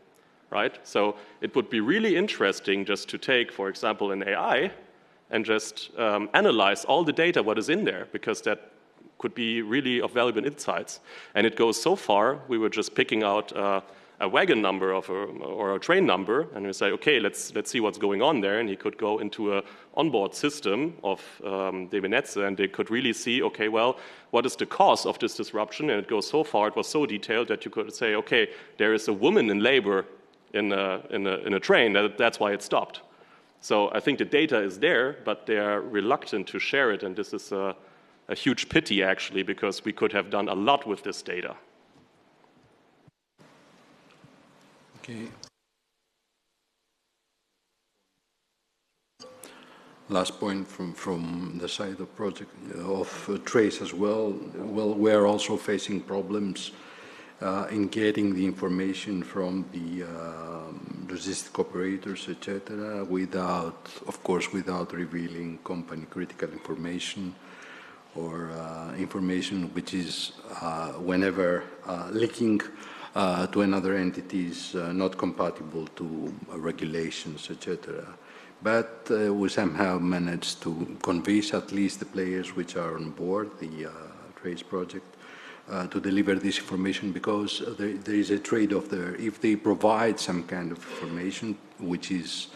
Right? So it would be really interesting just to take, for example, an AI and just analyze all the data, what is in there, because that could be really of valuable insights. And it goes so far, we were just picking out a wagon number or a train number, and we say, okay, let's see what's going on there. And he could go into an onboard system of DB Netze, and they could really see, okay, well, what is the cause of this disruption? And it goes so far, it was so detailed that you could say, okay, there is a woman in labor in a train, that's why it stopped. So I think the data is there, but they are reluctant to share it, and this is a huge pity, actually, because we could have done a lot with this data. Okay. Last point from the side of project of Trace as well. Well, we're also facing problems in getting the information from the logistic operators, etc., without, of course, without revealing company critical information or information which is whenever leaking to another entity is not compatible to regulations, etc. But we somehow managed to convince at least the players which are on board the Trace project to deliver this information, because there is a trade-off there. If they provide some kind of information, which is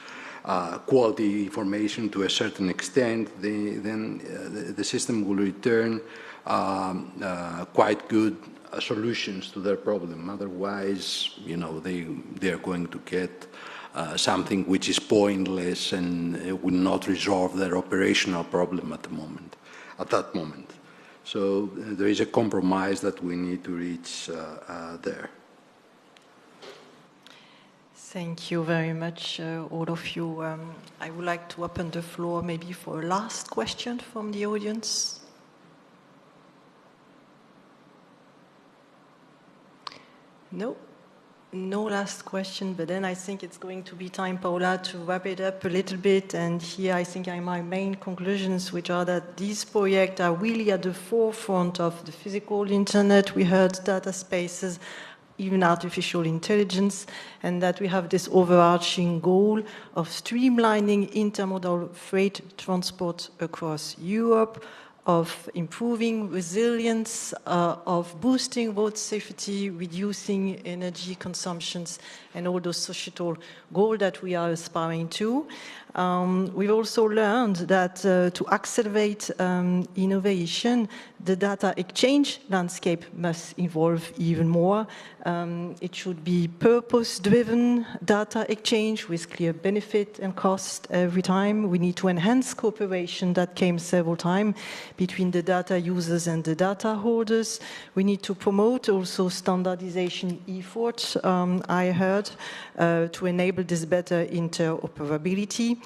quality information to a certain extent, then the system will return quite good solutions to their problem. Otherwise, you know, they are going to get something which is pointless and will not resolve their operational problem at that moment. So there is a compromise that we need to reach there. Thank you very much, all of you. I would like to open the floor maybe for a last question from the audience. No? No last question, but then I think it's going to be time, Paola, to wrap it up a little bit. And here I think are my main conclusions, which are that these projects are really at the forefront of the physical internet. We heard data spaces, even artificial intelligence, and that we have this overarching goal of streamlining intermodal freight transport across Europe, of improving resilience, of boosting road safety, reducing energy consumptions, and all those societal goals that we are aspiring to. We've also learned that to accelerate innovation, the data exchange landscape must evolve even more. It should be purpose-driven data exchange with clear benefit and cost every time. We need to enhance cooperation, that came several times, between the data users and the data holders. We need to promote also standardization efforts, I heard, to enable this better interoperability.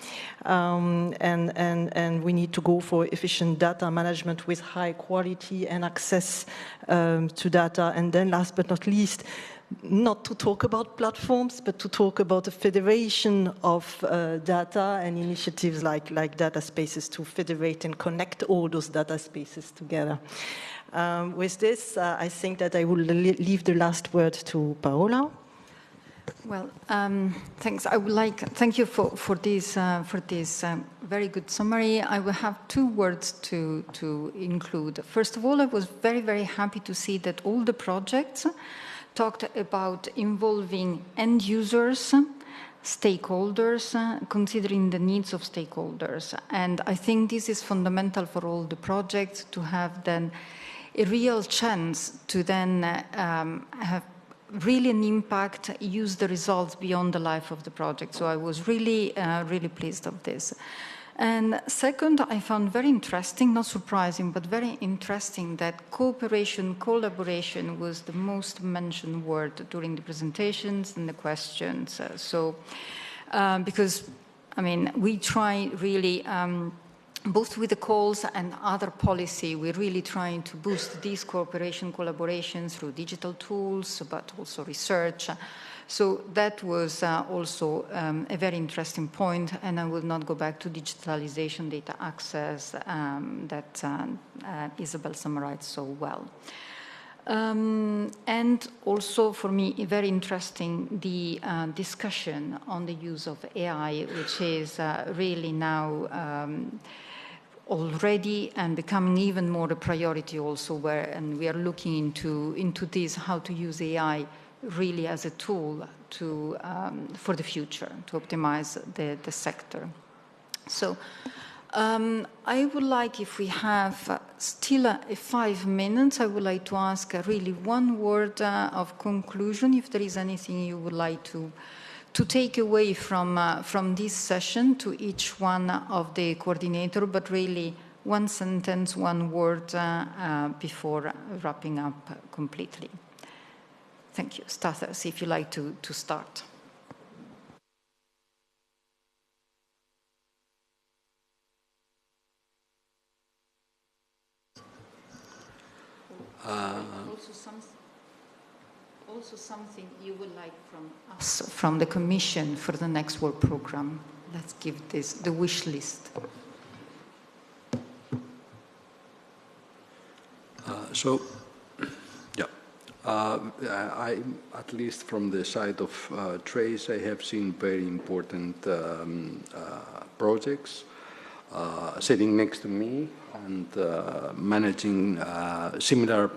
And we need to go for efficient data management with high quality and access to data. And then last but not least, not to talk about platforms, but to talk about a federation of data and initiatives like data spaces to federate and connect all those data spaces together. With this, I think that I will leave the last word to Paola. Well, thanks. I would like thank you for this very good summary. I will have 2 words to include. First of all, I was very, very happy to see that all the projects talked about involving end users, stakeholders, considering the needs of stakeholders. And I think this is fundamental for all the projects to have then a real chance to then have really an impact, use the results beyond the life of the project. So I was really, really pleased of this. And second, I found very interesting, not surprising, but very interesting that cooperation, collaboration was the most mentioned word during the presentations and the questions. Because, I mean, we try really, both with the calls and other policy, we're really trying to boost these cooperation, collaborations through digital tools, but also research. So that was also a very interesting point, and I will not go back to digitalization, data access that Isabelle summarized so well. And also for me, very interesting, the discussion on the use of AI, which is really now already and becoming even more a priority also, and we are looking into this, how to use AI really as a tool to, for the future, to optimize the sector. So I would like, if we have still 5 minutes, I would like to ask really 1 word of conclusion, if there is anything you would like to take away from this session to each one of the coordinator, but really 1 sentence, 1 word before wrapping up completely. Thank you. Stathis, if you like to start. Also something you would like from us, from the Commission for the next work program. Let's give this the wish list. I, at least from the side of Trace, I have seen very important projects sitting next to me and managing similar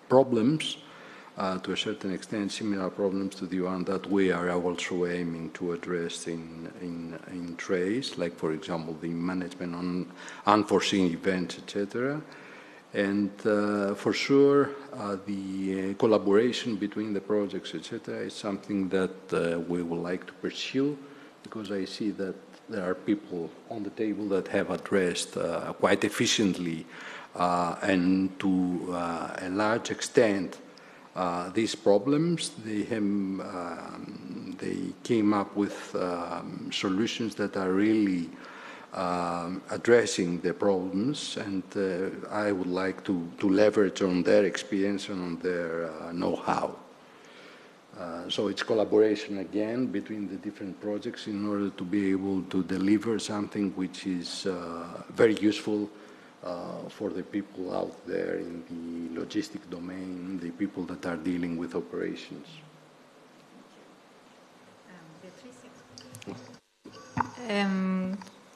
problems, to a certain extent, similar problems to the one that we are also aiming to address in Trace, like, for example, the management on unforeseen events, etc. And for sure, the collaboration between the projects, etc., is something that we would like to pursue, because I see that there are people on the table that have addressed quite efficiently and to a large extent these problems. They came up with solutions that are really addressing the problems, and I would like to leverage on their experience and on their know-how. So it's collaboration again between the different projects in order to be able to deliver something which is very useful for the people out there in the logistic domain, the people that are dealing with operations.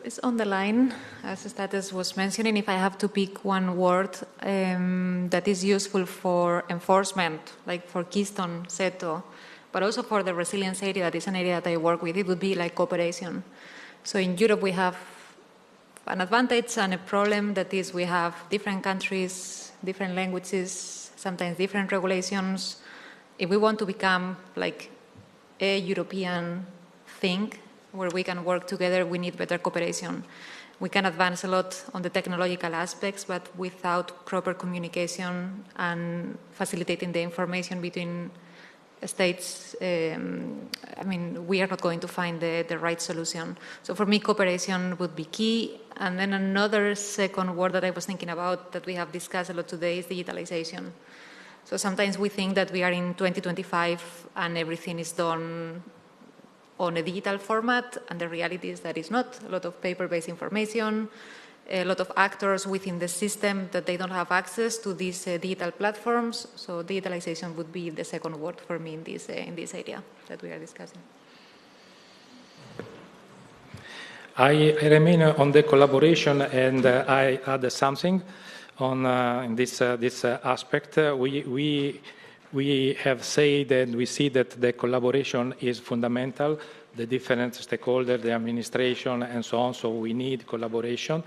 It's on the line, as Stathis was mentioning. If I have to pick 1 word that is useful for enforcement, like for KEYSTONE, SETO, but also for the resilience area, that is an area that I work with, it would be like cooperation. So in Europe, we have an advantage and a problem, that is we have different countries, different languages, sometimes different regulations. If we want to become like a European thing, where we can work together, we need better cooperation. we can advance a lot on the technological aspects, but without proper communication and facilitating the information between states, I mean, we are not going to find the right solution. So for me, cooperation would be key. And then another second word that I was thinking about that we have discussed a lot today is digitalization. So sometimes we think that we are in 2025 and everything is done on a digital format, and the reality is that it's not. A lot of paper-based information, a lot of actors within the system that they don't have access to these digital platforms. So digitalization would be the second word for me in this area that we are discussing. I remain on the collaboration, and I add something on in this aspect. We have said and we see that the collaboration is fundamental, the different stakeholders, the administration, and so on, so we need collaboration.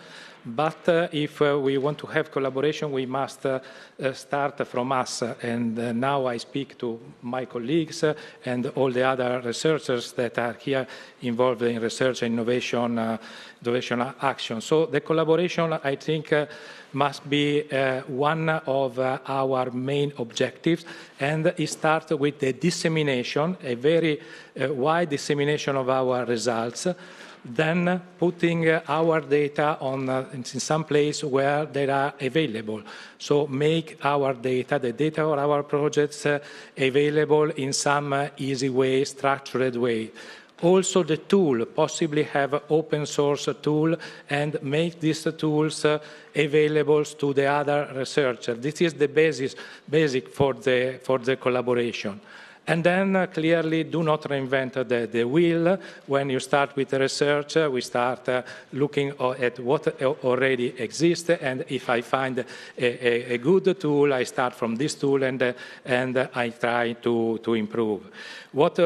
But if we want to have collaboration, we must start from us. And now I speak to my colleagues and all the other researchers that are here involved in research and innovation action. So the collaboration, I think, must be one of our main objectives, and it starts with the dissemination, a very wide dissemination of our results, then putting our data on in some place where they are available. So make our data, the data of our projects, available in some easy way, structured way. Also the tool, possibly have open source tool and make these tools available to the other researchers. This is the basic for the collaboration. And then clearly do not reinvent the wheel. When you start with research, we start looking at what already exists, and if I find a good tool, I start from this tool and I try to improve. What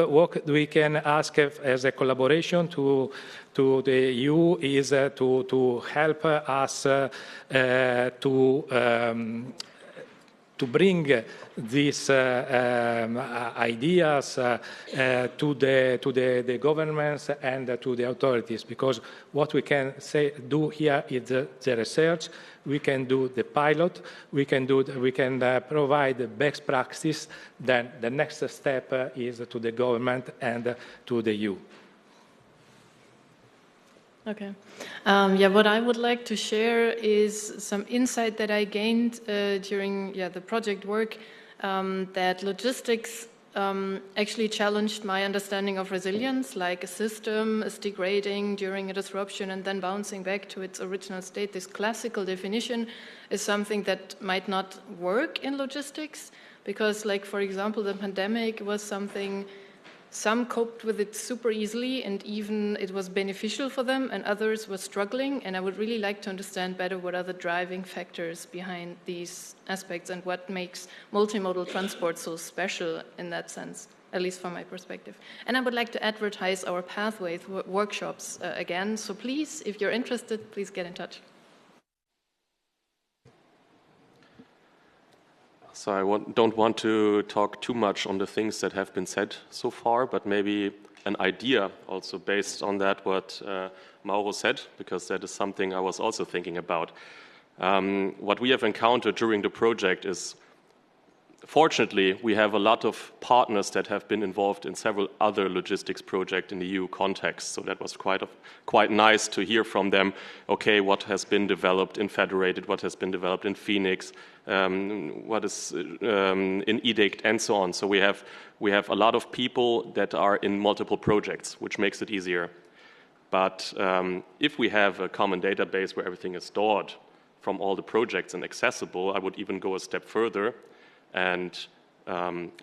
we can ask as a collaboration to the EU is to help us to bring these ideas to the governments and to the authorities, because what we can do here is the research, we can do the pilot, we can provide the best practice, then the next step is to the government and to the EU. Okay. What I would like to share is some insight that I gained during the project work, that logistics actually challenged my understanding of resilience, like a system is degrading during a disruption and then bouncing back to its original state. This classical definition is something that might not work in logistics because, like, for example, the pandemic was something some coped with it super easily and even it was beneficial for them, and others were struggling. And I would really like to understand better what are the driving factors behind these aspects and what makes multimodal transport so special in that sense, at least from my perspective. And I would like to advertise our pathway workshops again. So please, if you're interested, please get in touch. So I don't want to talk too much on the things that have been said so far, but maybe an idea also based on that what Mauro said, because that is something I was also thinking about. What we have encountered during the project is, fortunately, we have a lot of partners that have been involved in several other logistics projects in the EU context. So that was quite nice to hear from them, okay, what has been developed in Federated, what has been developed in Phoenix, what is in Edict, and so on. So we have a lot of people that are in multiple projects, which makes it easier. But if we have a common database where everything is stored from all the projects and accessible, I would even go a step further and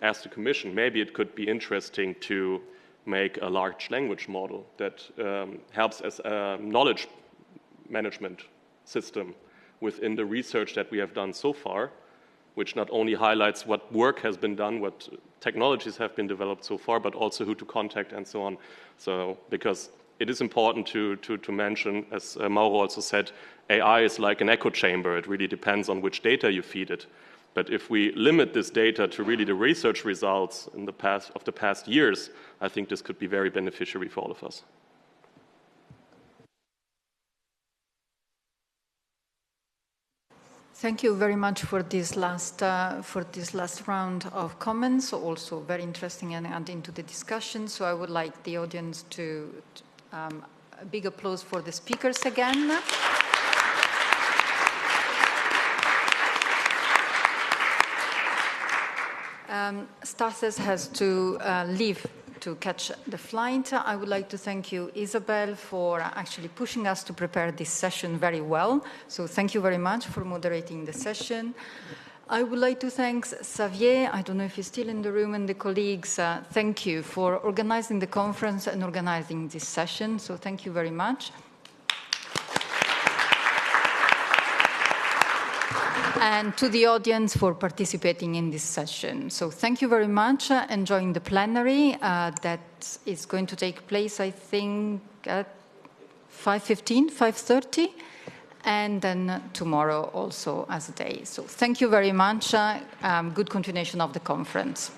ask the Commission, maybe it could be interesting to make a large language model that helps as a knowledge management system within the research that we have done so far, which not only highlights what work has been done, what technologies have been developed so far, but also who to contact and so on. So, because it is important to mention, as Mauro also said, AI is like an echo chamber. It really depends on which data you feed it. But if we limit this data to really the research results in the past years, I think this could be very beneficial for all of us. Thank you very much for this last round of comments, also very interesting and adding to the discussion. So I would like the audience to a big applause for the speakers again. Stasis has to leave to catch the flight. I would like to thank you, Isabelle, for actually pushing us to prepare this session very well. So thank you very much for moderating the session. I would like to thank Xavier, I don't know if he's still in the room, and the colleagues. Thank you for organizing the conference and organizing this session. So thank you very much. And to the audience for participating in this session. So thank you very much. Enjoying the plenary that is going to take place, I think, at 5:15, 5:30, and then tomorrow also as a day. So thank you very much. Good continuation of the conference.